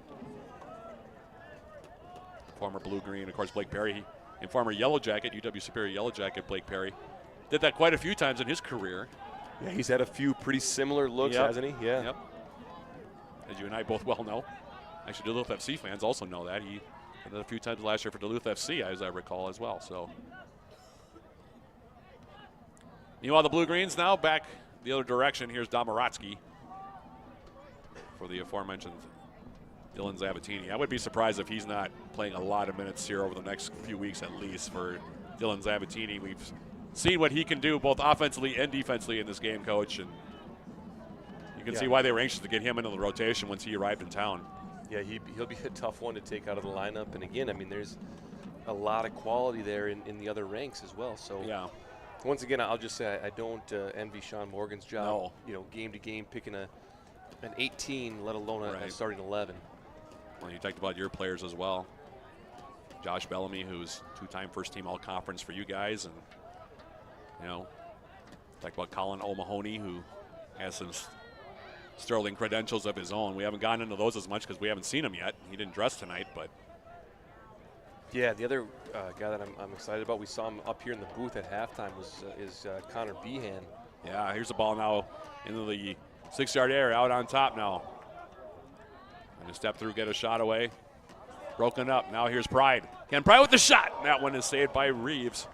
Former Blue-Green, of course, Blake Perry, and former Yellow Jacket, UW Superior Yellow Jacket, Blake Perry, did that quite a few times in his career. Yeah, he's had a few pretty similar looks, hasn't he? Yeah. Yep. As you and I both well know. Actually, Duluth FC fans also know that. He did it a few times last year for Duluth FC, as I recall, as well. So, meanwhile, the Blue-Greens now back the other direction. Here's Domaratsky for the aforementioned Dylan Zavattini. I would be surprised if he's not playing a lot of minutes here over the next few weeks at least for Dylan Zavattini. We've seen what he can do both offensively and defensively in this game, Coach, and you can see why they were anxious to get him into the rotation once he arrived in town. Yeah, he'll be a tough one to take out of the lineup. And again, I mean, there's a lot of quality there in the other ranks as well. So once again, I'll just say I don't envy Sean Morgan's job. No. Game to game, picking an 18, let alone a starting 11. Well, you talked about your players as well. Josh Bellamy, who's 2-time first-team All-Conference for you guys, and talked about Colin O'Mahony, who has some sterling credentials of his own. We haven't gotten into those as much because we haven't seen him yet. He didn't dress tonight, but yeah, the other guy that I'm excited about, we saw him up here in the booth at halftime, is Connor Behan. Yeah, here's the ball now into the 6-yard area, out on top now. And a step through, get a shot away. Broken up. Now here's Pride. Ken Pride with the shot. That one is saved by Reeves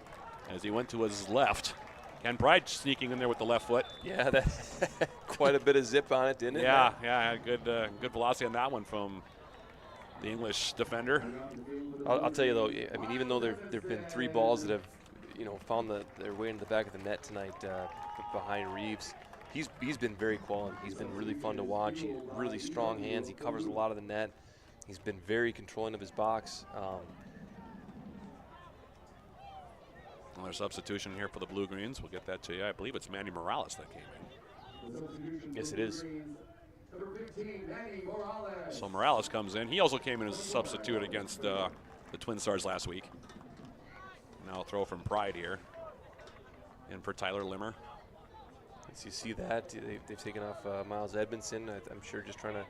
as he went to his left. Ken Pride sneaking in there with the left foot. Yeah, that quite a bit of zip on it, didn't it? Yeah, had good velocity on that one from the English defender. I'll tell you though, I mean, even though there've been 3 balls that have, found their way into the back of the net tonight behind Reeves, he's been very quality. He's been really fun to watch. He really strong hands. He covers a lot of the net. He's been very controlling of his box. Another substitution here for the Blue Greens. We'll get that to you. I believe it's Manny Morales that came in. Yes, it is. So Morales comes in. He also came in as a substitute against the Twin Stars last week. Now a throw from Pride here. In for Tyler Limmer. As you see that, they've taken off Miles Edmondson. I'm sure just trying to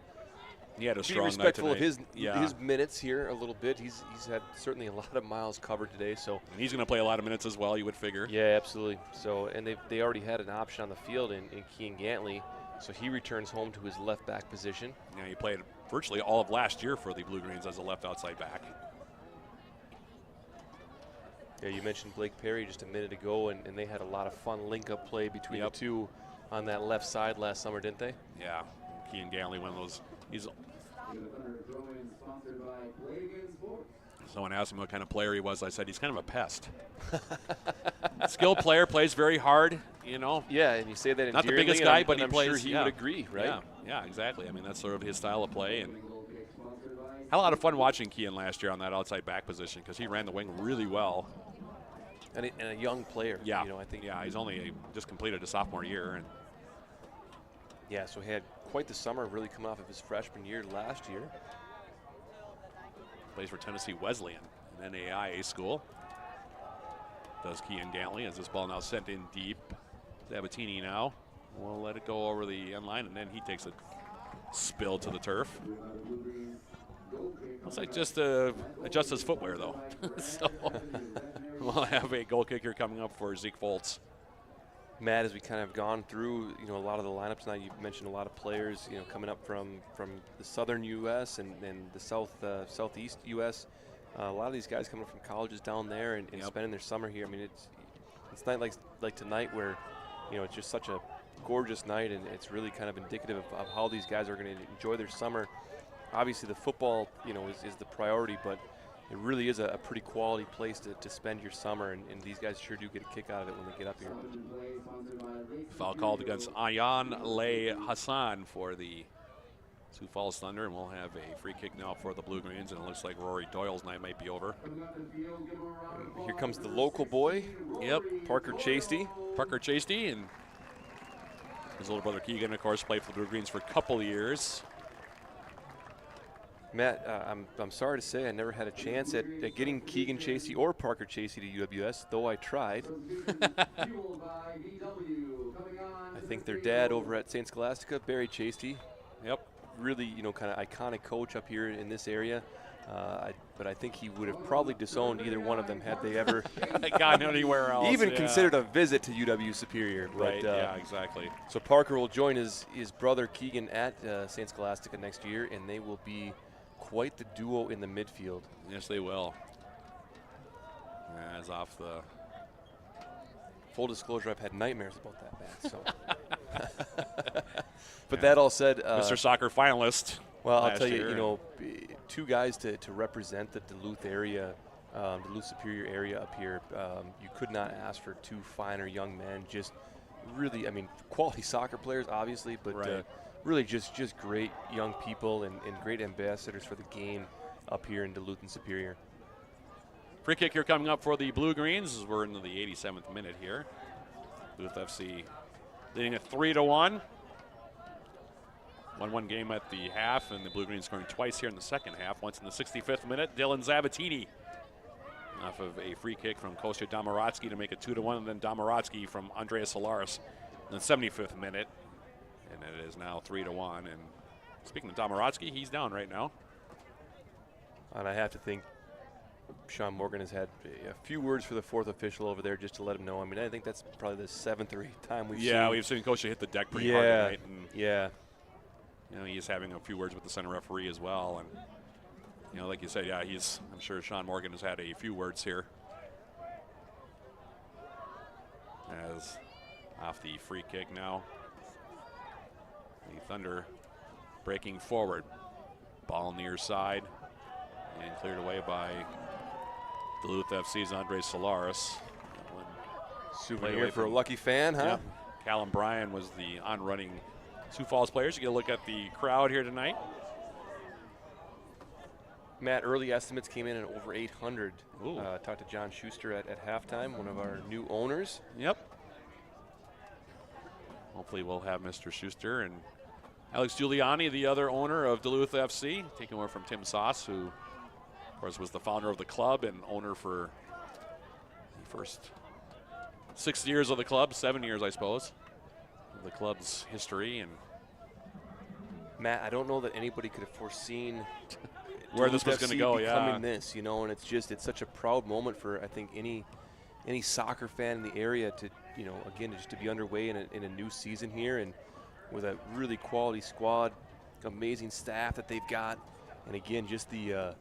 he had a be strong respectful night of tonight. his minutes here a little bit. He's had certainly a lot of miles covered today. So and he's going to play a lot of minutes as well, you would figure. Yeah, absolutely. So and they already had an option on the field in Kean Gantley. So he returns home to his left back position. Yeah, he played virtually all of last year for the Blue Greens as a left outside back. Yeah, you mentioned Blake Perry just a minute ago, and they had a lot of fun link-up play between the two on that left side last summer, didn't they? Yeah, Kean Gantley, one of those. Someone asked me what kind of player he was. I said he's kind of a pest. Skilled player, plays very hard, you know. Yeah, and you say that not the biggest guy, but he plays. I'm sure he would agree, right? Yeah, exactly. I mean, that's sort of his style of play. And had a lot of fun watching Kean last year on that outside back position because he ran the wing really well. And a young player. Yeah, you know, I think. Yeah, he's only just completed a sophomore year. And yeah, so he had quite the summer, really coming off of his freshman year last year. Plays for Tennessee Wesleyan, an NAIA school. Does Kean Gantley as this ball now sent in deep. Sabatini now will let it go over the end line, and then he takes a spill to the turf. Looks like just adjust his footwear, though. So we'll have a goal kicker coming up for Zeke Foltz. Matt, as we kind of gone through, you know, a lot of the lineups now, you've mentioned a lot of players, you know, coming up from the southern U.S. and the southeast U.S. A lot of these guys coming from colleges down there and spending their summer here. I mean, it's not like tonight where, you know, it's just such a gorgeous night, and it's really kind of indicative of how these guys are going to enjoy their summer. Obviously, the football, you know, is the priority, but it really is a pretty quality place to spend your summer, and these guys sure do get a kick out of it when they get up here. Foul called against Ayan Lay Hassan for the Sioux Falls Thunder, and we'll have a free kick now for the Blue Greens, and it looks like Rory Doyle's night might be over. And here comes the local boy. Yep. Parker Chasty. Parker Chasty, and his older brother Keegan, of course, played for the Blue Greens for a couple of years. Matt, I'm sorry to say I never had a chance at getting Keegan Chasey or Parker Chasey to UWS, though I tried. I think their dad over at St. Scholastica, Barry Chasey. Yep. Really, you know, kind of iconic coach up here in this area. But I think he would have probably disowned either one of them had they ever gone anywhere else. Even considered a visit to UW Superior. Right, but, yeah, exactly. So Parker will join his brother Keegan at St. Scholastica next year, and they will be quite the duo in the midfield. Yes, they will. As off the... Full disclosure, I've had nightmares about that, Matt. So. But that all said... Mr. Soccer finalist. Well, I'll tell you, you know, two guys to represent the Duluth area, Duluth Superior area up here. You could not ask for two finer young men. Just really, I mean, quality soccer players, obviously, but really just great young people and great ambassadors for the game up here in Duluth and Superior. Free kick here coming up for the Blue Greens as we're into the 87th minute here. Duluth FC leading at 3-1. 1-1 game at the half, and the Blue Greens scoring twice here in the second half. Once in the 65th minute, Dylan Zabatini off of a free kick from Kostya Domorotsky to make it 2-1, and then Domorotsky from Andreas Solaris in the 75th minute. And it is now 3-1. And speaking of Domorotsky, he's down right now. And I have to think Sean Morgan has had a few words for the fourth official over there just to let him know. I mean, I think that's probably the 7th or 8th time we've seen. Yeah, we've seen Kostya hit the deck pretty hard tonight. And yeah. You know, he's having a few words with the center referee as well. And, you know, like you said, yeah, I'm sure Sean Morgan has had a few words here. As off the free kick now. The Thunder breaking forward. Ball near side. And cleared away by Duluth FC's Andre Solaris. Souvenir for a lucky fan, huh? Yeah. Callum Bryan was the on-running Sioux Falls players. You get a look at the crowd here tonight. Matt, early estimates came in at over 800. Ooh. Talked to John Schuster at halftime, one of our new owners. Yep. Hopefully we'll have Mr. Schuster and Alex Giuliani, the other owner of Duluth FC, taking over from Tim Sauce, who, of course, was the founder of the club and owner for the first 6 years of the club, 7 years, I suppose, of the club's history. And Matt, I don't know that anybody could have foreseen where this was going to go, becoming this, you know, and it's such a proud moment for, I think, any soccer fan in the area to, you know, again, just to be underway in a new season here, and with a really quality squad, amazing staff that they've got, and again, just the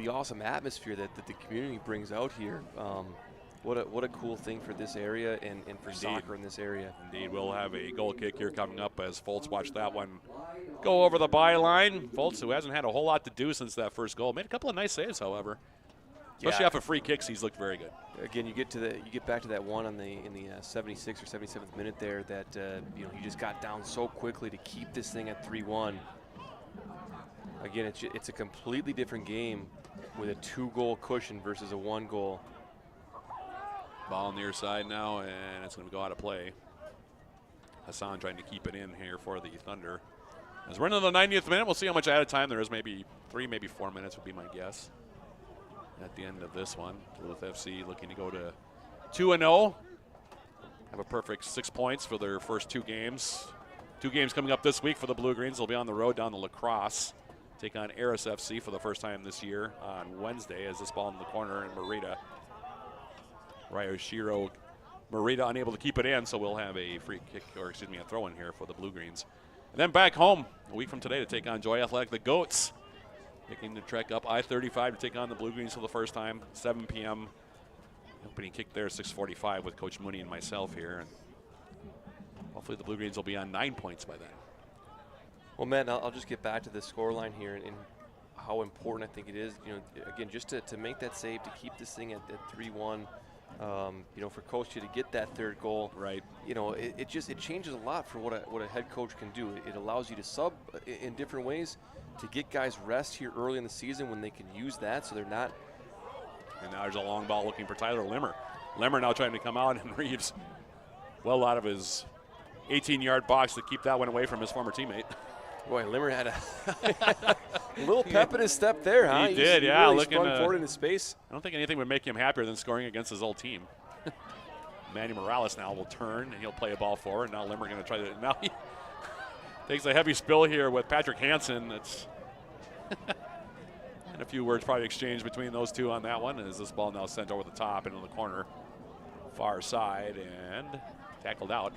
awesome atmosphere that the community brings out here. What a cool thing for this area and for Indeed. Soccer in this area. Indeed, we'll have a goal kick here coming up as Foltz watched that one go over the byline. Foltz, who hasn't had a whole lot to do since that first goal, made a couple of nice saves, however. Especially off of free kicks, he's looked very good. Again, you get back to that one in the 76th or 77th minute there that you know, he just got down so quickly to keep this thing at 3-1. Again, it's a completely different game with a 2-goal cushion versus a 1-goal. Ball on the near side now, and it's going to go out of play. Hassan trying to keep it in here for the Thunder. As we're into the 90th minute, we'll see how much added time there is. Maybe 3, maybe 4 minutes would be my guess at the end of this one. Duluth FC looking to go to 2-0. Have a perfect 6 points for their first 2 games. 2 games coming up this week for the Blue Greens. They'll be on the road down to La Crosse. Take on Aris FC for the first time this year on Wednesday as this ball in the corner, and Marita. Ryoshiro Marita unable to keep it in, so we'll have a free kick, or excuse me, a throw in here for the Blue Greens. And then back home a week from today to take on Joy Athletic, the Goats. Making the trek up I-35 to take on the Blue Greens for the first time, 7 p.m. Opening kick there, 6:45 with Coach Mooney and myself here. And hopefully the Blue Greens will be on 9 points by then. Well, Matt, I'll just get back to the scoreline here and how important I think it is. You know, again, just to make that save, to keep this thing at 3-1. You know, for Coach to get that 3rd goal, right? You know, it changes a lot for what a head coach can do. It allows you to sub in different ways, to get guys rest here early in the season when they can use that, so they're not. And now there's a long ball looking for Tyler Limmer. Limmer now trying to come out, and Reeves well out of his 18-yard box to keep that one away from his former teammate. Boy, Limmer had a little pep in his step there, huh? He did, yeah. Really looking sprung forward into space. I don't think anything would make him happier than scoring against his old team. Manny Morales now will turn, and he'll play a ball forward. Now Limmer going to try to. Now he takes a heavy spill here with Patrick Hansen. That's and a few words probably exchanged between those two on that one. As this ball now sent over the top into the corner, far side, and tackled out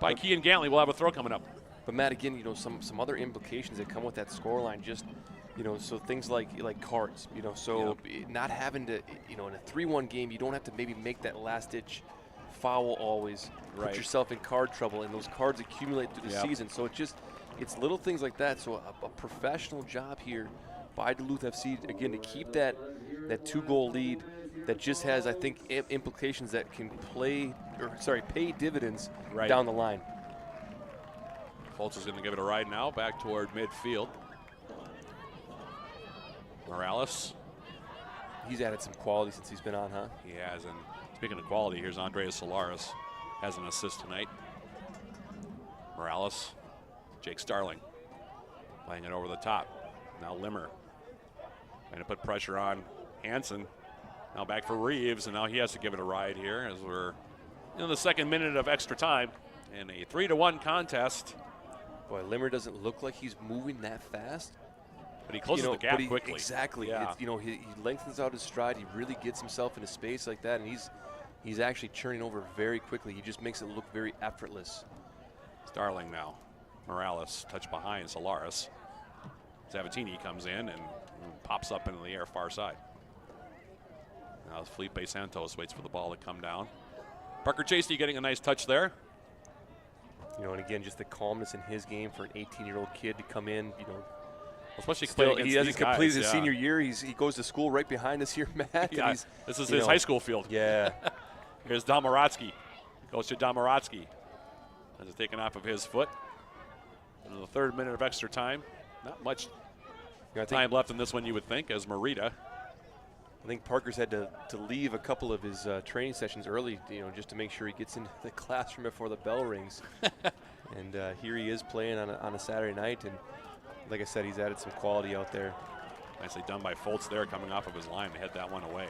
by Kean Gantley. We'll have a throw coming up. But Matt, again, you know, some other implications that come with that scoreline. Just, you know, so things like cards. You know, so not having to, you know, in a 3-1 game, you don't have to maybe make that last-ditch foul always. Right. Put yourself in card trouble, and those cards accumulate through the season. So it's little things like that. So a professional job here by Duluth FC again to keep that 2-goal lead. That just has, I think, implications that can pay dividends down the line. Foltz is going to give it a ride now, back toward midfield. Morales. He's added some quality since he's been on, huh? He has, and speaking of quality, here's Andreas Solaris. Has an assist tonight. Morales. Jake Starling. Playing it over the top. Now Limmer. Trying to put pressure on Hansen. Now back for Reeves, and now he has to give it a ride here as we're in the 2nd minute of extra time in a 3-1 contest. Boy, Limmer doesn't look like he's moving that fast. But he closes the gap quickly. Exactly. Yeah. You know, he lengthens out his stride. He really gets himself into space like that, and he's actually churning over very quickly. He just makes it look very effortless. Starling now. Morales touch behind Solaris. Sabatini comes in and pops up into the air far side. Now Felipe Santos waits for the ball to come down. Parker Chasty getting a nice touch there. You know, and again, just the calmness in his game for an 18-year-old kid to come in, you know. Especially still, he hasn't completed his guys, senior year. He goes to school right behind us here, Matt. Yeah, this is his high school field. Yeah. Here's Domaratsky. Goes to Domaratsky. As it's taken off of his foot. In the 3rd minute of extra time. Not much time left in this one, you would think, as Marita. I think Parker's had to leave a couple of his training sessions early, just to make sure he gets into the classroom before the bell rings. And here he is playing on a Saturday night, and like I said, he's added some quality out there. Nicely done by Foltz there, coming off of his line to head that one away.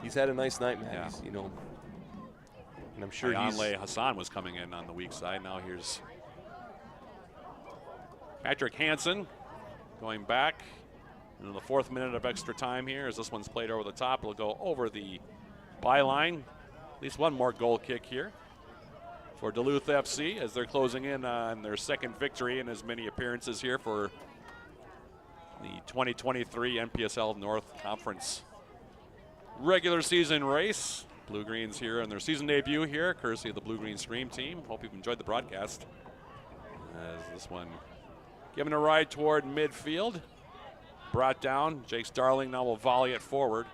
He's had a nice night, man. Yeah. And I'm sure Hassan was coming in on the weak side. Now here's Patrick Hansen going back into the 4th minute of extra time here as this one's played over the top. It'll go over the byline. At least one more goal kick here for Duluth FC as they're closing in on their 2nd victory in as many appearances here for the 2023 NPSL North Conference regular season race. Blue Greens here in their season debut here, courtesy of the Blue Green Stream team. Hope you've enjoyed the broadcast. As this one given a ride toward midfield. Brought down. Jake Starling now will volley it forward.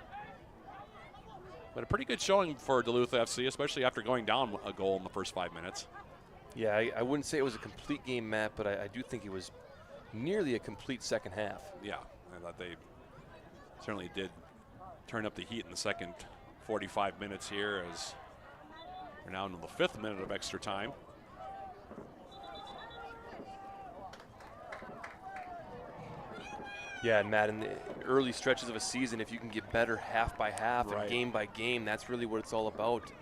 But a pretty good showing for Duluth FC, especially after going down a goal in the first 5 minutes. Yeah, I wouldn't say it was a complete game, Matt, but I do think it was nearly a complete second half. Yeah, I thought they certainly did turn up the heat in the second 45 minutes here as we're now into the 5th minute of extra time. Yeah, and Matt, in the early stretches of a season, if you can get better half by half and game by game, that's really what it's all about.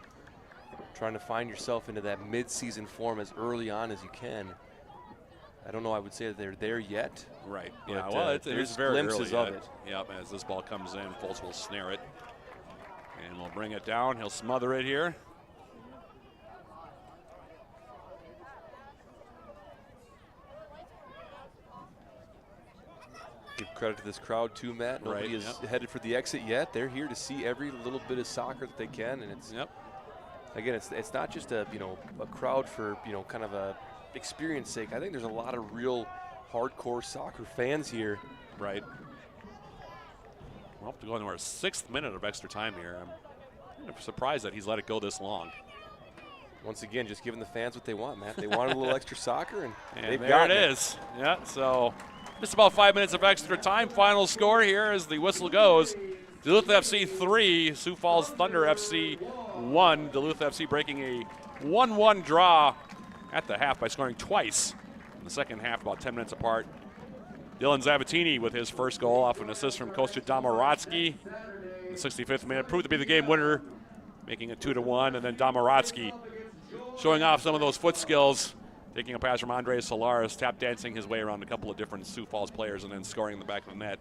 Trying to find yourself into that mid-season form as early on as you can. I don't know, I would say that they're there yet. Right, but, yeah, well, there's very glimpses early of it. Yep, as this ball comes in, Foltz will snare it. And we'll bring it down. He'll smother it here. Give credit to this crowd too, Matt. Nobody is headed for the exit yet. They're here to see every little bit of soccer that they can, and it's again, it's not just a crowd for kind of a experience sake. I think there's a lot of real hardcore soccer fans here. Right. We'll have to go into our 6th minute of extra time here. I'm kind of surprised that he's let it go this long. Once again, just giving the fans what they want, Matt. They want a little extra soccer, and they've there got it is. Yeah, so just about 5 minutes of extra time. Final score here as the whistle goes. Duluth FC 3, Sioux Falls Thunder FC 1. Duluth FC breaking a 1-1 draw at the half by scoring twice in the second half, about 10 minutes apart. Dylan Zavattini with his first goal off an assist from Kostya Domorotsky. In the 65th minute proved to be the game winner, making it 2-1. And then Domorotsky showing off some of those foot skills, taking a pass from Andres Solares, tap dancing his way around a couple of different Sioux Falls players, and then scoring in the back of the net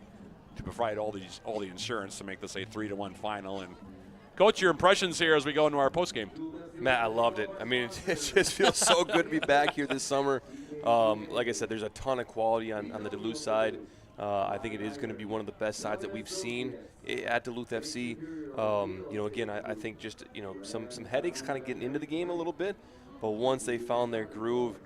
to provide all the insurance to make this a 3-1 final. And Coach, your impressions here as we go into our postgame. Matt, I loved it. I mean, it just feels so good to be back here this summer. Like I said, there's a ton of quality on the Duluth side. I think it is going to be one of the best sides that we've seen at Duluth FC. Again, I think just some headaches kind of getting into the game a little bit, but once they found their groove,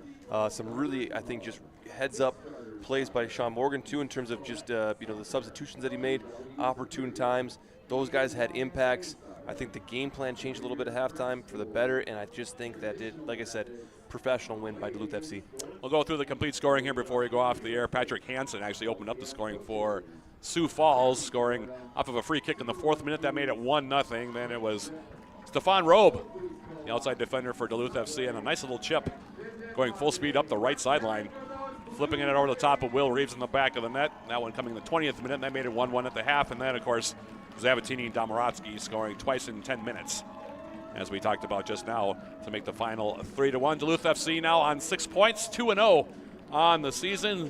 some really, I think, just heads up plays by Sean Morgan too, in terms of just the substitutions that he made, opportune times. Those guys had impacts. I think the game plan changed a little bit at halftime for the better, and I just think that like I said, professional win by Duluth FC. We'll go through the complete scoring here before we go off the air. Patrick Hansen actually opened up the scoring for Sioux Falls, scoring off of a free kick in the 4th minute. That made it 1-0. Then it was Stefan Robe, the outside defender for Duluth FC, and a nice little chip going full speed up the right sideline, flipping it over the top of Will Reeves in the back of the net. That one coming in the 20th minute, and that made it 1-1 at the half. And then, of course, Zavattini and Domorotsky scoring twice in 10 minutes, as we talked about just now, to make the final 3-1. Duluth FC now on 6 points, 2-0 on the season.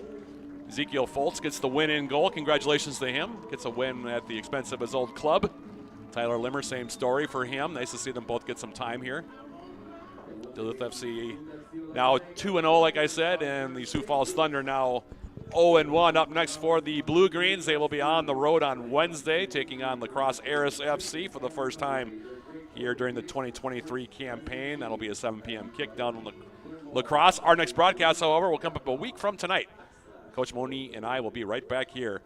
Ezekiel Foltz gets the win in goal. Congratulations to him. Gets a win at the expense of his old club. Tyler Limmer, same story for him. Nice to see them both get some time here. Duluth FC now 2-0, like I said, and the Sioux Falls Thunder now 0-1. Up next for the Blue Greens. They will be on the road on Wednesday, taking on Lacrosse Aris FC for the first time here during the 2023 campaign. That'll be a 7 p.m. kick down in Lacrosse. Our next broadcast, however, will come up a week from tonight. Coach Moni and I will be right back here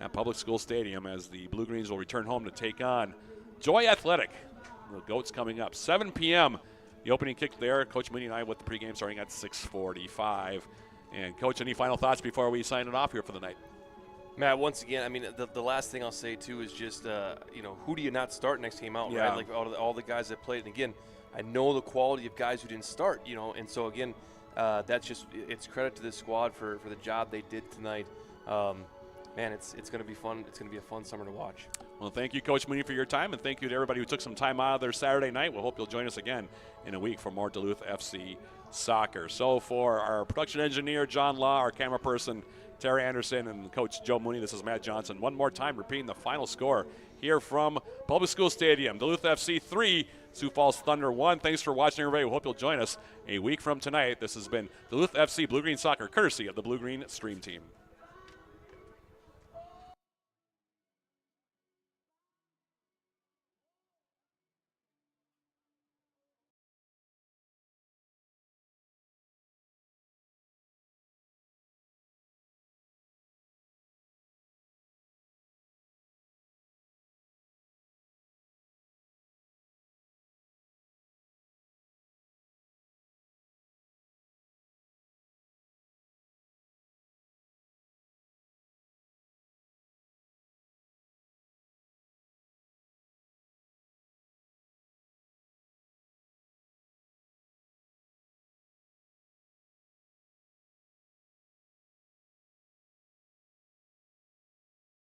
at Public School Stadium as the Blue Greens will return home to take on Joy Athletic. The Goats coming up 7 p.m. The opening kick there. Coach Moni and I with the pregame starting at 6:45. And Coach, any final thoughts before we sign it off here for the night? Matt, once again, I mean, the last thing I'll say too is just, who do you not start next game out, Yeah. right? Like all the guys that played. And again, I know the quality of guys who didn't start, and so again, that's just, it's credit to this squad for the job they did tonight. Man, it's going to be fun. It's going to be a fun summer to watch. Well, thank you, Coach Mooney, for your time, and thank you to everybody who took some time out of their Saturday night. We'll hope you'll join us again in a week for more Duluth FC soccer. So for our production engineer, John Law, our camera person, Terry Anderson, and Coach Joe Mooney, this is Matt Johnson. One more time, repeating the final score here from Public School Stadium. Duluth FC 3, Sioux Falls Thunder 1. Thanks for watching, everybody. We hope you'll join us a week from tonight. This has been Duluth FC Blue Green Soccer, courtesy of the Blue Green Stream Team.